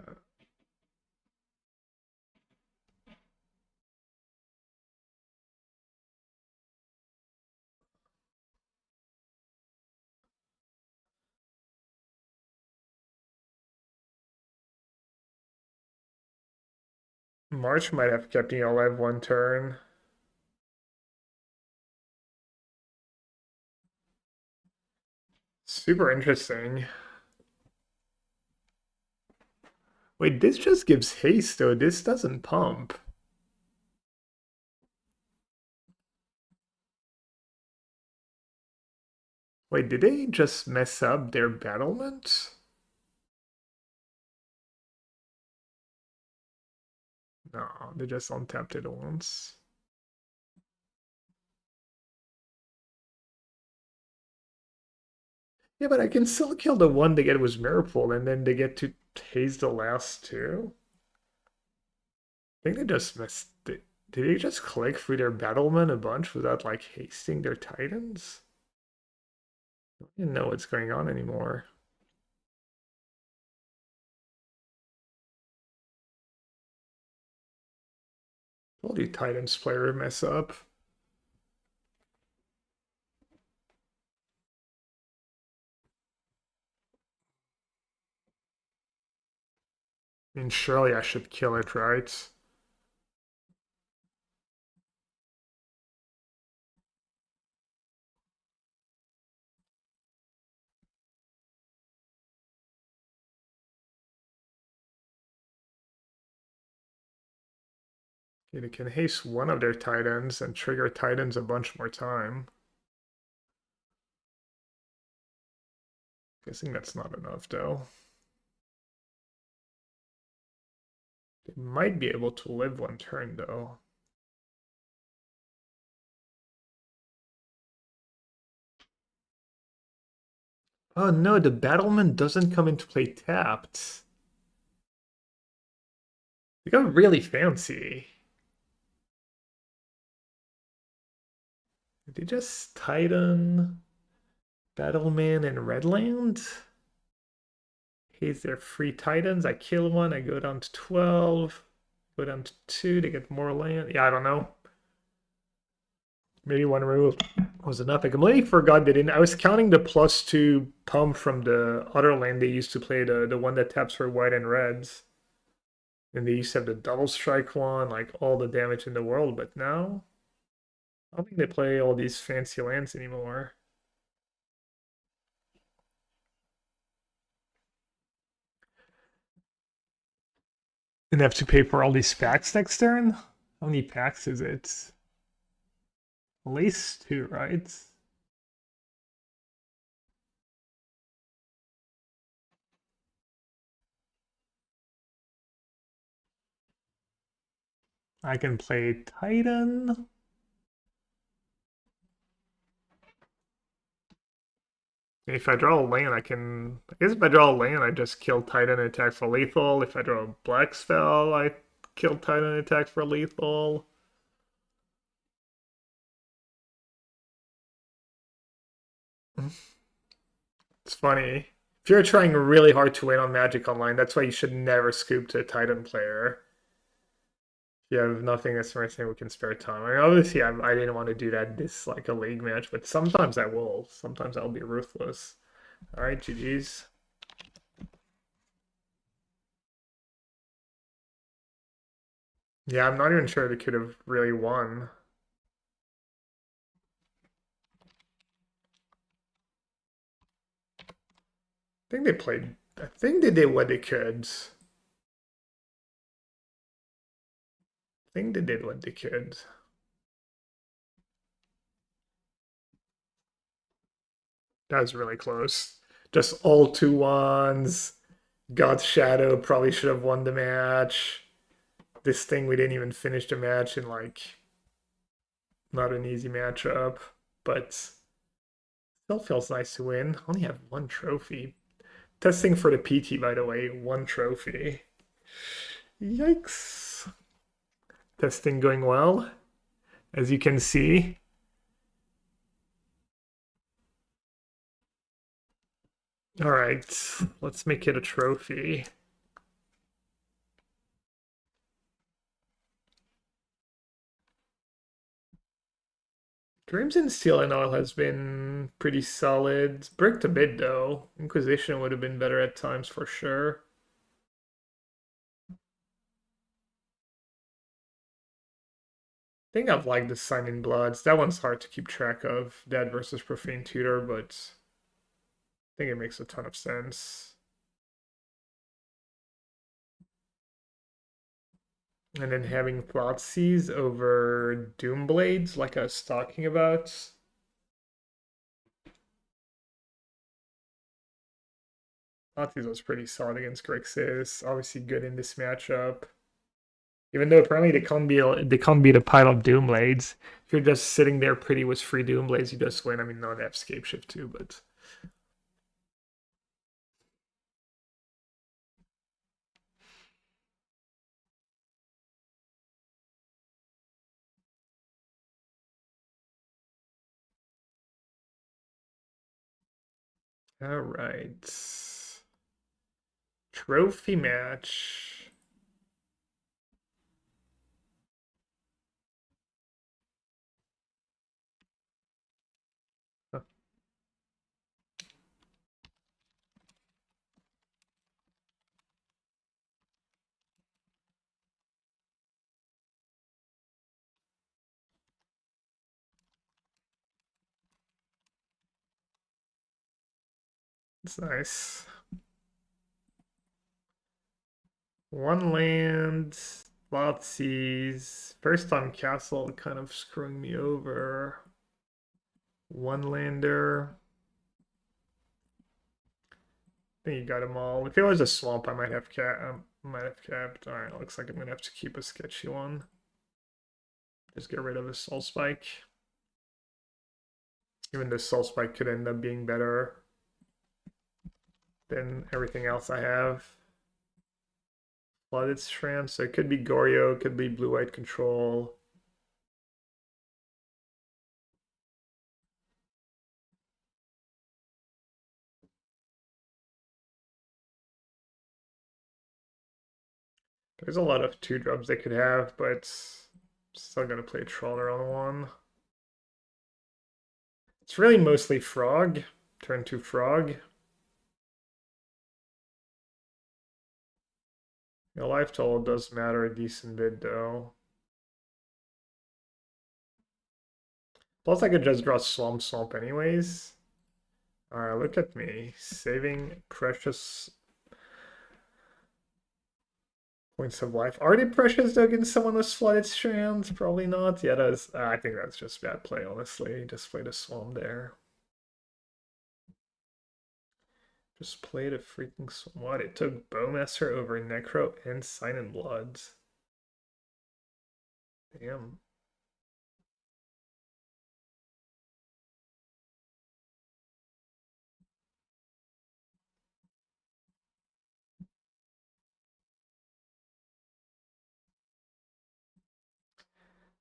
March might have kept me alive one turn. Super interesting. Wait, this just gives haste though. This doesn't pump. Wait, did they just mess up their battlement? No, they just untapped it once. Yeah, but I can still kill the one they get with Mirror Pool, and then they get to haze the last two. I think they just missed. Did they just click through their battlement a bunch without like hasting their titans? I don't even know what's going on anymore. Told you titans player mess up. I mean, surely I should kill it, right? Okay, they can haste one of their titans and trigger titans a bunch more time. Guessing that's not enough though. They might be able to live one turn though. Oh no, the battlement doesn't come into play tapped. They got really fancy. Did they just Titan, Battleman, and Redland? Here's their free Titans. I kill one, I go down to 12. Go down to 2 to get more land. Yeah, I don't know. Maybe one remove was enough. I completely forgot they didn't. I was counting the +2 pump from the other lane they used to play, the one that taps for white and reds. And they used to have the double strike one, like all the damage in the world, but now I don't think they play all these fancy lands anymore. And have to pay for all these packs next turn? How many packs is it? At least 2, right? I can play Titan. If I draw a land, I guess if I draw a land, I just kill Titan and attack for lethal. If I draw a black spell, I kill Titan and attack for lethal. It's funny. If you're trying really hard to win on Magic Online, that's why you should never scoop to a Titan player. If you have nothing that's anything we can spare time. I mean, obviously, I didn't want to do that this like a league match, but sometimes I will. Sometimes I'll be ruthless. All right, GG's. Yeah, I'm not even sure they could have really won. I think they did what they could. I think they did what they could. That was really close. Just all 2-1s. God's Shadow probably should have won the match. This thing, we didn't even finish the match in like not an easy matchup, but still feels nice to win. Only have 1 trophy. Testing for the PT, by the way, 1 trophy. Yikes. Testing going well, as you can see. All right, let's make it a trophy. Dreams in Steel and Oil has been pretty solid. Bricked a bit though. Inquisition would have been better at times for sure. I think I've liked the Sign in Bloods. That one's hard to keep track of. Dead versus Profane Tutor, but I think it makes a ton of sense. And then having Thoughtseize over Doomblades, like I was talking about. Thoughtseize was pretty solid against Grixis. Obviously good in this matchup. Even though apparently they can't beat a pile of Doomblades. If you're just sitting there pretty with free Doomblades, you just win. I mean, no, they have Scape Shift too, but all right. Trophy match. Huh. It's nice. 1 land, Thoughtseize. First time castle kind of screwing me over. 1 lander. I think you got them all. If it was a swamp, I might have capped. All right, looks like I'm gonna have to keep a sketchy one. Just get rid of a soul spike. Even the soul spike could end up being better than everything else I have. Flooded Strand, so it could be Goryo, it could be blue-white control. There's a lot of 2-drops they could have, but still gonna play Trawler on one. It's really mostly Frog. Turn 2 Frog. Your life total does matter a decent bit though. Plus I could just draw Swamp anyways. Alright, look at me. Saving precious points of life. Are they precious though against someone with Flooded Strands? Probably not. Yeah, that's, I think that's just bad play, honestly. Just play the Swamp there. Just play the freaking Swamp. What? It took Bowmaster over Necro and Sign in Bloods. Damn.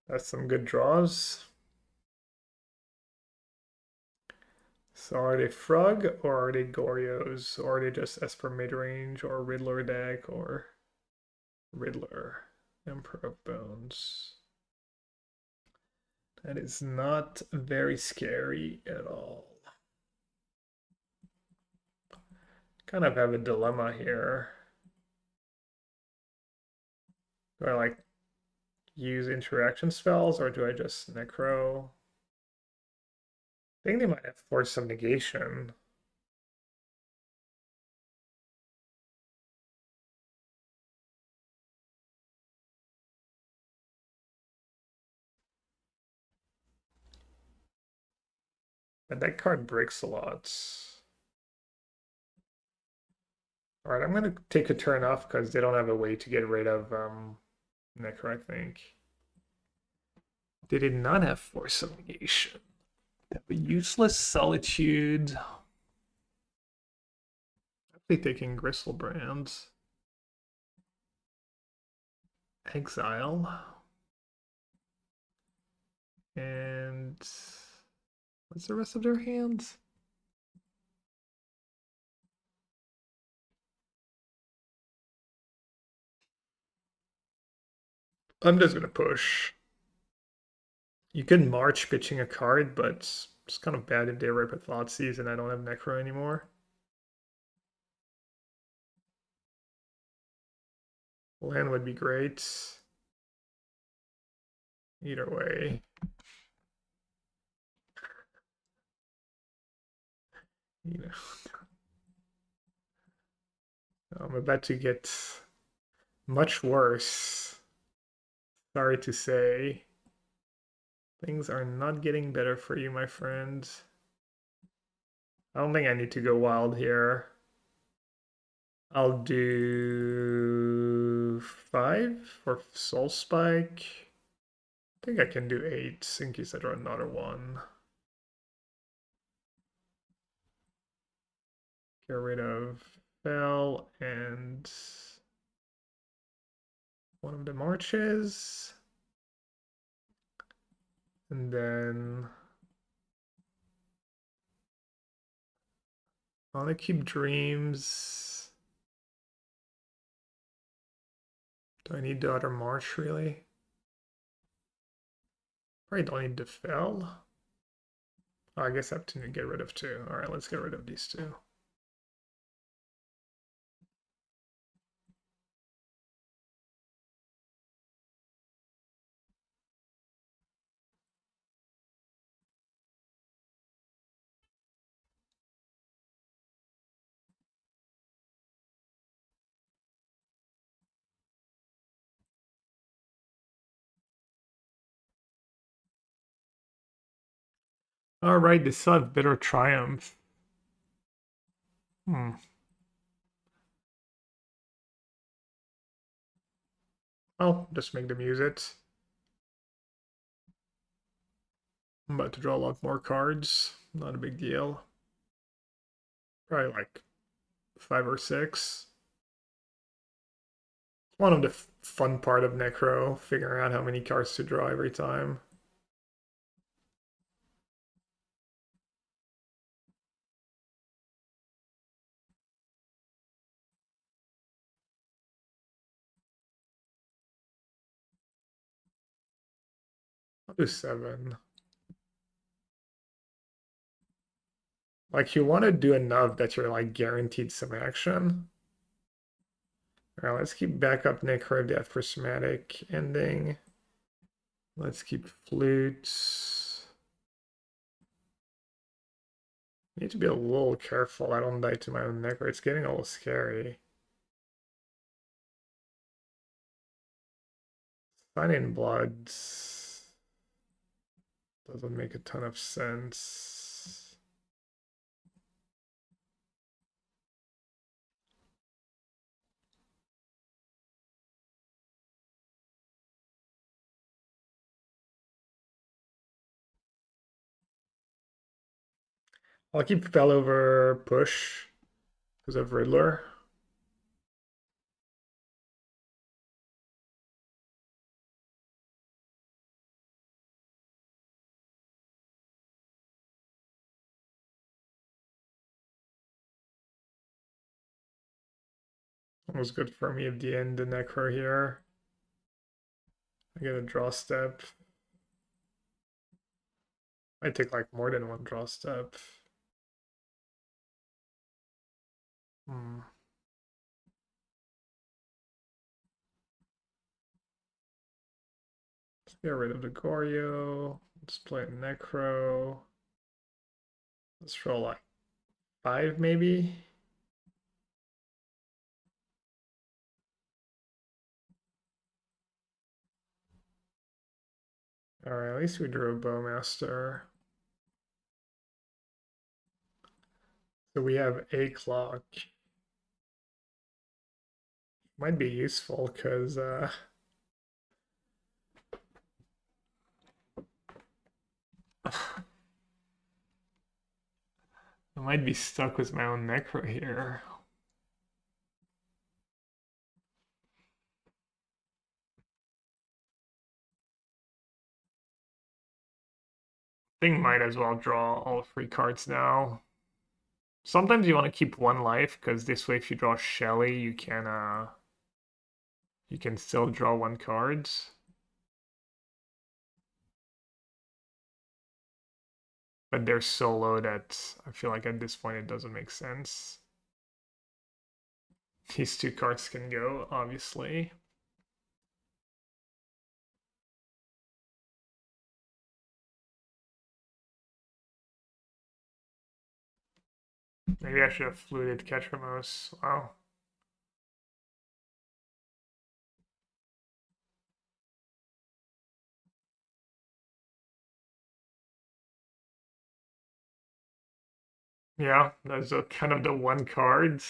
That's some good draws. So are they Frog or are they Goryos? Or are they just Esper midrange or Riddler deck or Riddler? Emperor of Bones. That is not very scary at all. Kind of have a dilemma here. Do I like use interaction spells or do I just Necro? I think they might have Force of Negation. But that card breaks a lot. Alright, I'm gonna take a turn off because they don't have a way to get rid of Necro, I think. They did not have Force of Negation. They have a useless Solitude. Actually taking Gristlebrand. Exile. And what's the rest of their hands? I'm just gonna push. You can March pitching a card, but it's kind of bad if they rip a Thoughtseize and I don't have Necro anymore. Land would be great. Either way. You know. I'm about to get much worse. Sorry to say. Things are not getting better for you, my friend. I don't think I need to go wild here. I'll do 5 for Soul Spike. I think I can do 8 in case I draw another one. Get rid of Fell and one of the marches. And then I want to keep Dreams. Do I need the other march really? Probably don't need the Fell. Oh, I guess I have to get rid of 2. Alright, let's get rid of these 2. Alright, they still have Bitter Triumph. I'll just make them use it. I'm about to draw a lot more cards. Not a big deal. Probably like 5 or 6. One of the fun part of Necro, figuring out how many cards to draw every time. I'll do 7. Like, you want to do enough that you're like guaranteed some action. All right, let's keep backup Necro if they have prismatic ending. Let's keep flutes. Need to be a little careful I don't die to my own Necro. It's getting a little scary. Sign-in Bloods doesn't make a ton of sense. I'll keep Fell over Push because of Riddler. It was good for me at the end, the Necro here. I get a draw step. I take like more than one draw step. Let's get rid of the Goryo. Let's play Necro. Let's roll like 5 maybe. Alright, at least we drew a Bowmaster. So we have a clock. Might be useful because I might be stuck with my own Necro here. I think might as well draw all 3 cards now. Sometimes you want to keep 1 life because this way, if you draw Shelly, you can still draw 1 card. But they're so low that I feel like at this point it doesn't make sense. These 2 cards can go, obviously. Maybe I should have fluted Ketramos. Wow. Yeah, that's a kind of the 1 card.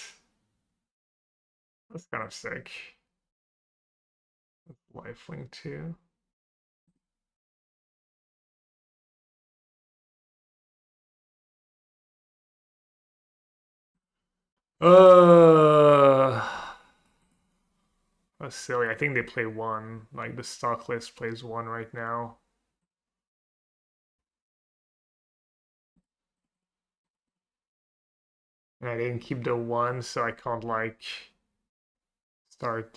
That's kind of sick. Lifelink too. That's silly. I think they play 1. Like the stock list plays 1 right now. And I didn't keep the 1, so I can't like start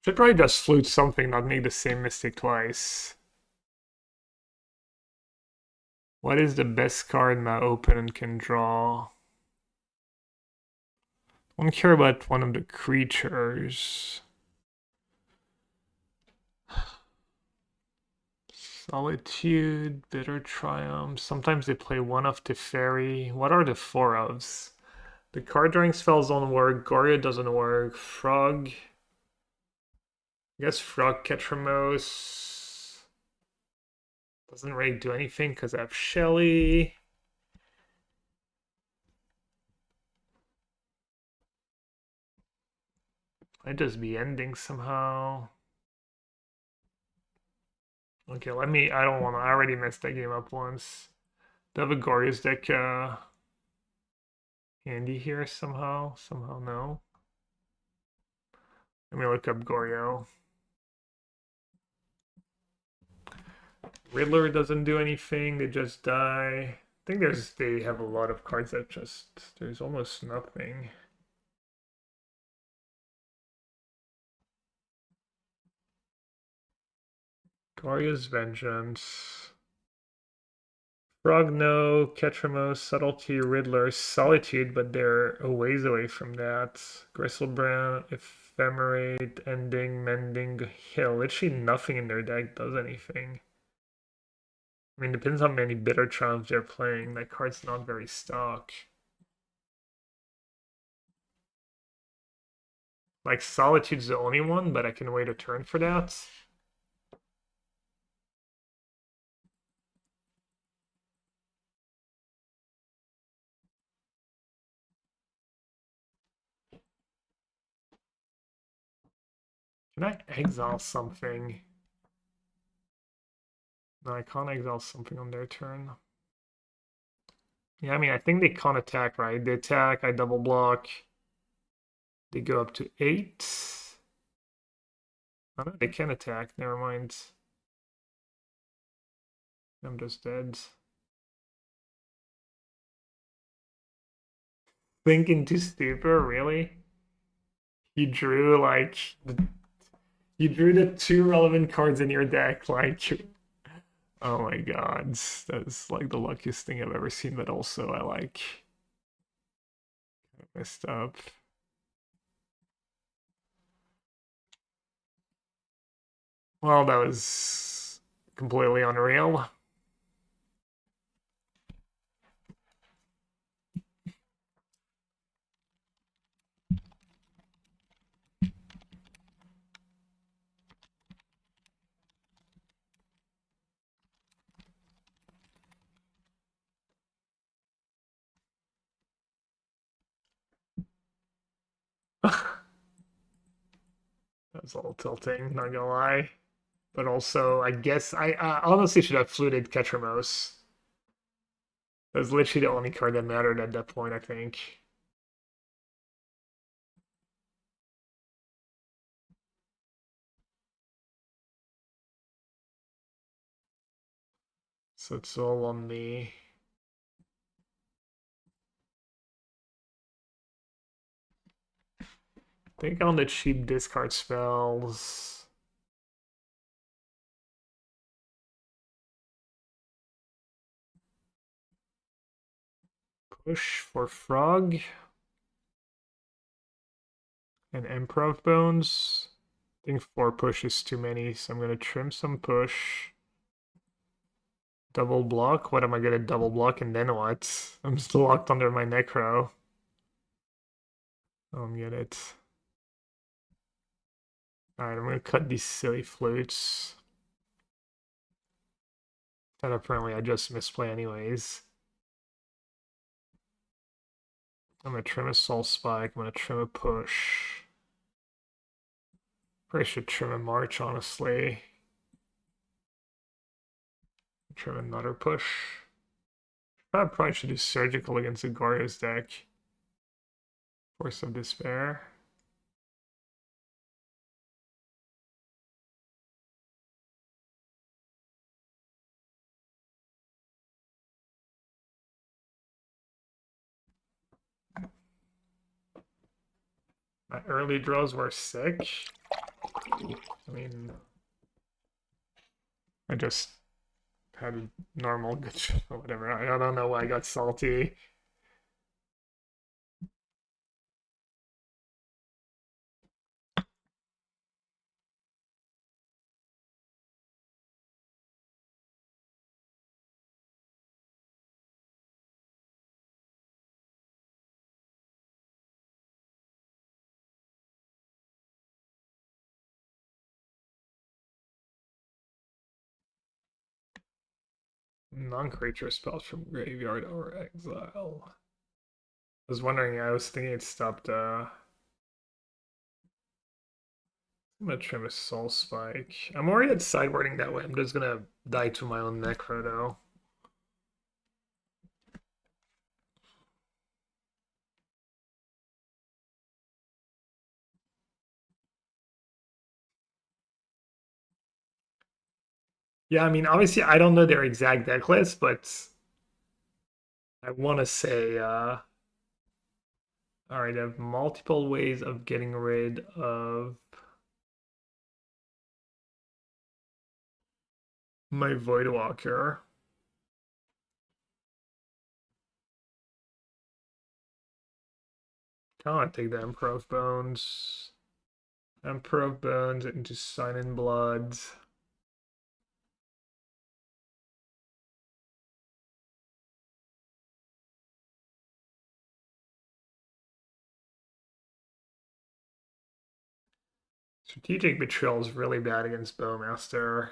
should probably just flute something, not make the same mistake twice. What is the best card my opponent can draw? I don't care about one of the creatures. Solitude, Bitter Triumph. Sometimes they play 1 of Teferi. What are the 4 ofs? The card drawing spells don't work. Goryo doesn't work. Frog. I guess Frog Ketramos doesn't really do anything because I have Shelly. Might just be ending somehow. Okay, let me. I don't want to. I already messed that game up once. Do I have a Goryo's deck handy here somehow? Somehow, no. Let me look up Goryo. Riddler doesn't do anything. They just die. I think they have a lot of cards that just there's almost nothing. Goryo's Vengeance. Frog, no. Ketramos, Subtlety, Riddler, Solitude, but they're a ways away from that. Gristlebrand, Ephemerate, Ending, Mending, Hill. Literally nothing in their deck does anything. I mean, depends how many Bitter Triumphs they're playing. That card's not very stock. Like, Solitude's the only one, but I can wait a turn for that. Can I exile something? No, I can't exile something on their turn. Yeah, I mean, I think they can't attack, right? They attack, I double block. They go up to 8. Oh no, they can attack, never mind. I'm just dead. Thinking too stupid, really? You drew like you drew the 2 relevant cards in your deck, like oh my god. That's like the luckiest thing I've ever seen, but also I like messed up. Well, that was completely unreal. That's a little tilting, not gonna lie. But also, I guess I honestly should have fluted Ketramos. That was literally the only card that mattered at that point, I think. So it's all on me. I think on the cheap discard spells. Push for Frog. And Improv Bones. I think 4 push is too many, so I'm going to trim some push. Double block? What am I going to double block and then what? I'm still locked under my Necro. I don't get it. Alright, I'm going to cut these silly flutes. That apparently I just misplay anyways. I'm going to trim a Soul Spike. I'm going to trim a push. Probably should trim a March, honestly. Trim another push. I probably should do Surgical against the Goryo's deck. Force of Despair. My early draws were sick. I mean, I just had a normal good or whatever. I don't know why I got salty. Non-creature spells from graveyard or exile. I was wondering, I was thinking it stopped I'm gonna trim a Soul Spike. I'm already at sideboarding that way. I'm just gonna die to my own Necro though. Yeah, I mean, obviously, I don't know their exact deck list, but I want to say, all right, I have multiple ways of getting rid of my Voidwalker. I want to take the Emperor of Bones. Emperor of Bones into Sign in Blood. Strategic Betrayal is really bad against Bowmaster.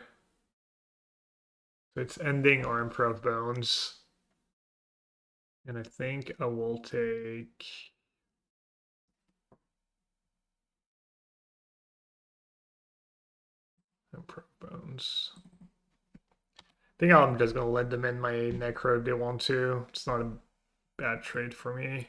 So it's Ending or Emperor of Bones. And I think I will take Emperor of Bones. I think I'm just going to let them in my Necro if they want to. It's not a bad trade for me.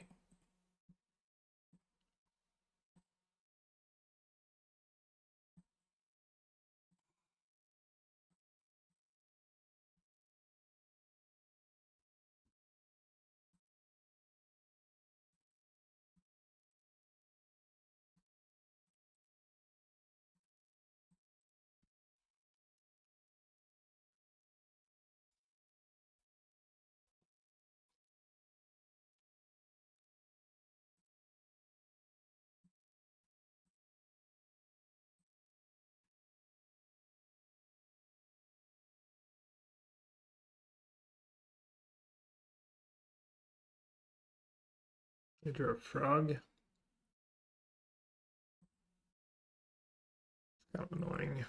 I drew a frog. Kind of annoying.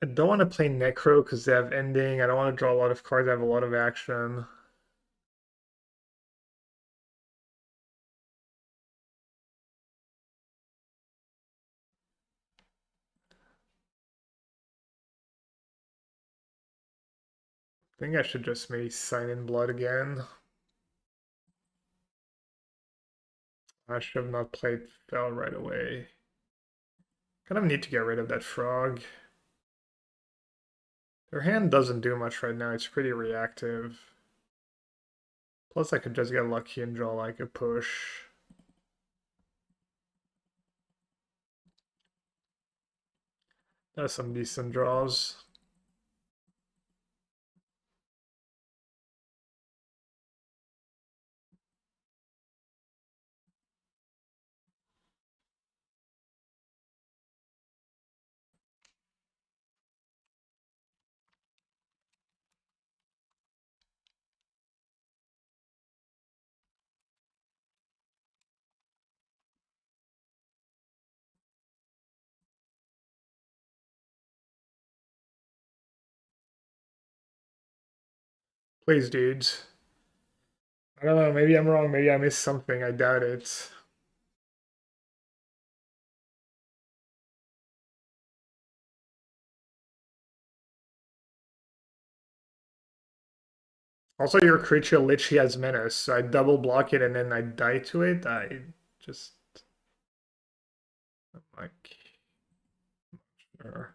I don't want to play Necro because they have ending. I don't want to draw a lot of cards. I have a lot of action. I think I should just maybe Sign in Blood again. I should have not played Fell right away. Kind of need to get rid of that frog. Their hand doesn't do much right now. It's pretty reactive. Plus, I could just get lucky and draw like a push. That's some decent draws. Please, dudes. I don't know. Maybe I'm wrong. Maybe I missed something. I doubt it. Also, your creature literally has menace, so I double block it and then I die to it. I just I'm like sure.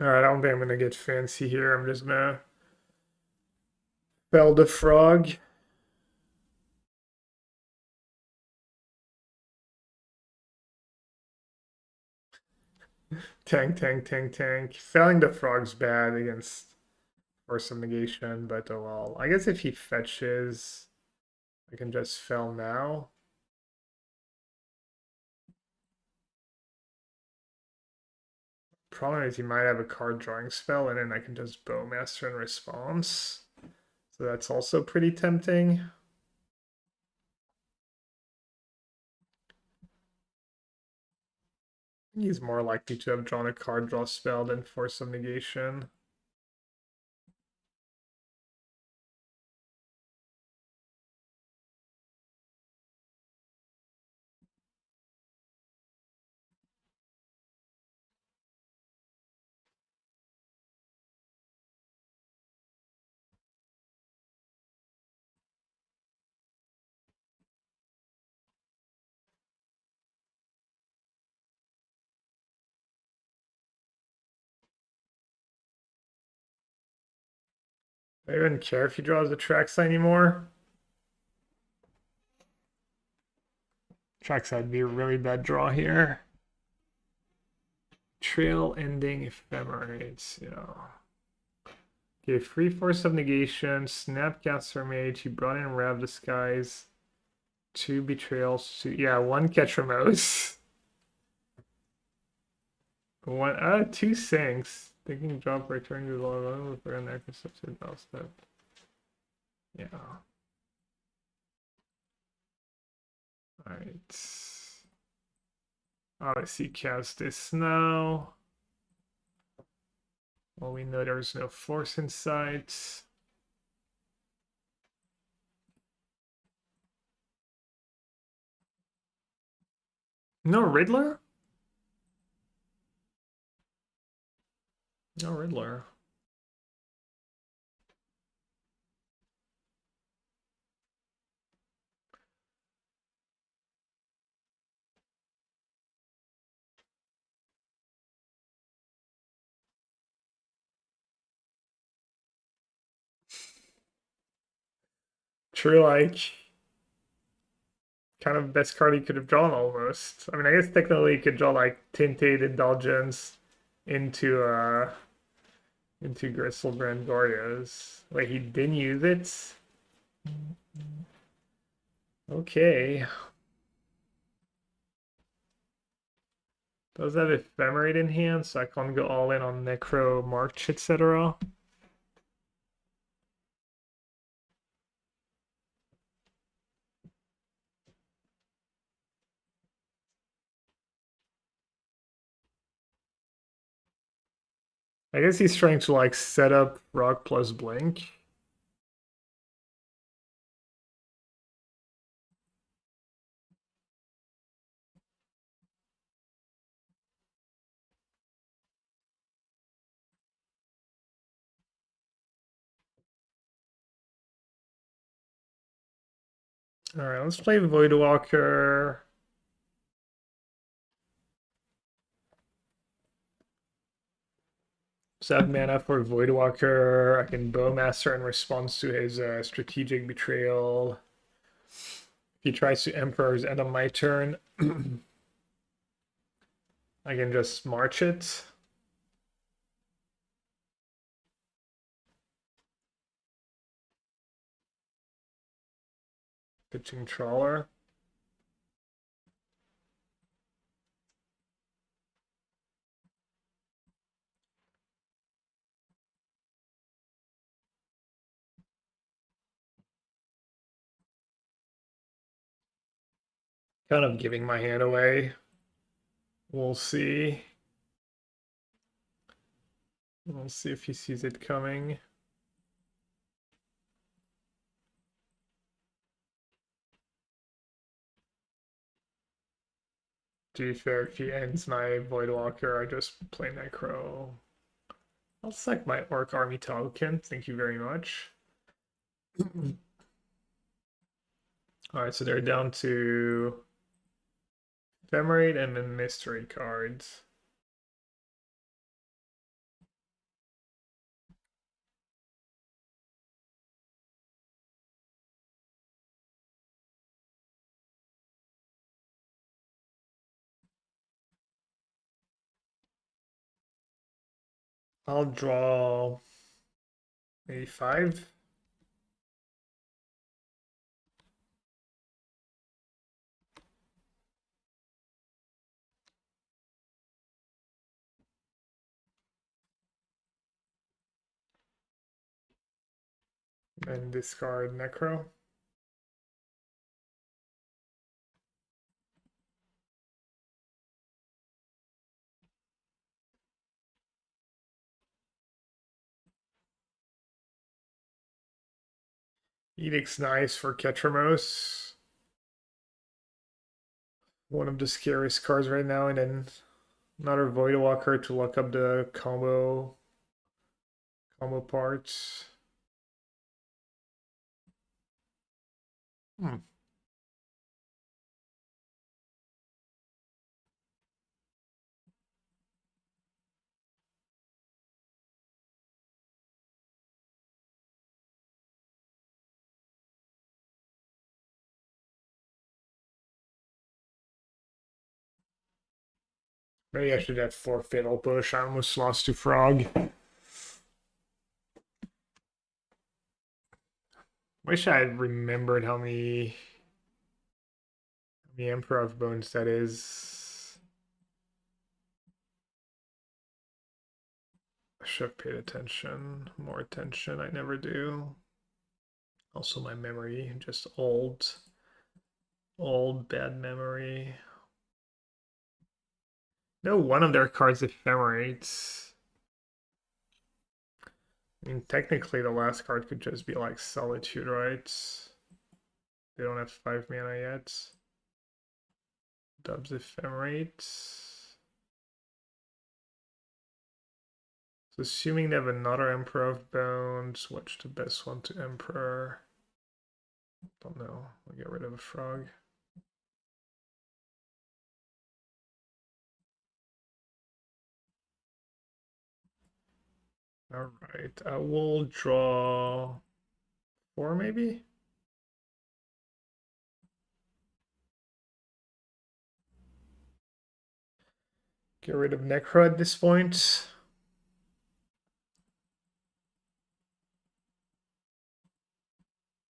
Alright, I don't think I'm gonna get fancy here. I'm just gonna fell the frog. Tank, tank, tank, tank. Felling the frog's bad against Force of Negation, but oh well. I guess if he fetches, I can just fell now. Problem is he might have a card drawing spell, and then I can just Bowmaster in response. So that's also pretty tempting. He's more likely to have drawn a card draw spell than Force of Negation. I don't even care if he draws a Traxa anymore. Traxa would be a really bad draw here. Trail ending Ephemerates, yeah. Okay, free Force of Negation, Snapcaster Mage, he brought in Rav Disguise, 2 Betrayals, yeah, 1 Ketramose. 2 Sinks. Thinking drop return to the level for an accepted step. Yeah. Alright. Obviously cast this now. Well, we know there's no force in sight. No Riddler? No Riddler. True, like, kind of best card he could have drawn almost. I mean, I guess technically he could draw like Tinted Indulgence into Gristlebrand Goryo's. Wait, he didn't use it? Okay. Does have Ephemerate in hand, so I can't go all in on Necro, March, etc. I guess he's trying to like set up Rock plus Blink. Alright, let's play Voidwalker. So I have mana for Voidwalker. I can Bowmaster in response to his strategic betrayal. If he tries to Emperor's end on my turn, I can just march it. Pitching Trawler. Kind of giving my hand away. We'll see. We'll see if he sees it coming. To be fair, if he ends my Voidwalker, I just play Necro. I'll sack my Orc Army token. Thank you very much. Alright, so they're down to Ephemerate and then Mystery cards. I'll draw maybe 5. And discard Necro. Edict's nice for Ketramos. One of the scariest cards right now, and then another Voidwalker to lock up the combo parts. Maybe I should have 4 Fatal Push. I almost lost to Frog. Wish I had remembered how many Emperor of Bones that is. I should have paid attention, more attention. I never do. Also, my memory, just old bad memory. No, one of their cards ephemerates. I mean, technically, the last card could just be like Solitude, right? They don't have 5 mana yet. Dubs ephemerates. So assuming they have another Emperor of Bones, what's the best one to Emperor? Don't know. I'll get rid of a frog. All right, I will draw 4 maybe. Get rid of Necro at this point.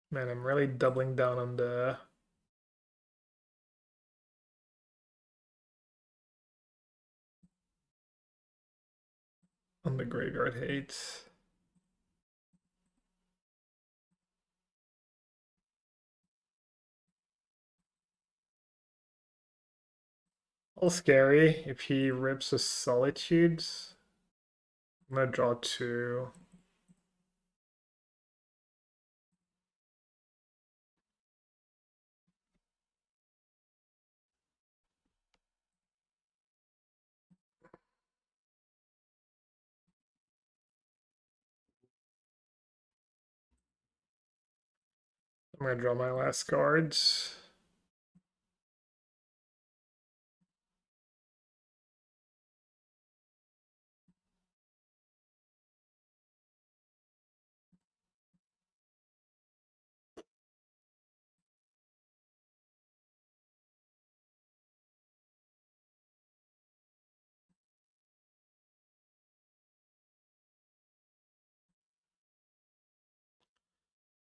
Man, I'm really doubling down on the graveyard hate. A little scary if he rips a Solitude. I'm gonna draw 2. I'm gonna draw my last cards.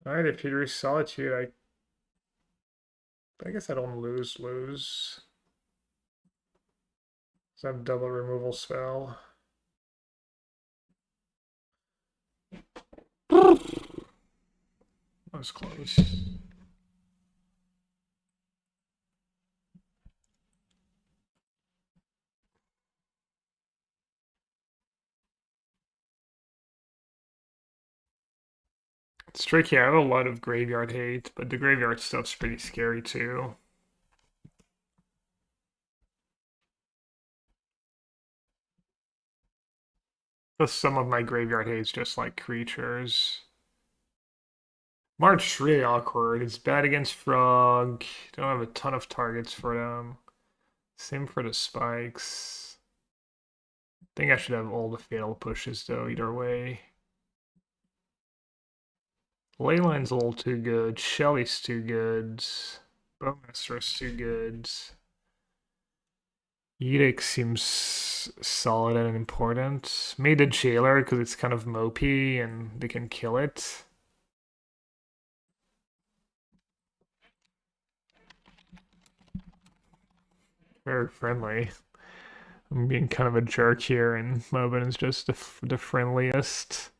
Alright, if he reaches Solitude, I guess I don't lose. So I have double removal spell. That was close. It's tricky. I have a lot of graveyard hate, but the graveyard stuff's pretty scary too. Plus, some of my graveyard hate's just like creatures. March really awkward. It's bad against Frog. Don't have a ton of targets for them. Same for the spikes. I think I should have all the fatal pushes though, either way. Leyline's a little too good. Shelly's too good. Bowmaster's too good. Edict seems solid and important. Made a jailer because it's kind of mopey and they can kill it. Very friendly. I'm being kind of a jerk here, and Mobin is just the friendliest.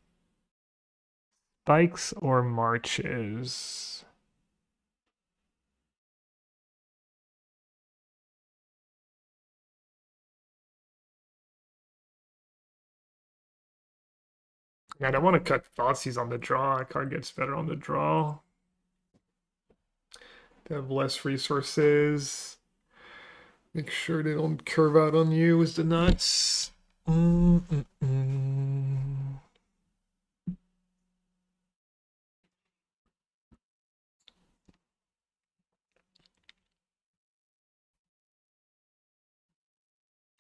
Spikes or marches? I don't want to cut Thoughtseize on the draw. A card gets better on the draw. They have less resources. Make sure they don't curve out on you with the nuts.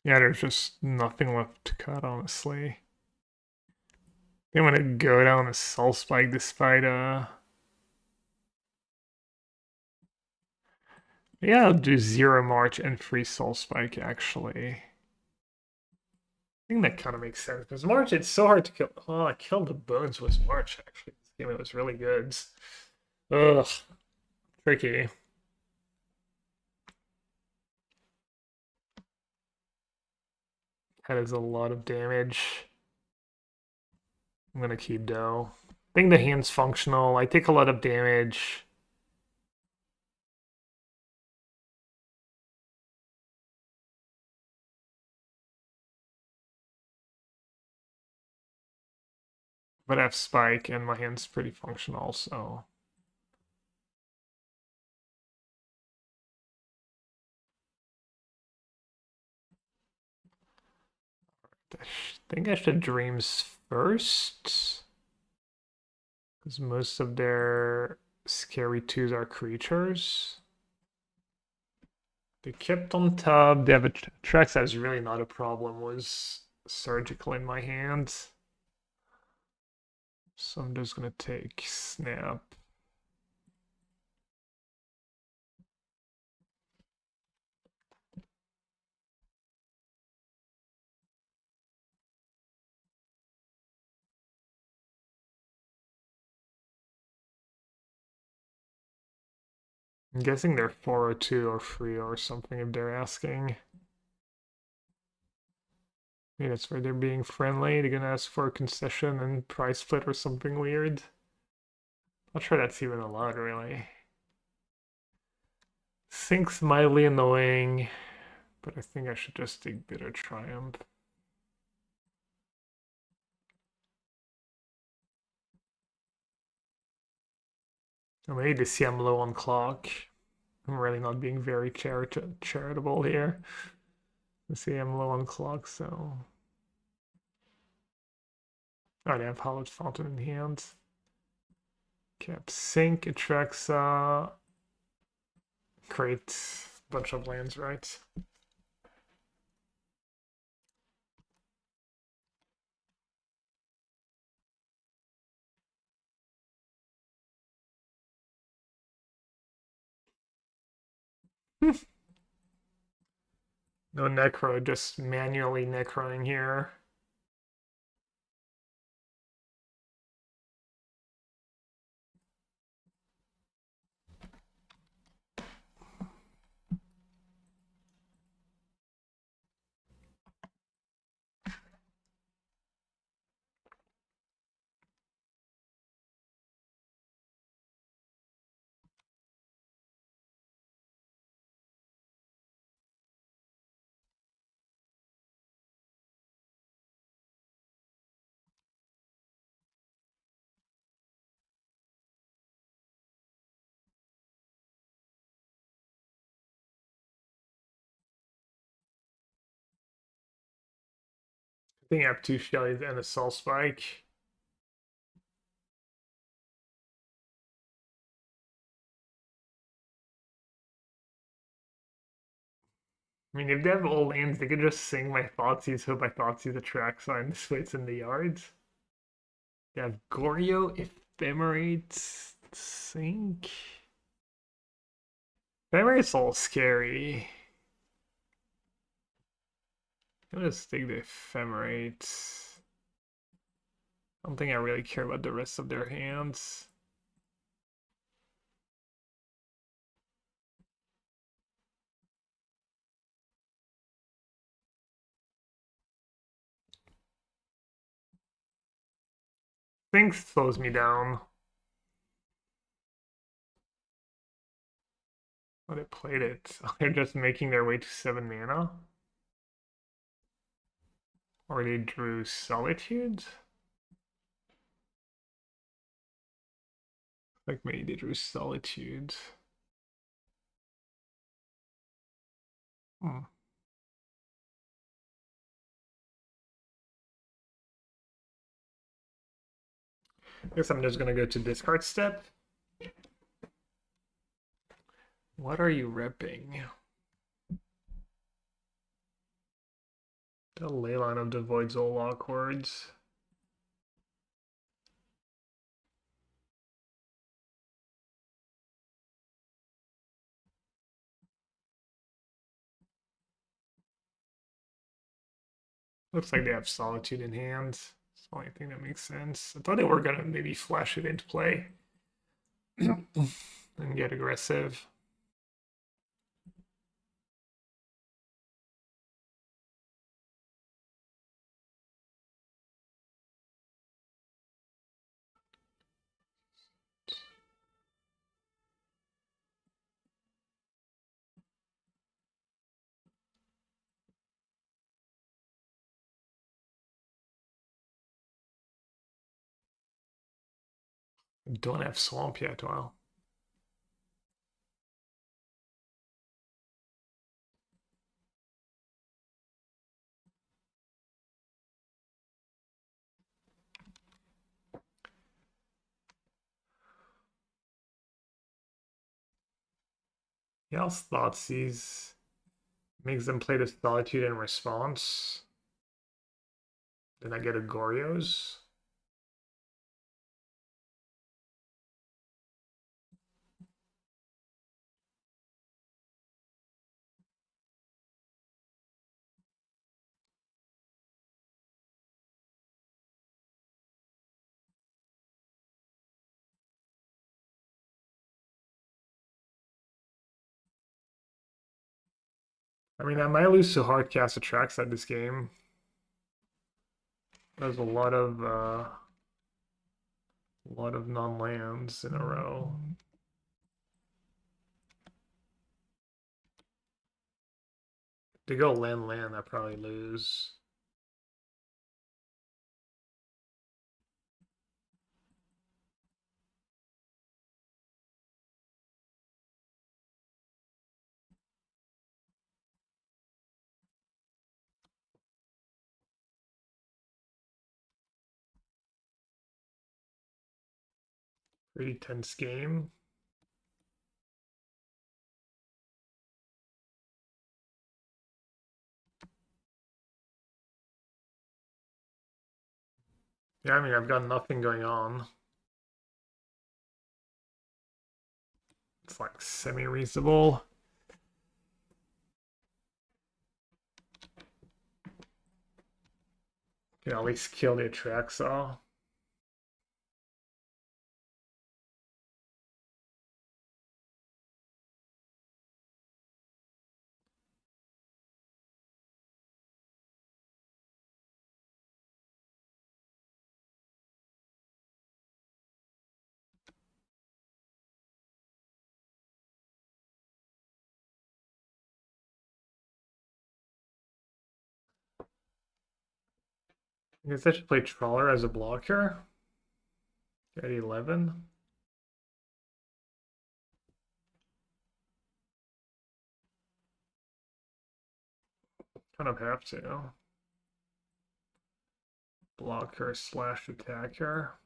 Yeah, there's just nothing left to cut, honestly. They want to go down a Soul Spike despite yeah, I'll do 0 March and free Soul Spike, actually. I think that kind of makes sense, because March, it's so hard to kill. Oh, I killed the bones with March, actually. This game, it was really good. Ugh. Tricky. That is a lot of damage. I'm gonna keep Dough. I think the hand's functional. I take a lot of damage. But I have Spike and my hand's pretty functional, so. I think I should Dreams first. Because most of their scary 2s are creatures. They kept on top. They have a Trax that is really not a problem. Was surgical in my hand. So I'm just gonna take Snap. I'm guessing they're 402 or free or something if they're asking. Maybe that's where they're being friendly. They're gonna ask for a concession and price split or something weird. Not sure that's even allowed, really. Sync's mildly annoying, but I think I should just take Bitter Triumph. I made to see I'm low on clock. I'm really not being very charitable here. You see I'm low on clock, so... Oh, they have Hallowed Fountain in hand. Cap Sync, attracts create a bunch of lands, right? No Necro, just manually Necroing here. I think I have 2 Shellies and a Soul Spike. I mean, if they have all lands, they could just sing my Thoughtseize, hope my Thoughtseize attracts sign. This way it's in the yards. They have Goryo, Ephemerate, Sync. Ephemerate's all scary. I'm gonna just take the Ephemerate. I don't think I really care about the rest of their hands. Things slows me down. Oh, they played it. They're just making their way to 7 mana. Or they drew Solitude. Like maybe they drew Solitude. Hmm. I guess I'm just gonna go to discard step. What are you repping? The Leyline of the Void's all awkwards. Looks like they have Solitude in hand. It's the only thing that makes sense. I thought they were gonna maybe flash it into play and get aggressive. Don't have Swamp yet, well. Yell's Thoughtseize makes them play the Solitude in response. Then I get a Goryo's. I mean, I might lose to Hardcast Attracts at this game. There's a lot of non-lands in a row. If they go land, I probably lose. Pretty tense game. Yeah, I mean, I've got nothing going on. It's like semi-reasonable. Can at least kill the Atraxa. I guess I should play Trawler as a blocker. At 11. Kind of have to. Blocker slash attacker.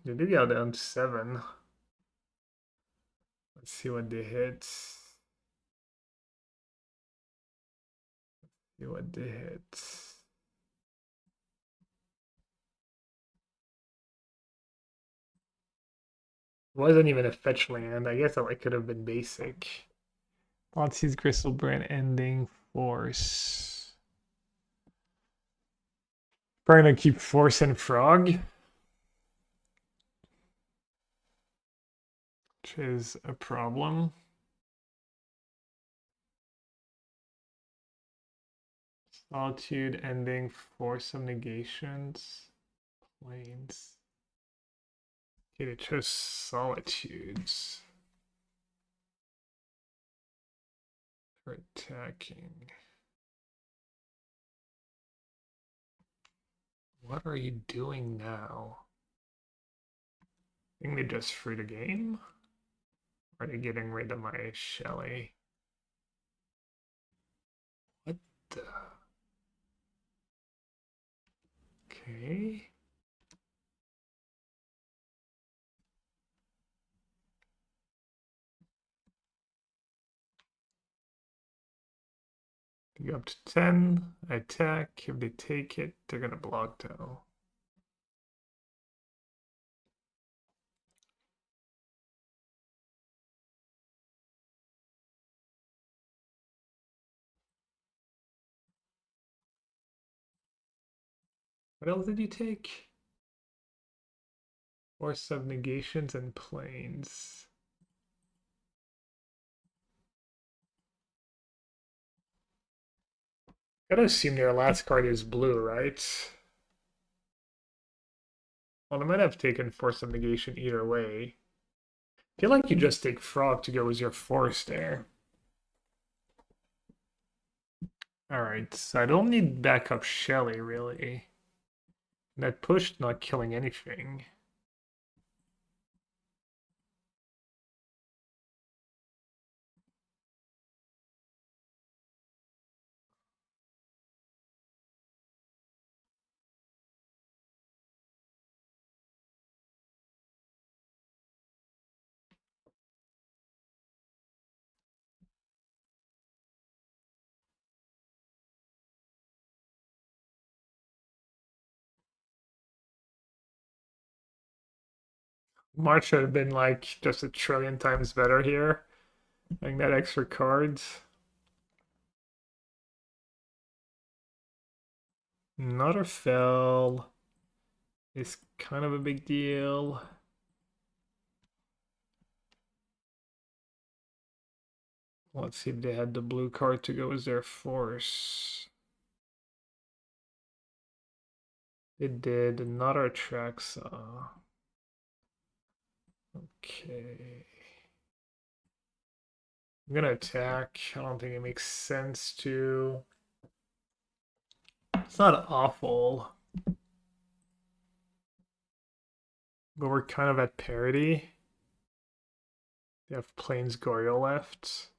They did go down to 7. Let's see what they hit. See what they hit. wasn't even a fetch land. I guess that could have been basic. Thoughtseize Gristlebrand ending force. Probably gonna keep force and frog, which is a problem. Solitude ending force of negations. Planes. Okay, they chose solitudes for attacking. What are you doing now? I think they just free the game? Or are they getting rid of my Shelly? What the? Okay. They go up to 10. I attack. If they take it, they're gonna block though. What else did you take? Force of negations and planes. Gotta assume their last card is blue, right? Well, I might have taken Force of Negation either way. I feel like you just take Frog to go as your force there. Alright, so I don't need backup Shelly, really. That push not killing anything. March should have been like just a trillion times better here. Getting that extra cards. Another fell is kind of a big deal. Let's see if they had the blue card to go as their force. It did. Another Traxa. Okay. I'm gonna attack. I don't think it makes sense to. It's not awful. But we're kind of at parity. They have Plains Goryo left.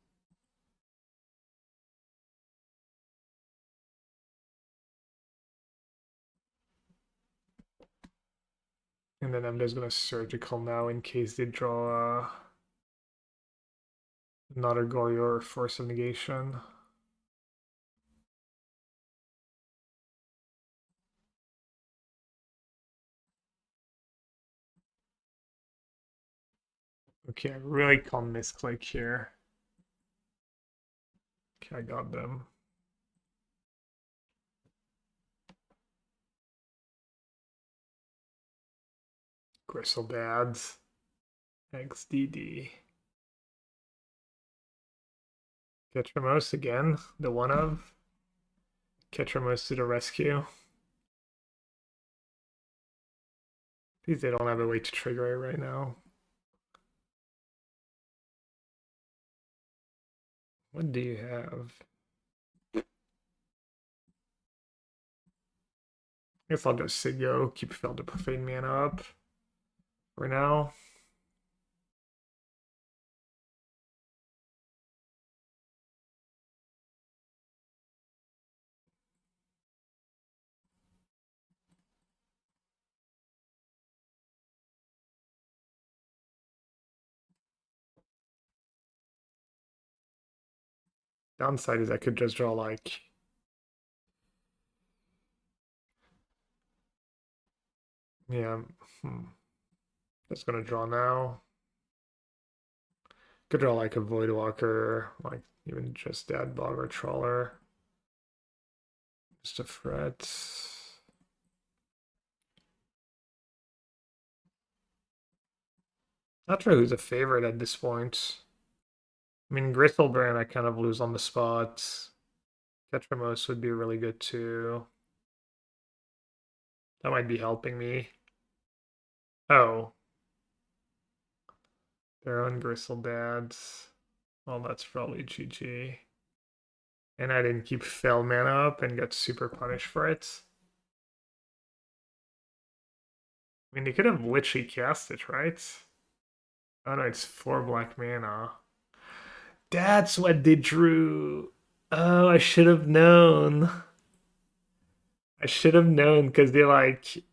And then I'm just gonna surgical now in case they draw another Goryo or Force of Negation. Okay, I really can't misclick here. Okay, I got them. Gristlebads. XDD. Ketramos again, the one of. Ketramos to the rescue. These they don't have a way to trigger it right now. What do you have? I guess I'll just Sigyo, keep Fel to Profane mana up for now. Downside is I could just draw like yeah. Just gonna draw now. Could draw like a Voidwalker, like even just that Bog or Trawler. Just a threat. Not sure who's a favorite at this point. I mean, Gristlebrand I kind of lose on the spot. Ketramos would be really good too. That might be helping me. Oh. Their own Gristledads. Well, that's probably GG. And I didn't keep Fell mana up and got super punished for it. I mean, they could have literally cast it, right? Oh no, it's 4 black mana. That's what they drew. Oh, I should have known. I should have known because they like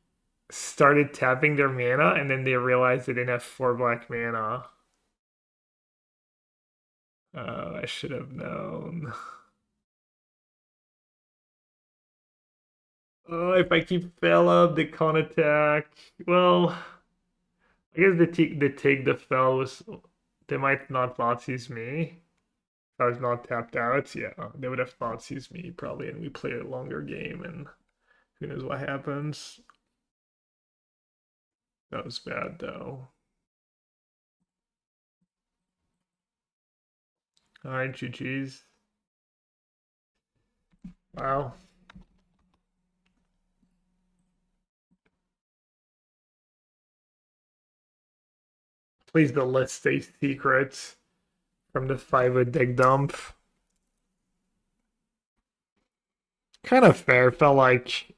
started tapping their mana and then they realized they didn't have 4 black mana. Oh, I should have known. Oh, if I keep Fell up, they can't attack. Well, I guess they take the Fell was they might not Thoughtseize me. If I was not tapped out, yeah, they would have Thoughtseized me probably, and we play a longer game, and who knows what happens. That was bad though. Alright, GG's. Wow. Please the list stay secret from the 5 deck dump. Kind of fair. Felt like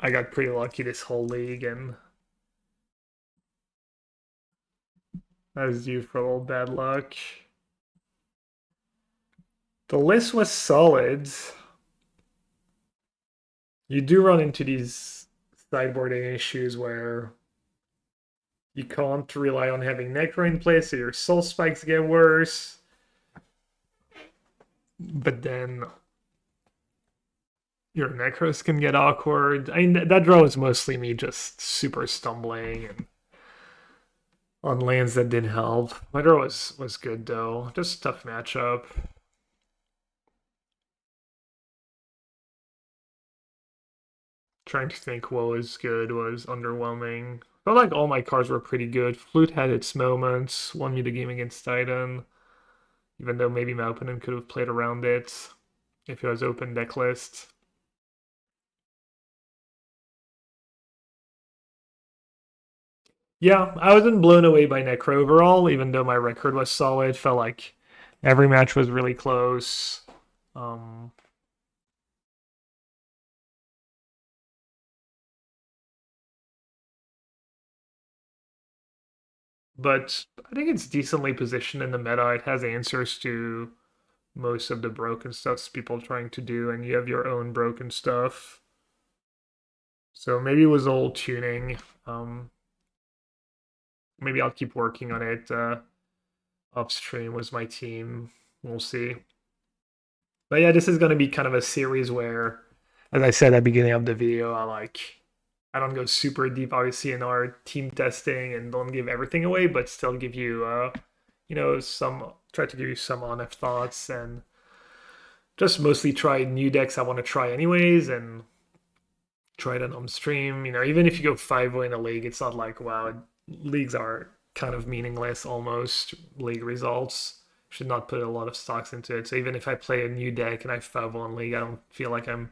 I got pretty lucky this whole league, and I was due for a little bad luck. The list was solid. You do run into these sideboarding issues where you can't rely on having Necro in place, so your soul spikes get worse. But then your Necros can get awkward. I mean, that draw was mostly me just super stumbling and on lands that didn't help. My draw was good though. Just tough matchup. Trying to think what was good was underwhelming. Felt like all my cards were pretty good. Flute had its moments, won me the game against Titan, even though maybe my opponent could have played around it if it was open deck list. Yeah, I wasn't blown away by Necro overall, even though my record was solid. Felt like every match was really close. Um, but I think it's decently positioned in the meta. It has answers to most of the broken stuff people trying to do, and you have your own broken stuff. So maybe it was all tuning. Maybe I'll keep working on it. Upstream was my team. We'll see. But yeah, this is going to be kind of a series where, as I said at the beginning of the video, I don't go super deep, obviously, in our team testing and don't give everything away, but still give you, some try to give you some honest thoughts and just mostly try new decks I want to try anyways and try it on stream. Even if you go 5-0 in a league, it's not like, wow, leagues are kind of meaningless almost, league results. Should not put a lot of stocks into it. So even if I play a new deck and I 5-0 in league, I don't feel like I'm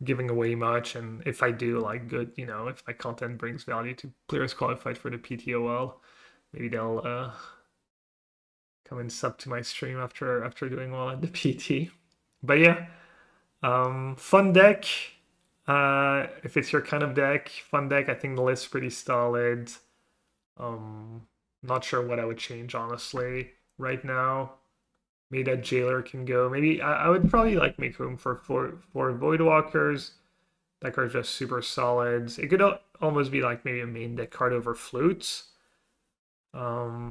giving away much. And if I do, like, good, if my content brings value to players qualified for the PTOL, maybe they'll come and sub to my stream after doing well at the PT. But yeah, fun deck. If it's your kind of deck, fun deck. I think the list's pretty solid. Not sure what I would change honestly right now. Maybe that Jailer can go. Maybe I would probably like make room for four Voidwalkers. That card's just super solid. It could almost be like maybe a main deck card over Flutes. I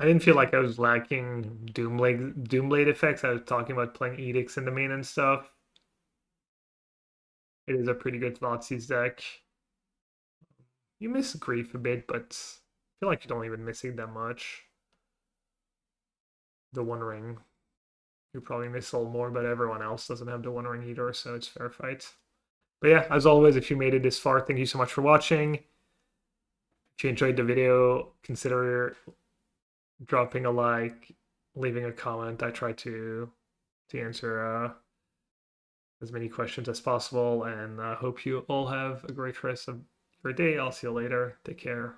didn't feel like I was lacking Doomblade effects. I was talking about playing Edicts in the main and stuff. It is a pretty good Thoughtseize deck. You miss Grief a bit, but feel like you don't even miss it that much. The One Ring, you probably miss a little more, but everyone else doesn't have the One Ring either, so it's fair fight. But yeah, as always, if you made it this far, thank you so much for watching. If you enjoyed the video, consider dropping a like, leaving a comment. I try to answer as many questions as possible, and I hope you all have a great rest of your day. I'll see you later. Take care.